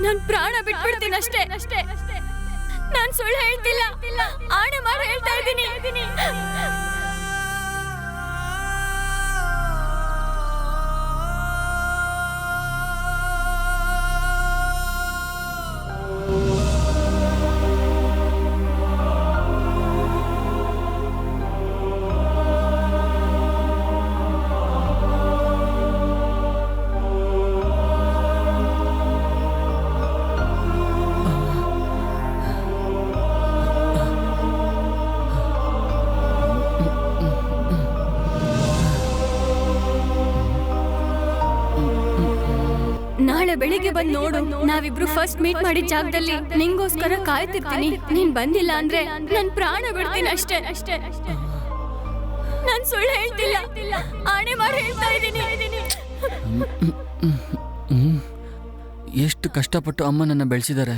ನಾನ್ ಪ್ರಾಣ ಬಿಟ್ಬಿಡ್ತೀನಿ ಅಷ್ಟೇ. ನಾನ್ ಸುಳ್ಳು ಹೇಳ್ತಿಲ್ಲ, ಆಣೆ ಮಾಡಿ ಹೇಳ್ತಾ ಇದ್ದೀನಿ. ನಾಳೆ ಬೆಳಿಗ್ಗೆ ಬಂದ್ ನೋಡು. ನಾವಿಬ್ರು ಫಸ್ಟ್ ಮೀಟ್ ಮಾಡಿದ ಜಾಗದಲ್ಲಿ ನಿಂಗೋಸ್ಕರ ಕಾಯ್ತಿರ್ತೀನಿ. ನೀನ್ ಬಂದಿಲ್ಲ ಅಂದ್ರೆ ನನ್ ಪ್ರಾಣ ಬಿಡ್ತೀನಿ ಅಷ್ಟೇ. ನಾನ್ ಸುಳ್ಳು ಹೇಳ್ತಿಲ್ಲ, ಆಣೆ ಮಾಡಿ ಹೇಳ್ತಾ ಇದ್ದೀನಿ. ಎಷ್ಟು ಕಷ್ಟಪಟ್ಟು ಅಮ್ಮ ನನ್ನ ಬೆಳೆಸಿದ್ದಾರೆ.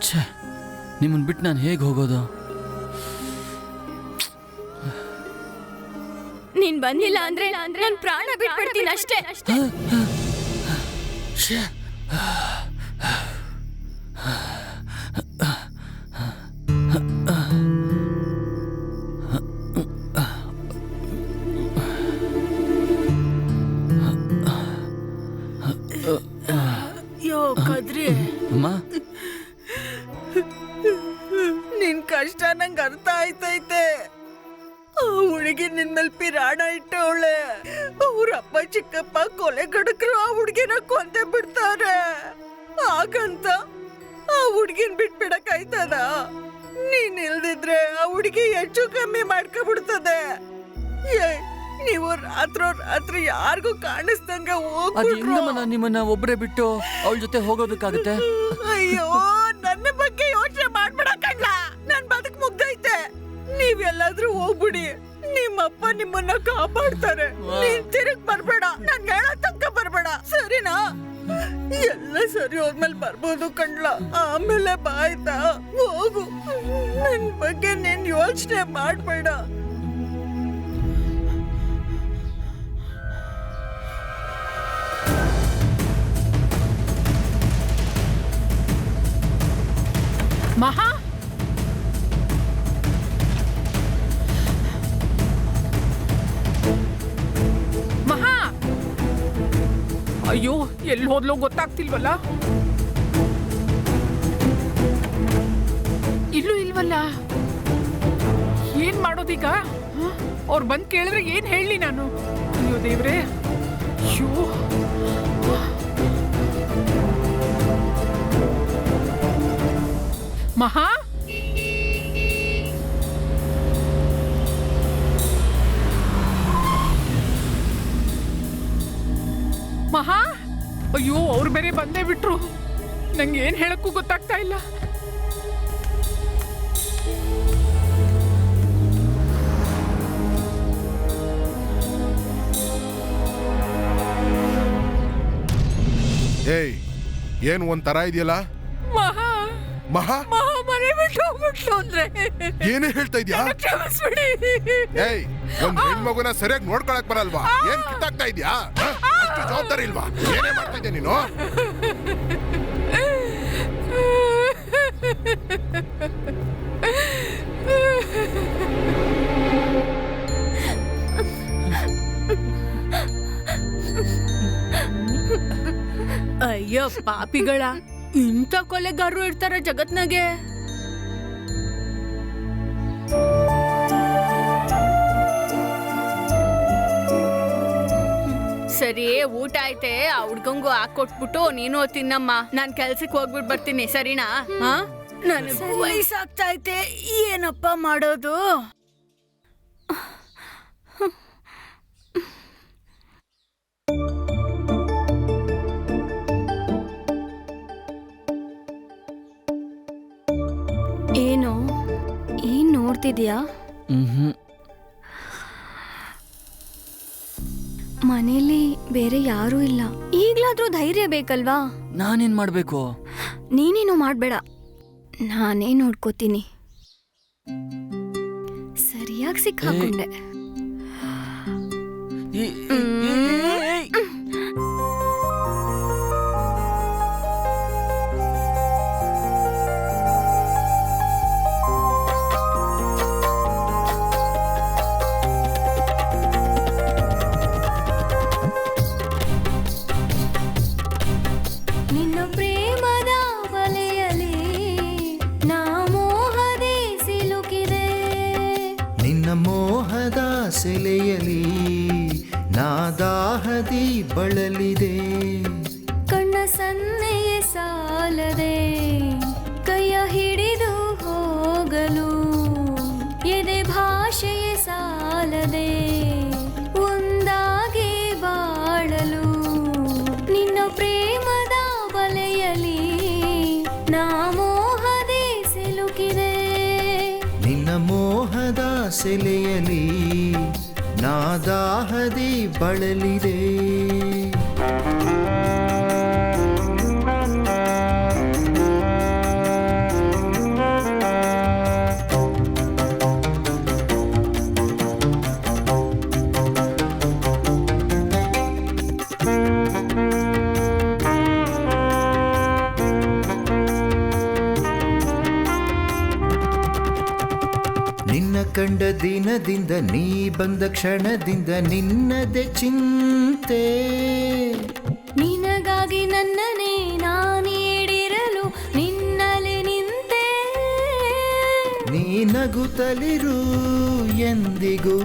ಛೇ, ನಿಮ್ಮನ್ನ ಬಿಟ್ಟು ನಾನು ಹೇಗೆ ಹೋಗೋದು? ನೀನ್ ಬಂದಿಲ್ಲ ಅಂದ್ರೆ ನನ್ ಪ್ರಾಣ ಬಿಟ್ಬಿಡ್ತೀನಿ ಅಷ್ಟೇ. ಯೋ ಕದ್ರಿ, ಅಮ್ಮ, ನಿನ್ ಕಷ್ಟ ನಂಗೆ ಅರ್ಥ ಆಯ್ತೈತೆ. ಆ ಹುಡುಗಿ ನಿನ್ ಮೇಲೆ ಪಿರಾಣ ಇಟ್ಟವಳೆ. ಅವ್ರಪ್ಪ ಚಿಕ್ಕಪ್ಪ ಕೊಲೆಗಡಕರು ಆ ಹುಡುಗಿನ ಕೊಂದೆ ಬಿಡ್ತಾರೆ. ಹಾಗಂತ ಆ ಹುಡುಗಿನ ಬಿಟ್ಬಿಡಕ್ಕಾಯ್ತದ? ನೀನ್ ಇಲ್ದಿದ್ರೆ ಆ ಹುಡುಗಿ ಹೆಚ್ಚು ಕಮ್ಮಿ ಮಾಡ್ಕೊಬಿಡ್ತದೆ. ನೀವು ರಾತ್ರಿ ಯಾರಿಗೂ ಕಾಣಿಸ್ದಂಗ ಹೋಗ್ಬಿಟ್ರು. ನಿಮ್ಮನ್ನ ಒಬ್ಬರೇ ಬಿಟ್ಟು ಅವಳ ಜೊತೆ ಹೋಗೋದಕ್ಕಾಗತ್ತೆ? ಅಯ್ಯೋ, ನನ್ನ ಬಗ್ಗೆ ಯೋಚನೆ ಮಾಡ್ಬಿಡಕ್ಕಲ್ಲ. ನನ್ ಬದುಕು ಮುಗ್ದೈತೆ. ನೀವೆಲ್ಲಾದ್ರೂ ಹೋಗ್ಬಿಡಿ, ನಿಮ್ಮಪ್ಪ ನಿಮ್ಮನ್ನ ಕಾಪಾಡ್ತಾರೆ. ನೀನ್ ತಿರುಗ್ ಬರ್ಬೇಡ, ನನ್ ಹೇಳೋ ತನಕ ಬರ್ಬೇಡ, ಸರಿನಾ? ಎಲ್ಲ ಸರಿ ಹೋದ್ಮೇಲೆ ಬರ್ಬೋದು ಕಣ್ಲ. ಆಮೇಲೆ ಬಾಯ್ತಾ ಹೋಗು. ನನ್ ಬಗ್ಗೆ ನೀನ್ ಯೋಚನೆ ಮಾಡ್ಬೇಡ. ಮಹಾ, ಮಹಾ, ಅಯ್ಯೋ, ಎಲ್ಲಿ ಹೋದ್ಲೋ ಗೊತ್ತಾಗ್ತಿಲ್ವಲ್ಲ. ಇಲ್ಲೂ ಇಲ್ವಲ್ಲ. ಇಲ್ವಲ್ಲ. ಏನ್ ಮಾಡೋದೀಗ? ಅವ್ರು ಬಂದ್ ಕೇಳಿದ್ರೆ ಏನ್ ಹೇಳಿ ನಾನು? ಅಯ್ಯೋ ದೇವ್ರೆ, ಅಯ್ಯೋ. ಮಹಾ, ಮಹಾ, ಅಯ್ಯೋ ಅವ್ರು ಬೇರೆ ಬಂದೇ ಬಿಟ್ರು. ನಂಗೆ ಏನ್ ಹೇಳಕ್ಕೂ ಗೊತ್ತಾಗ್ತಾ ಇಲ್ಲ. ಏಯ್, ಏನು ಒಂಥರ ಇದೆಯಲ್ಲ? ಮಹಾ ಮಹಾ ಮಹಾ ಮನೆ ಬಿಟ್ಟು ಹೋಗ್ಬಿಟ್ಲು ಅಂದ್ರೆ ಏನೇ ಹೇಳ್ತಾ ಇದ್ಯಾ? ಕ್ಷಮಿಸ್ಬಿಡಿ. ಏಯ್, ಒಂದ್ ಹೆಣ್ಮಗುನ ಸರಿಯಾಗಿ ನೋಡ್ಕೊಳಕ್ ಬರಲ್ವಾ? ಏನ್ ಕಿತ್ತಾಗ್ತಾ ಇದ್ಯಾ? ಅಷ್ಟು ಜವಾಬ್ದಾರಿ ಇಲ್ವಾ? ಏನೇ ಮಾಡ್ತಾ ಇದ್ಯಾ ನೀನು? ಅಯ್ಯೋ ಪಾಪಿಗಳ, ಇಂಥ ಕೊಲೆಗಾರರು ಇರ್ತಾರ ಜಗತ್ನಾಗೆ. ಸರಿ, ಊಟ ಐತೆ, ಆ ಹುಡ್ಗಂಗು ಹಾಕೊಟ್ಬಿಟ್ಟು ನೀನು ತಿನ್ನಮ್ಮ. ನಾನ್ ಕೆಲ್ಸಕ್ಕೆ ಹೋಗ್ಬಿಟ್ಟು ಬರ್ತೀನಿ, ಸರಿನಾ? ನನಗೂ ವಯಸ್ಸಾಗ್ತಾ ಐತೆ, ಏನಪ್ಪ ಮಾಡೋದು? ಏನು ಏನ್ ನೋಡ್ತಿದ್ಯಾ? ಮನೇಲಿ ಬೇರೆ ಯಾರೂ ಇಲ್ಲ. ಈಗ್ಲಾದ್ರೂ ಧೈರ್ಯ ಬೇಕಲ್ವಾ? ನಾನೇನ್ ಮಾಡ್ಬೇಕು? ನೀನೇನು ಮಾಡ್ಬೇಡ, ನಾನೇ ನೋಡ್ಕೋತೀನಿ. ಸರಿಯಾಗಿ ಸಿಕ್ಕಾಕೊಂಡೆ. ನಿನ್ನ ಪ್ರೇಮದ ಬಲೆಯಲಿ ನಾ ಮೋಹದೆ ಸಿಲುಕಿದೆ. ನಿನ್ನ ಮೋಹದ ಸೆಲೆಯಲಿ ನಾ ದಾಹದಿ ಬಳಲಿದೆ. ಕಣ್ಣ ಸನ್ನೆಯ ಸಾಲದೆ ಕೈಯ ಹಿಡಿದು ಹೋಗಲು, ಎದೆ ಭಾಷೆಯ ಸಾಲದೆ ಒಂದಾಗಿ ಬಾಳಲು. ನಿನ್ನ ಪ್ರೇಮದ ಬಲೆಯಲಿ ನಾ ಮೋಹದೆ ಸಿಲುಕಿದೆ. ನಿನ್ನ ಮೋಹದ ಸೆಲೆಯಲಿ ನಾ ದಾಹದಿ ಬಳಲಿದೆ. ನಿನ್ನ ಕಂಡ ದಿನದಿಂದ, ನೀ ಬಂದ ಕ್ಷಣದಿಂದ ನಿನ್ನದೆ ಚಿಂತೆ. ನಿನಗಾಗಿ ನನ್ನನೇ ನಾನೀಡಿರಲು ನಿನ್ನಲೆ ನಿಂತೆ. ನೀ ನಗುತ್ತಲಿರು ಎಂದಿಗೂ,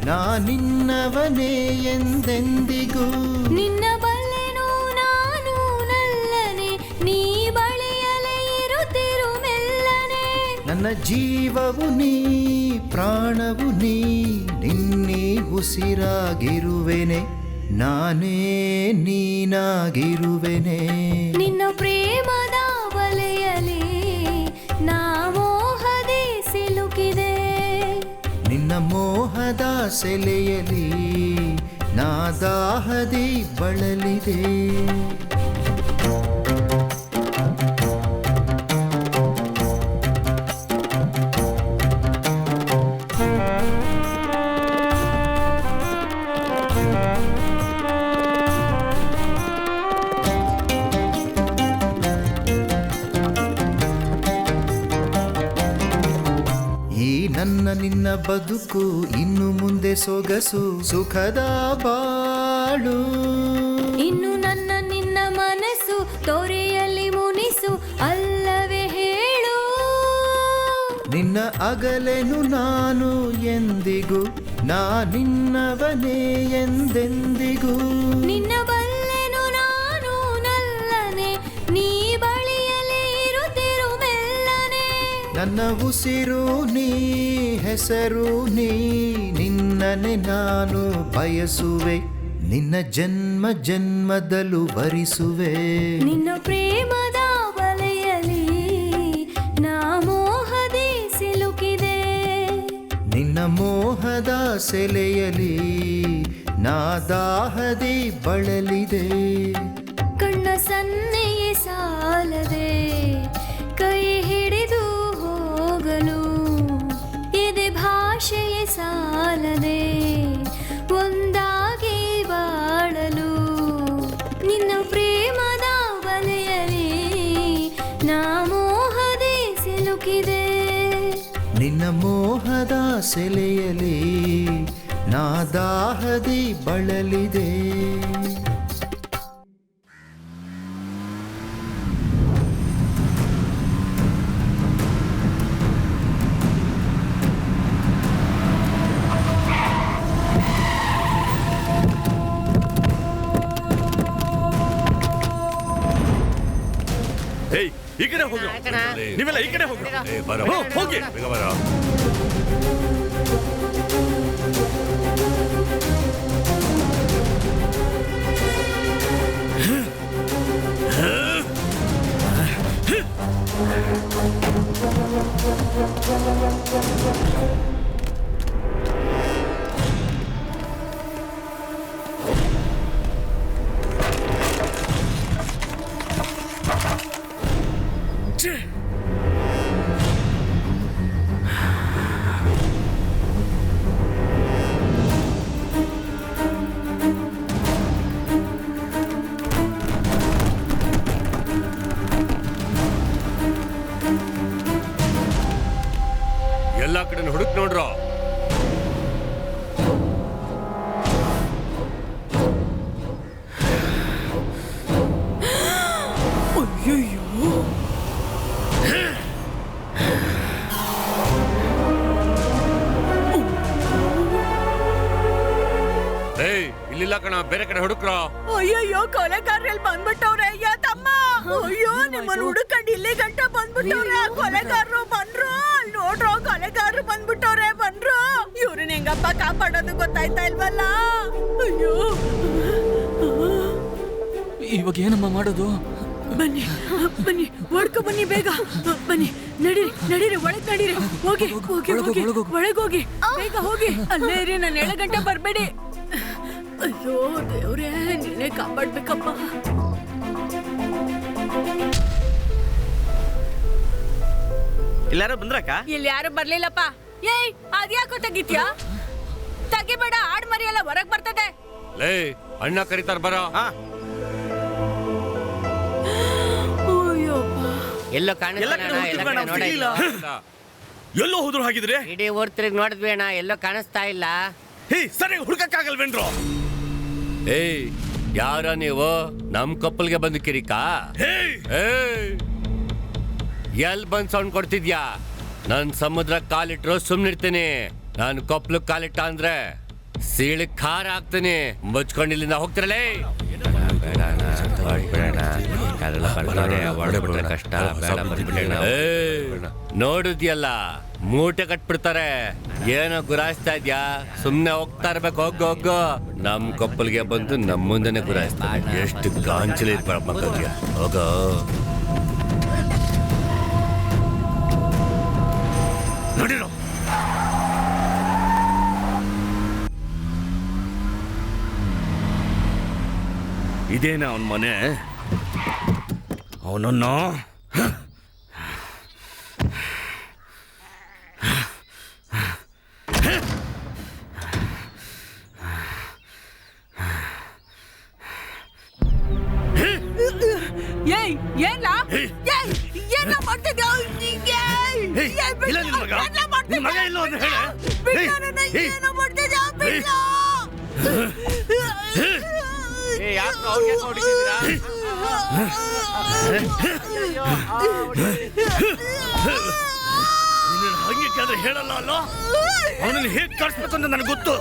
ನಾ ನಿನ್ನವನೇ ಎಂದೆಂದಿಗೂ. ನಿನ್ನ ಬಲ್ಲೆನು ನಾನು ನಲ್ಲನೆ, ನೀ ಬಳಿಯಲೇ ಇರುತ್ತಿರು ಮೆಲ್ಲನೆ. ನನ್ನ ಜೀವವು ನೀ, ಪ್ರಾಣವು ನೀ, ನಿನ್ನೀ ಉಸಿರಾಗಿರುವೆನೆ, ನಾನೇ ನೀನಾಗಿರುವೆನೆ. ನಿನ್ನ ಪ್ರೇಮದ ಬಲೆಯಲಿ ನಾ ಮೋಹದೆ ಸಿಲುಕಿದೆ. ನಿನ್ನ ಮೋಹದ ಸೆಲೆಯಲಿ ನಾ ದಾಹದಿ ಬಳಲಿದೆ. ನನ್ನ ನಿನ್ನ ಬದುಕು ಇನ್ನು ಮುಂದೆ ಸೊಗಸು ಸುಖದ ಬಾಳು. ಇನ್ನು ನನ್ನ ನಿನ್ನ ಮನಸ್ಸು ತೊರೆಯಲ್ಲಿ ಮುನಿಸು ಅಲ್ಲವೇ ಹೇಳು. ನಿನ್ನ ನಿನ್ನ ಅಗಲೆನು ನಾನು ಎಂದಿಗೂ ನಾ ನಿನ್ನವನೇ ಎಂದೆಂದಿಗೂ ನಿನ್ನ ಬಲ್ಲೆನು ನಾನು ನಲ್ಲನೆ ನೀ ಬಳಿಯಲೇ ಇರುತ್ತಿರು ಮೆಲ್ಲನೆ ನನ್ನ ಉಸಿರು ನೀ ಹೆಸರು ನೀ ನಿನ್ನನೆ ನಾನು ಬಯಸುವೆ ನಿನ್ನ ಜನ್ಮ ಜನ್ಮದಲ್ಲೂ ವರಿಸುವೆ ನಿನ್ನ ಪ್ರೇಮದ ಬಲೆಯಲಿ ನಾ ಮೋಹದಿ ಸಿಲುಕಿದೆ ನಿನ್ನ ಮೋಹದ ಸೆಲೆಯಲಿ ನಾ ದಾಹದಿ ಬಳಲಿದೆ ಕಣ್ಣ ಸನ್ನೆಯೇ ಸಾಲದೆ ಕೈ ಹಿಡಿದು ಹೋಗಲು ಎದೆ ಭಾಷೆಯೇ ಸಾಲದೆ ಒಂದಾಗಿ ಬಾಳಲು ನಿನ್ನ ಪ್ರೇಮದ ಬಲೆಯಲಿ ನಾ ಮೋಹದಿ ಸಿಲುಕಿದೆ ನಿನ್ನ ಮೋಹದ ಸೆಲೆಯಲಿ ನಾ ದಾಹದಿ ಬಳಲಿದೆ ಏಯ್ ಈ ಕಡೆ ಹೋಗಿ ನೀವೆಲ್ಲ ಈ ಕಡೆ ಹೋಗಿ ಹೋಗಿ ಬೇಗ ಬರ ಎಲ್ಲಾ ಕಡೆ ಹುಡುಕ್ ನೋಡ್ರ ಇಲ್ಲಿಲ್ಲ ಕಣ ಬೇರೆ ಕಡೆ ಹುಡುಕ್ರ ಅಯ್ಯಯ್ಯೋ ಕೊಲೆಗಾರರಲ್ಲಿ ಬಂದ್ಬಿಟ್ಟವ್ರೆ ಅಯ್ಯ ತಮ್ಮ ಅಯ್ಯೋ ನಿಮ್ಮನ್ನ ಹುಡುಕಂಡು ಇಲ್ಲಿ ಗಂಟ ಬಂದ್ಬಿಟ್ಟವ್ರೆ ಕೊಲೆಗಾರರು ಬಂದ್ರು ಅಲ್ಲಿ ನೋಡ್ರೋ ಕೊಲೆಗಾರರು ಬಂದ್ಬಿಟ್ಟವ್ರೆ ಬಂದ್ರು ಇವ್ರನ್ನ ಹೆಂಗಪ್ಪ ಕಾಪಾಡೋದು ಗೊತ್ತಾಯ್ತಾ ಇಲ್ವಲ್ಲ ಅಯ್ಯೋ ಇವಾಗ ಏನಮ್ಮ ಮಾಡೋದು? ಬನ್ನಿ ಬನ್ನಿ ಓಡ್ಕೊ ಬನ್ನಿ ಬೇಗ ಬನ್ನಿ ನಡೀರಿ ನಡೀರಿ ಒಳಗ್ ನಡೀರಿ ಹೋಗಿ ಹೋಗಿ ಹೋಗಿ ಒಳಗೋಗಿ ಬೇಗ ಹೋಗಿ ಅಲ್ಲೇ ಇರಿ ನಾನು 7 ಗಂಟೆ ಬರ್ಬೇಡಿ ಅಯ್ಯೋ ದೇವ್ರೇ ನೀನೇ ಕಾಪಾಡ್ಬೇಕಪ್ಪ ಎಲ್ಲಾರು ಬಂದ್ರಕ್ಕ? ಇಲ್ಲಿ ಯಾರು ಬರ್ಲಿಲ್ಲಪ್ಪ ಏಯ್ ಅದ್ಯಾಕೋ ತೆಗಿತ್ಯಾ ತೆಗಿಬೇಡ ಆಡ್ ಮರಿ ಎಲ್ಲ ಹೊರಗ್ ಬರ್ತದೆ ಲೇ ಅಣ್ಣ ಕರೀತಾರ ಬರ ಎಲ್ಲೋ ಕಾಣಿಸ್ತಾ ಎಲ್ಲೋ ಹೋದ್ರು ಹಾಗಿದ್ರೆ ಇಡೀ ಊರ್ ತಿರುಗಿ ನೋಡಿದ್ವಿ ಅಣ್ಣ ಎಲ್ಲೋ ಕಾಣಿಸ್ತಾ ಇಲ್ಲ ಸರಿ ಹುಡುಕಕ್ಕಾಗಲ್ವೇನ್ರು ಏಯ್ ಯಾರ ನೀವು ನಮ್ ಕಪ್ಪಲ್ಗೆ ಬಂದು ಕಿರಿಕಾ ಎಲ್ ಬಂದ್ ಸೌಂಡ್ ಕೊಡ್ತಿದ್ಯಾ ನನ್ ಸಮುದ್ರ ಕಾಲಿಟ್ರು ಸುಮ್ನಿರ್ತೀನಿ ನಾನು ಕಪ್ಪಲು ಕಾಲಿಟ್ಟ ಅಂದ್ರೆ ಸೀಳಿ ಖಾರ ಹಾಕ್ತೀನಿ ಮುಚ್ಕೊಂಡಿಲ್ಲಿಂದ ಹೋಗ್ತಿರಲೇ ನೋಡುದ್ಯಲ್ಲ ಮೂಟೆ ಕಟ್ಬಿಡ್ತಾರೆ ಏನೋ ಗುರಾಯಿಸ್ತಾ ಇದ್ಯಾ ಸುಮ್ನೆ ಹೋಗ್ತಾ ಇರ್ಬೇಕು ಹೋಗು ನಮ್ ಕಪ್ಪಲ್ಗೆ ಬಂದು ನಮ್ ಮುಂದೆನೆ ಗುರಾಯಿಸ್ತಾರೆ ಎಷ್ಟು ಗಾಂಚಲಿ ಮಕ್ಕಳಿಗೆ ಹೋಗೋ ನೋಡಿರೋ ಇದೇನ ಅವನ ಮನೆ ಅವನನ್ನು ಏನ ಮಾಡ್ತಿದ್ಯಾ ಅವನನ್ನ ಹಂಗೆ ಕೇಳಿದ್ರೆ ಹೇಳಲ್ಲ ಅಲ್ಲ, ಅವನನ್ನ ಹೇಗೆ ಕಳಿಸ್ಬೇಕು ಅಂತ ನನಗೆ ಗೊತ್ತು.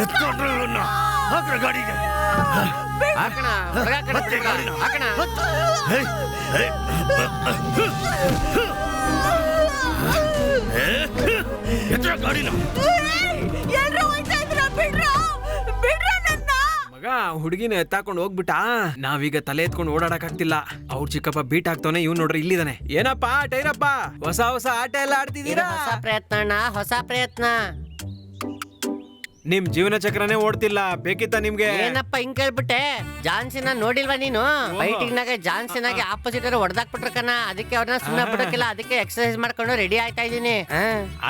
ಎತ್ಕೊಂಡ್ರೆ ಇವನ್ನ ಹಾಕ್ರ ಗಾಡಿಗೆ. ಹಾಕಣ ಮತ್ತೆ ಗಾಡಿನ ಹಾಕಣ. ಏಯ್, ಏಯ್. ಎತ್ತರ ಗಾಡಿನ. ಮಗ ಹುಡುಗಿನ ಎತ್ತಾಕೊಂಡು ಹೋಗ್ಬಿಟ್ಟ. ನಾವೀಗ ತಲೆ ಎತ್ಕೊಂಡು ಓಡಾಡಕ್ ಆಗ್ತಿಲ್ಲ. ಅವ್ರ ಚಿಕ್ಕಪ್ಪ ಬೀಟ್ ಆಗ್ತಾನೆ, ಇವ್ ನೋಡ್ರಿ ಇಲ್ಲಿದಾನೆ. ಏನಪ್ಪ ಟೈರಪ್ಪ, ಹೊಸ ಹೊಸ ಆಟ ಎಲ್ಲ ಆಡ್ತಿದ್ದೀರಾ? ಹೊಸ ಪ್ರಯತ್ನ ಅಣ್ಣ, ಹೊಸ ಪ್ರಯತ್ನ. ನಿಮ್ ಜೀವನ ಚಕ್ರನೇ ಓಡ್ತಿಲ್ಲ, ಬೇಕಿತ್ತ ನಿಮ್ಗೆ? ಏನಪ್ಪ ಹಿಂಗ್ ಕೇಳ್ಬಿಟ್ಟೆ? ಜಾನ್ಸಿನ ನೋಡಿಲ್ವಾ ನೀನು? ಫೈಟಿಂಗ್ ನಾಗ ಜಾನ್ಸಿನಾಗೆ ಆಪೋಸಿಟ್ ಹೊಡೆದಾಕ್ಬಿಟ್ರ ಕಣ. ಅದಕ್ಕೆ ಅವ್ರನ್ನ ಸುಮ್ಮನೆ ಬಿಡೋಕಿಲ್ಲ, ಅದಕ್ಕೆ ಎಕ್ಸರ್ಸೈಸ್ ಮಾಡ್ಕೊಂಡು ರೆಡಿ ಆಯ್ತಾ ಇದೀನಿ.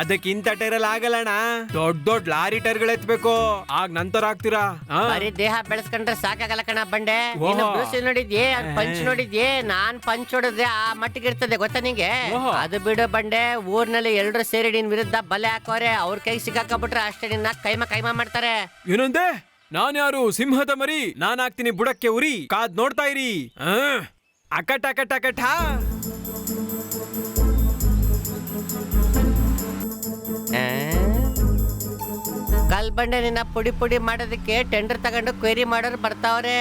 ಅದಕ್ಕಿಂತ ಟೈರಲ್ಲಿ ಆಗಲ್ಲಣ್ಣ, ದೊಡ್ಡ ದೊಡ್ಡ ಲಾರಿ ಟೈರ್ಗಳು ಎತ್ಬೇಕು, ಆಗ ನಂತರ ಆಗ್ತೀರಾ. ಬರೀ ದೇಹ ಬೆಳೆಸ್ಕೊಂಡ್ರೆ ಸಾಕಾಗಲ್ಲ ಕಣ ಬಂಡೆ. ನೀನು ಬ್ರೂಸ್ ಲಿ ನೋಡಿದ್ಯೆ, ಪಂಚ್ ನೋಡಿದ್ಯೆ, ನಾನ್ ಪಂಚ್ ಹೊಡೆದ್ರೆ ಆ ಮಟ್ಟಿಗೆ ಇರ್ತದೆ ಗೊತ್ತಾ ನಿಂಗೆ? ಅದು ಬಿಡು ಬಂಡೆ, ಊರ್ನಲ್ಲಿ ಎಲ್ರು ಸೇರಿ ನಿನ್ ವಿರುದ್ಧ ಬಲೆ ಹಾಕೋರೆ. ಅವ್ರ ಕೈ ಸಿಕ್ಕಾಕೊಂಡ್ಬಿಟ್ರೆ ಅಷ್ಟೇ ನಿನ್ನ ಕೈಮ ಮಾಡ್ತಾರೆ. ಏನಂದೆ? ನಾನ್ ಯಾರು? ಸಿಂಹದ ಮರಿ. ನಾನ್ ಹಾಕ್ತೀನಿ ಬುಡಕ್ಕೆ ಉರಿ, ಕಾದ್ ನೋಡ್ತಾ ಇರಿ. ಅಕಟ ಅಕಟ ಅಕಟ. ಕಲ್ ಬಂಡೆ ನಿನ್ನ ಪುಡಿ ಪುಡಿ ಮಾಡೋದಕ್ಕೆ ಟೆಂಡರ್ ತಗೊಂಡು ಕ್ವೇರಿ ಮಾಡೋರು ಬರ್ತಾವ್ರೆ.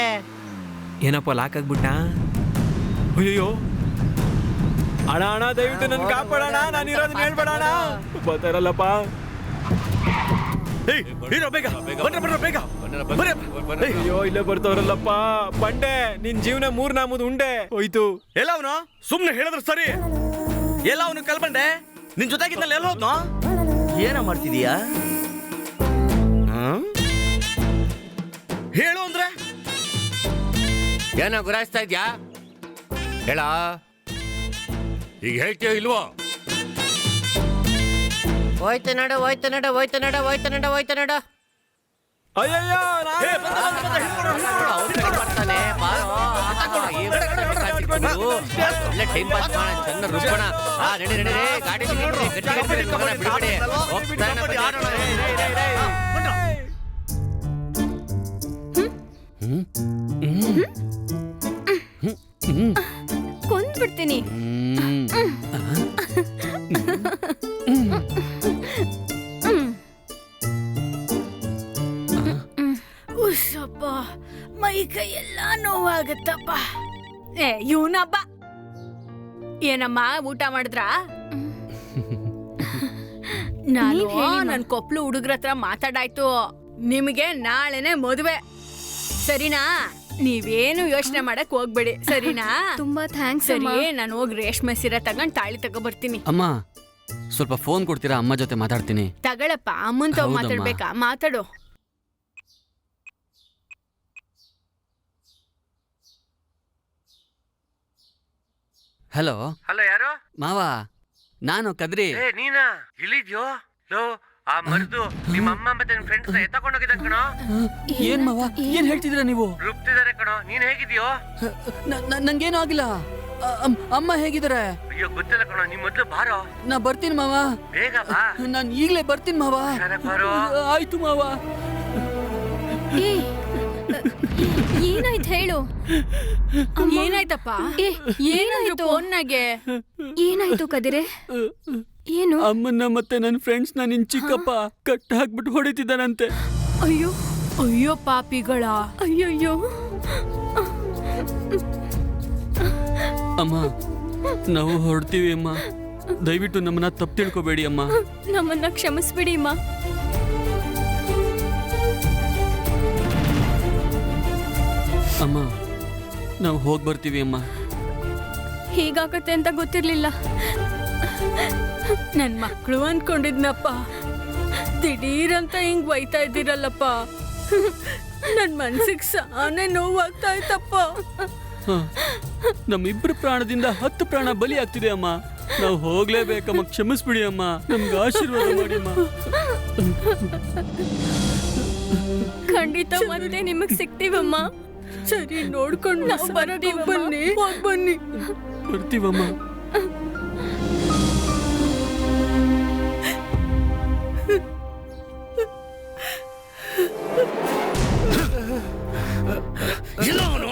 ಏನಪ್ಪ ಲಾಕ್ ಆಗ್ಬಿಟ್ಟ? ಅಯ್ಯೋ ಅಣ್ಣ ಅಣ್ಣ, ದಯವಿಟ್ಟು ನನ್ ಕಾಪಾಡೋಣ, ನಾನು ಇರೋದನ್ನ ಹೇಳ್ಬೇಡಣ. ಬರ್ತಾರಲ್ಲಪ್ಪ. ಅಯ್ಯೋ ಇಲ್ಲೇ ಬರ್ತಾವ್ರಲ್ಲಪ್ಪ. ಬಂಡೆ, ನಿನ್ ಜೀವನ 3 ನಾಮುದ್ ಉಂಡೆ ಹೋಯ್ತು. ಎಲ್ಲ ಅವನು ಸುಮ್ನೆ ಹೇಳಿದ್ರೆ ಸರಿ. ಎಲ್ಲ ಅವನು ಕಲ್ಬಂಡೆ, ನಿನ್ ಜೊತೆಗಿದ್ದಲ್ಲಿ ಎಲ್ಲ ಹೋದ್ನೋ? ಏನ ಮಾಡ್ತಿದೀಯಾ? ಹೇಳು ಅಂದ್ರೆ ಏನೋ ಗುರಾಯಿಸ್ತಾ ಇದ್ಯಾ? ಹೇಳ, ಈಗ ಹೇಳ್ತೀಯೋ ಇಲ್ವೋ? ಹೋಯ್ತು ನಡು, ಹೋಯ್ತು ನಡು, ಹೋಯ್ತು ನಡು, ಹೋಯ್ತು ನಡು, ಹೋಯ್ತು ನಡು. ಅಯ್ಯಯ್ಯೋ ಬರ್ತಾನೆ, ಬಾರೋ. ಒಳ್ಳೆ ಟೈಮ್ ಪಾಸ್ ಮಾಡೋಣ, ಚೆನ್ನ ರುಬ್ಬೋಣ. ನಡಿ ನಡಿ, ಗಾಡಿ ಗಟ್ಟಿ ಗಟ್ಟಿ ಮಗನ ಬಿಡ್ಬೇಡಿ. ಕೊಂದ್ಬಿಡ್ತೀನಿ. ಉಸ್ಸಪ್ಪ, ಮೈ ಕೈ ಎಲ್ಲ ನೋವಾಗತ್ತಪ್ಪ. ಇವನಬ್ಬ ಏನಮ್ಮ ಊಟ ಮಾಡಿದ್ರಾ? ನಾನು ನನ್ ಕೊಪ್ಲು ಹುಡುಗ್ರ ಹತ್ರ ಮಾತಾಡಾಯ್ತು. ನಿಮಗೆ ನಾಳೆನೆ ಮದುವೆ, ಸರಿನಾ? ನೀವೇನು ಯೋಚನೆ ಮಾಡಕ್ ಹೋಗ್ಬೇಡಿ, ಸರಿನಾ? ತುಂಬಾ ಥ್ಯಾಂಕ್ಸ್. ಸರಿ, ನಾನು ಹೋಗಿ ರೇಷ್ಮೆ ಸೀರೆ ತಗೊಂಡ್ ತಾಳಿ ತಗೋಬರ್ತೀನಿ. ಅಮ್ಮ ಸ್ವಲ್ಪ ಫೋನ್ ಕೊಡ್ತೀರಾ? ಅಮ್ಮ ಜೊತೆ ಮಾತಾಡ್ತೀನಿ. ತಗೊಳಪ್ಪ, ಅಮ್ಮನ್ ತಾವ್ ಮಾತಾಡ್ಬೇಕಾ? ಮಾತಾಡು. ಹಲೋ ಹಲೋ, ಯಾರು? ಮಾವ, ನಾನು ಕದ್ರಿ. ನೀನಾ? ಇಲ್ಲಿದ್ಯೋ? ಲೋ, ಆ ಮರ್ದು ನಿಮ್ಮ ಅಮ್ಮ ಮತ್ತೆ ನಿನ್ ಫ್ರೆಂಡ್ಸ್ ಎತ್ತಕೊಂಡೋಗಿದ್ದ ಕಣೋ. ಏನ್ ಮಾವ, ಏನ್ ಹೇಳ್ತಿದ್ರ ನೀವು? ರುಬ್ತಿದಾರೆ ಕಣೋ. ನೀನ್ ಹೇಗಿದ್ಯೋ? ನಂಗೇನು ಆಗಿಲ್ಲ. ಅಮ್ಮ ಹೇಗಿದ್ದಾರೆ? ಅಯ್ಯೋ ಗೊತ್ತಿಲ್ಲ ಕಣೋ. ನೀ ಮೊದ್ಲು ಬಾರೋ. ನಾ ಬರ್ತೀನಿ ಮಾವ, ಬೇಗ ಬಾ. ನಾನ್ ಈಗ್ಲೇ ಬರ್ತೀನಿ ಮಾವ. ಬಾರೋ. ಆಯ್ತು ಮಾವ. ಏನಾಯ್ತು ಹೇಳು? ಏನಾಯ್ತಪ್ಪ? ಏನಾಯ್ತು ಫೋನ್ನಾಗೆ? ಏನಾಯ್ತು ಕದಿರೆ? ಏನು? ಅಮ್ಮನ್ನ ಮತ್ತೆ ನನ್ನ ಫ್ರೆಂಡ್ಸ್ ನಿನ್ ಚಿಕ್ಕಪ್ಪ ಕಟ್ಟ ಹಾಕ್ಬಿಟ್ಟು ಹೊಡಿತಿದ್ದಾನಂತೆ. ಅಯ್ಯೋ ಅಯ್ಯೋ ಪಾಪಿಗಳ. ಅಯ್ಯಯ್ಯೋ. ಅಮ್ಮ, ನಾವು ಹೊರಡ್ತೀವಿ ಅಮ್ಮ, ದಯವಿಟ್ಟು ನಮ್ಮನ್ನ ತಪ್ಪು ತಿಳ್ಕೊಬೇಡಿ ಅಮ್ಮ. ನಮ್ಮನ್ನ ಕ್ಷಮಿಸ್ಬಿಡಿ ಅಮ್ಮ. ಅಮ್ಮ, ನಾವು ಹೋಗಿ ಬರ್ತೀವಿ ಅಮ್ಮ. ಹೀಗಾಗತ್ತೆ ಅಂತ ಗೊತ್ತಿರ್ಲಿಲ್ಲ. ನನ್ ಮಕ್ಕಳು ಅನ್ಕೊಂಡಿದ್ನಪ್ಪ, ದಿಢೀರಂತ ಹಿಂಗ್ ಬೈತಾ ಇದ್ದೀರಲ್ಲಪ್ಪ. ನನ್ ಮನ್ಸಿಗೆ ಸಾನೆ ನೋವಾಗ್ತಾ ಇತ್ತಪ್ಪ. ನಮ್ಮಿಬ್ರು ಪ್ರಾಣದಿಂದ 10 ಪ್ರಾಣ ಬಲಿ ಆಗ್ತಿದೆ ಅಮ್ಮ. ನಾವು ಹೋಗ್ಲೇಬೇಕಮ್ಮ, ಕ್ಷಮಿಸ್ಬಿಡಿ ಅಮ್ಮ, ನಮ್ಗೆ ಆಶೀರ್ವಾದ ಮಾಡಿ ಅಮ್ಮ. ಖಂಡಿತ ಮತ್ತೆ ನಿಮಗ್ ಸಿಗ್ತೀವಮ್ಮ. ಸರಿ, ನೋಡ್ಕೊಂಡು ನಾವು ಬರೋದು. ಬನ್ನಿ, ಬನ್ನಿ. ಬರ್ತೀವಮ್ಮ. ಇಲ್ಲ ಅವನು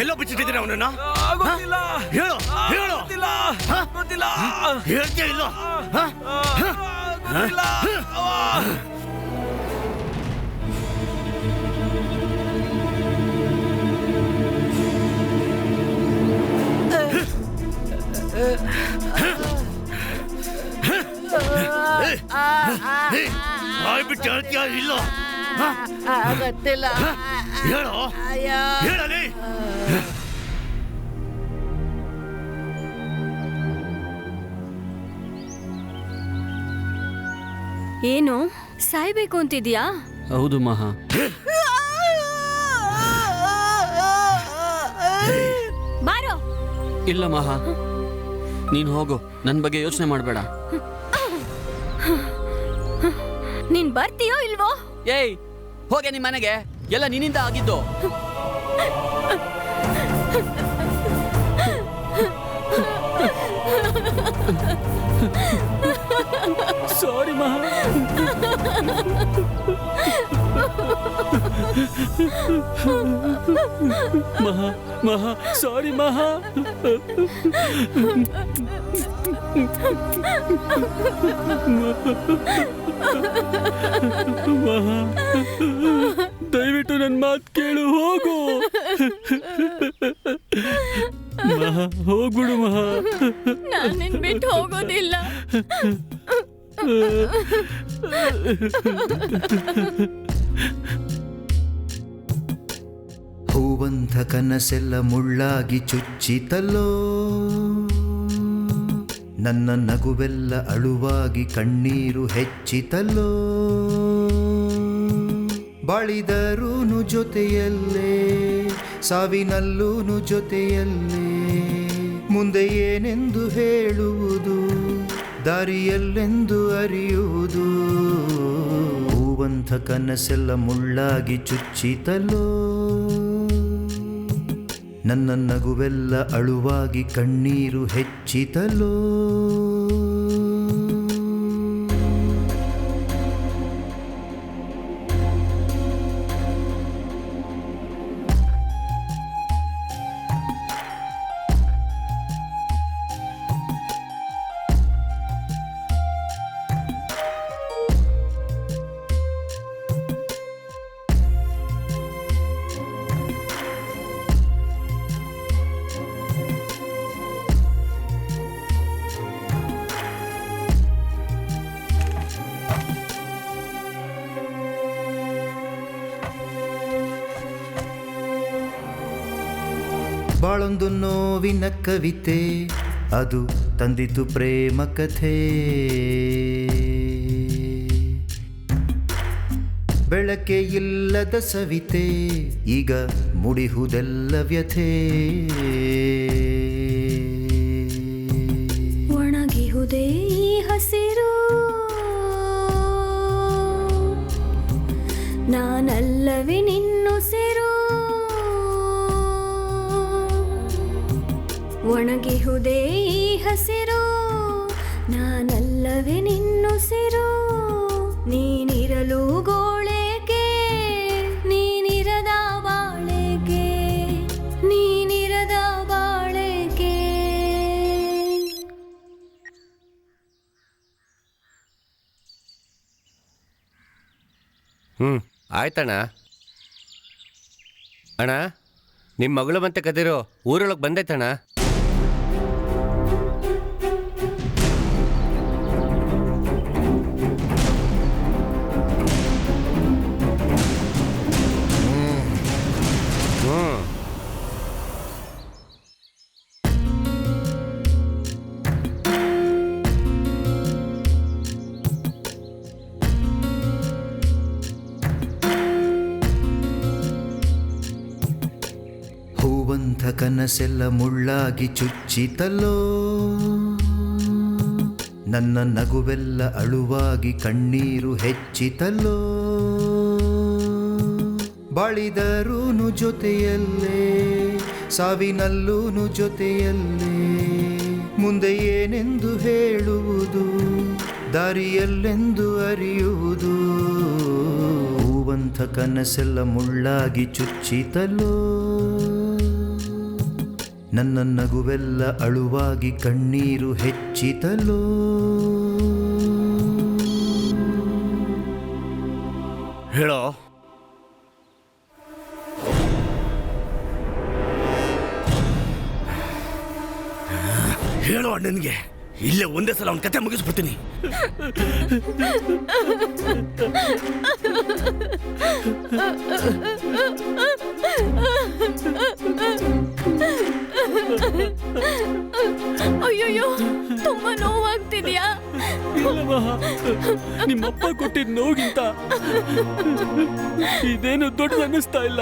ಎಲ್ಲೋ ಬಿಚ್ಚಿಟ್ಟಿದ್ದೀರ ಅವನನ್ನ? ಹೇಳು ಹೇಳು, ಹೇಳ್ತೀಯ ಇಲ್ಲೋ? ಬಿಟ್ಟು ಹೇಳ್ತೀಯ ಇಲ್ಲೋ? ಗೊತ್ತಿಲ್ಲ. ಹೇಳೋ, ಹೇಳಲಿ. ಏನು ಸಾಯ್ಬೇಕು ಅಂತಿದ್ಯಾ? ಹೌದು ಮಹಾ. ಬಾರೋ. ಇಲ್ಲ ಮಹಾ, ನೀನು ಹೋಗು, ನನ್ನ ಬಗ್ಗೆ ಯೋಚನೆ ಮಾಡಬೇಡ. ನೀನ್ ಬರ್ತೀಯೋ ಇಲ್ವೋ? ಏಯ್ ಹೋಗೆ ನಿಮ್ ಮನೆಗೆ, ಎಲ್ಲ ನಿನ್ನಿಂದ ಆಗಿದ್ದು. ಸಾರಿ ಮಹಾ. ಮಹಾ ಮಹಾ ಸಾರಿ ಮಹಾ. ಮಹಾ ದಯವಿಟ್ಟು ನನ್ನ ಮಾತು ಕೇಳು, ಹೋಗು. ಮಹಾ ಹೋಗ್ಬಿಡು ಮಹಾ. ನಾನು ನಿನ್ ಬಿಟ್ಟು ಹೋಗೋದಿಲ್ಲ. ಹೂವಂತ ಕನಸೆಲ್ಲ ಮುಳ್ಳಾಗಿ ಚುಚ್ಚಿತಲ್ಲೋ, ನನ್ನ ನಗುವೆಲ್ಲ ಅಳುವಾಗಿ ಕಣ್ಣೀರು ಹೆಚ್ಚಿತಲ್ಲೋ. ಬಾಳಿದರೂನು ಜೊತೆಯಲ್ಲೇ, ಸಾವಿನಲ್ಲೂನು ಜೊತೆಯಲ್ಲೇ, ಮುಂದೆ ಏನೆಂದು ಹೇಳುವುದು, ದಾರಿಯಲ್ಲೆಂದು ಅರಿಯುವುದು. ಹೂವಂತ ಕನಸೆಲ್ಲ ಮುಳ್ಳಾಗಿ ಚುಚ್ಚಿತಲ್ಲೋ, ನನ್ನ ನಗುವೆಲ್ಲ ಅಳುವಾಗಿ ಕಣ್ಣೀರು ಹೆಚ್ಚಿತಲೋ. ಬಾಳೊಂದು ನೋವಿನ ಕವಿತೆ, ಅದು ತಂದಿತು ಪ್ರೇಮ ಕಥೆ. ಬೆಳಕೆ ಇಲ್ಲದ ಸವಿತೆ, ಈಗ ಮುಡಿಹುದೆಲ್ಲ ವ್ಯಥೆ. ಒಣಗಿಹುದೇ ಈ ಹಸಿರು, ನಾನಲ್ಲವೇ ನಿನ್ನುಸಿರು. ಒಣಗಿಹುದೇ ಈ ಹಸಿರು, ನಾನಲ್ಲವೇ ನಿನ್ನುಸಿರು. ನೀನಿರಲು ಗೋಳೆಗೆ, ನೀನಿರದ ಬಾಳೆಗೆ, ನೀನಿರದ ಬಾಳೆಗೆ. ಆಯ್ತಣ್ಣ. ಅಣ್ಣ, ನಿಮ್ಮ ಮಗಳು ಮತ್ತೆ ಕದಿರೋ ಊರೊಳಗೆ ಬಂದೈತಣ್ಣ. ಹೂವಂತ ಕನಸೆಲ್ಲ ಮುಳ್ಳಾಗಿ ಚುಚ್ಚಿತಲ್ಲೋ, ನನ್ನ ನಗುವೆಲ್ಲ ಅಳುವಾಗಿ ಕಣ್ಣೀರು ಹೆಚ್ಚಿತಲ್ಲೋ. ಬಾಳಿದರೂನು ಜೊತೆಯಲ್ಲೇ, ಸಾವಿನಲ್ಲೂನು ಜೊತೆಯಲ್ಲೇ, ಮುಂದೆ ಏನೆಂದು ಹೇಳುವುದು, ದಾರಿಯಲ್ಲೆಂದು ಅರಿಯುವುದು. ಹೋಗುವಂಥ ಕನಸೆಲ್ಲ ಮುಳ್ಳಾಗಿ ಚುಚ್ಚಿತಲೋ, ನನ್ನ ನಗುವೆಲ್ಲ ಅಳುವಾಗಿ ಕಣ್ಣೀರು ಹೆಚ್ಚಿತಲೋ. ಹೇಳೋ. ಹೇಳೋ ಅಣ್ಣನಿಗೆ, ಇಲ್ಲೇ ಒಂದೇ ಸಲ ಅವನ ಕತೆ ಮುಗಿಸ್ಬಿಡ್ತೀನಿ. ಅಯ್ಯಯ್ಯೋ, ತುಂಬಾ ನೋವಾಗ್ತಿದ್ಯಾ? ನಿಮ್ಮಪ್ಪ ಕೊಟ್ಟಿದ್ ನೋವಿಗಿಂತ ಇದೇನು ದೊಡ್ಡದು ಅನ್ನಿಸ್ತಾ ಇಲ್ಲ.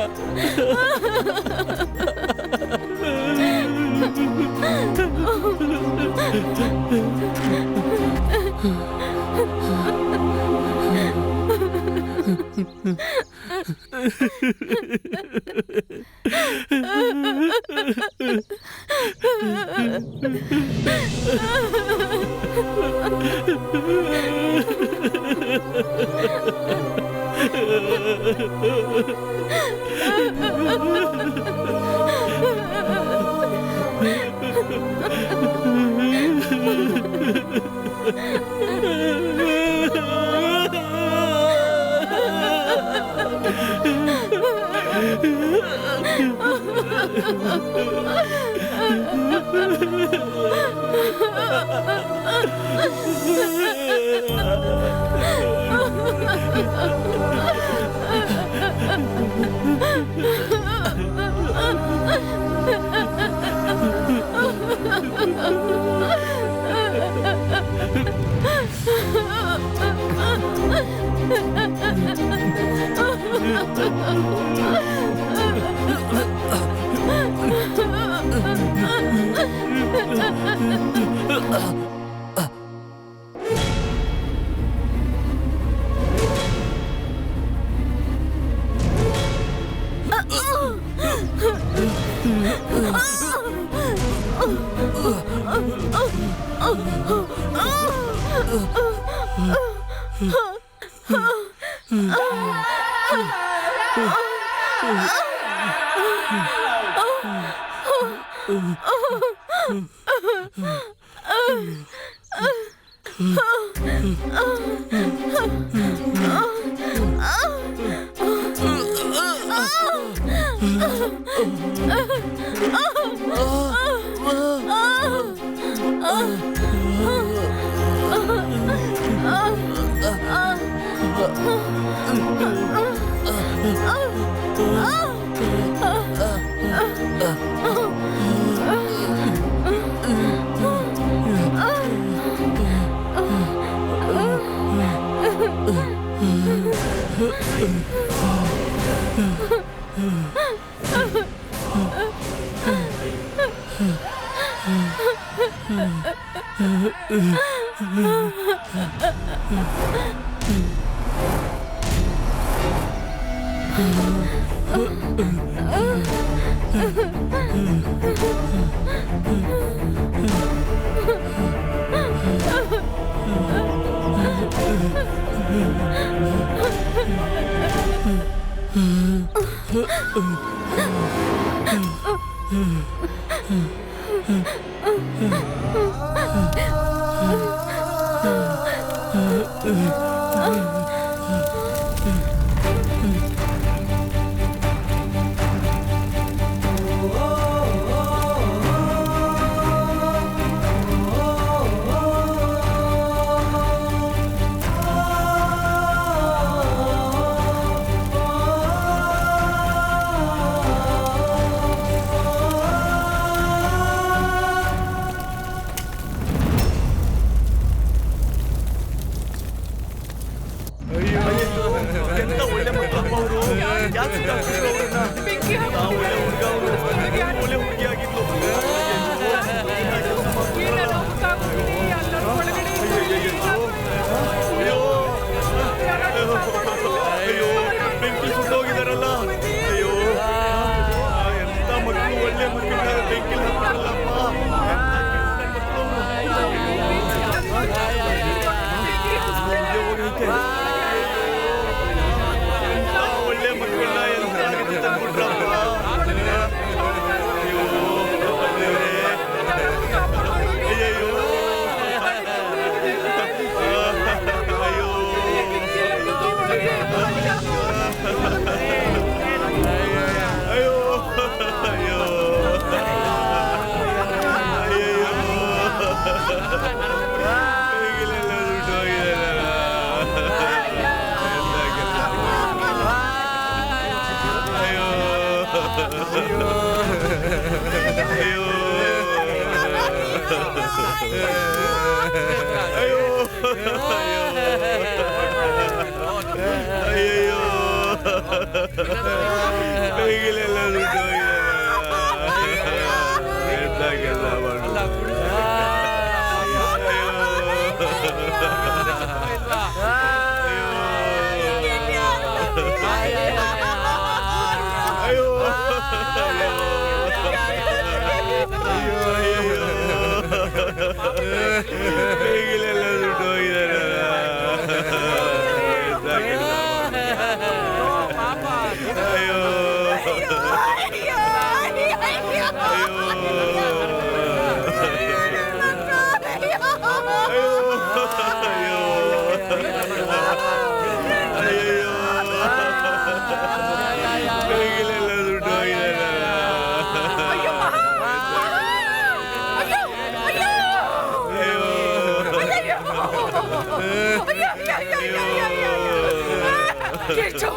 ಕಿರ್ಚು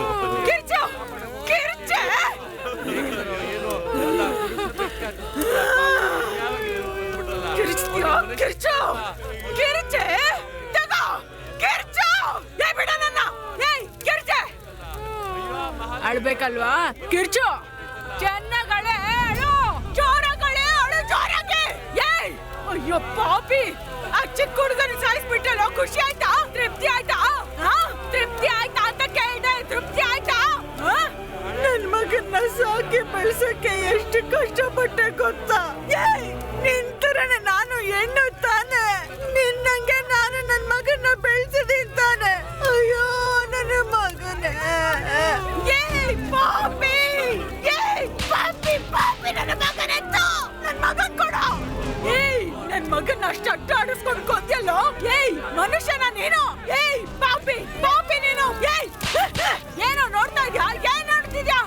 ಕಿರ್ಚು ಕಿರ್ಚೆ ಕಿರ್ಚ್ತೀಯೋ ಕಿರ್ಚು ಕಿರ್ಚೆ ತಗೋ ಕಿರ್ಚು ಏ ಬಿಡ ನನ್ನ ಏಯ್ ಕಿರ್ಚೆ ಅಳ್ಬೇಕಲ್ವಾ ಕಿರ್ಚು ಚೆನ್ನಾಗಳೆ ಅಳು ಜೋರಾಗಳೆ ಅಳು ಜೋರಾಗಿ ಏಯ್ ಅಯ್ಯೋ ಪಾಪಿ ಆ ಚಿಕ್ಕ ಹುಡುಗನ ಸಾಯಿಸ್ಬಿಟ್ಟಲ್ಲ ಖುಷಿ ಆಯ್ತಾ ತೃಪ್ತಿ ಆಯ್ತಾ ತೃಪ್ತಿ ಆಯ್ತಾ ಅಂತ ಕೇಳಿದೆ ತೃಪ್ತಿ ಆಯ್ತಾ ನನ್ ಮಗನ್ನ ಸಾಕಿ ಬೆಳ್ಸಕ್ಕೆ ಎಷ್ಟು ಕಷ್ಟಪಟ್ಟೆ ಗೊತ್ತಾ ನಿಂತರನೆ ನಾನು ಹೆಣ್ಣು ತಾನೆ ನಿನ್ನಂಗೆ ನಾನು ನನ್ ಮಗನ್ನ ಬೆಳ್ಸಿದೀನಿ ತಾನೆ ಅಯ್ಯೋ ನನ್ನ ಮಗನೇ ಪಾಪಿ ಪಾಪಿ ಪಾಪಿ ನನ್ನ ಮಗನೆತ್ತು ನನ್ ಮಗನ್ ಕೊಡು ನನ್ ಮಗನ್ನ ಅಷ್ಟು ಅಡ್ಡ ಆಡಿಸ್ಕೊಂಡು ಕೊಂದ್ಯಲ್ಲೋ ಮನುಷ್ಯನ ನೀನು ಪಾಪಿ ಪಾಪಿ ನೀನು ಏನೋ ನೋಡ್ತಾ ಇದ್ಯಾ ಏನ್ ನೋಡ್ತಿದ್ಯಾ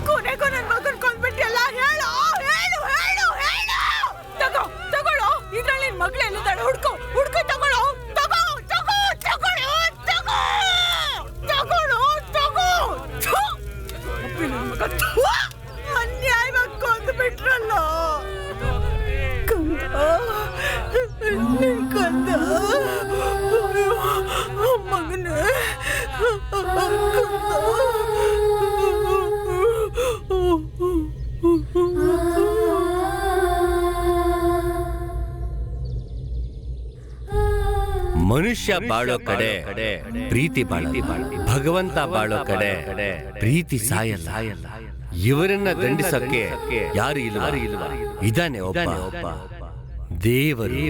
ಕೊನೆಗೂ ನನ್ ಮಗನ್ ಕೊಂದ್ಬಿಟ್ಟಿಯಲ್ಲ ಹೇಳು ಹೇಳು ಹೇಳು ಹೇಳು ತಗೊಳ್ಳೋ ಇದ್ರಲ್ಲಿ ನಿನ್ ಮಗ್ಳು ಎಲ್ಲಿದ್ದಾಳೆ ಹುಡ್ಕೋ ತಗೊಳ್ಳೋ ಅನ್ಯಾಯವಾಗಿ ಕೊಂದ್ಬಿಟ್ರಲ್ಲ ಕಂದ ಮಗನೇ ಮನುಷ್ಯ ಬಾಳೋ ಕಡೆ ಪ್ರೀತಿ ಬಾಳ ಭಗವಂತ ಬಾಳೋ ಕಡೆ ಪ್ರೀತಿ ಸಾಯಲ್ಲ ಇವರನ್ನ ದಂಡಿಸಕ್ಕೆ ಯಾರು ಇಲ್ವಾ ಇದಾನೆ ಒಬ್ಬ ದೇವರು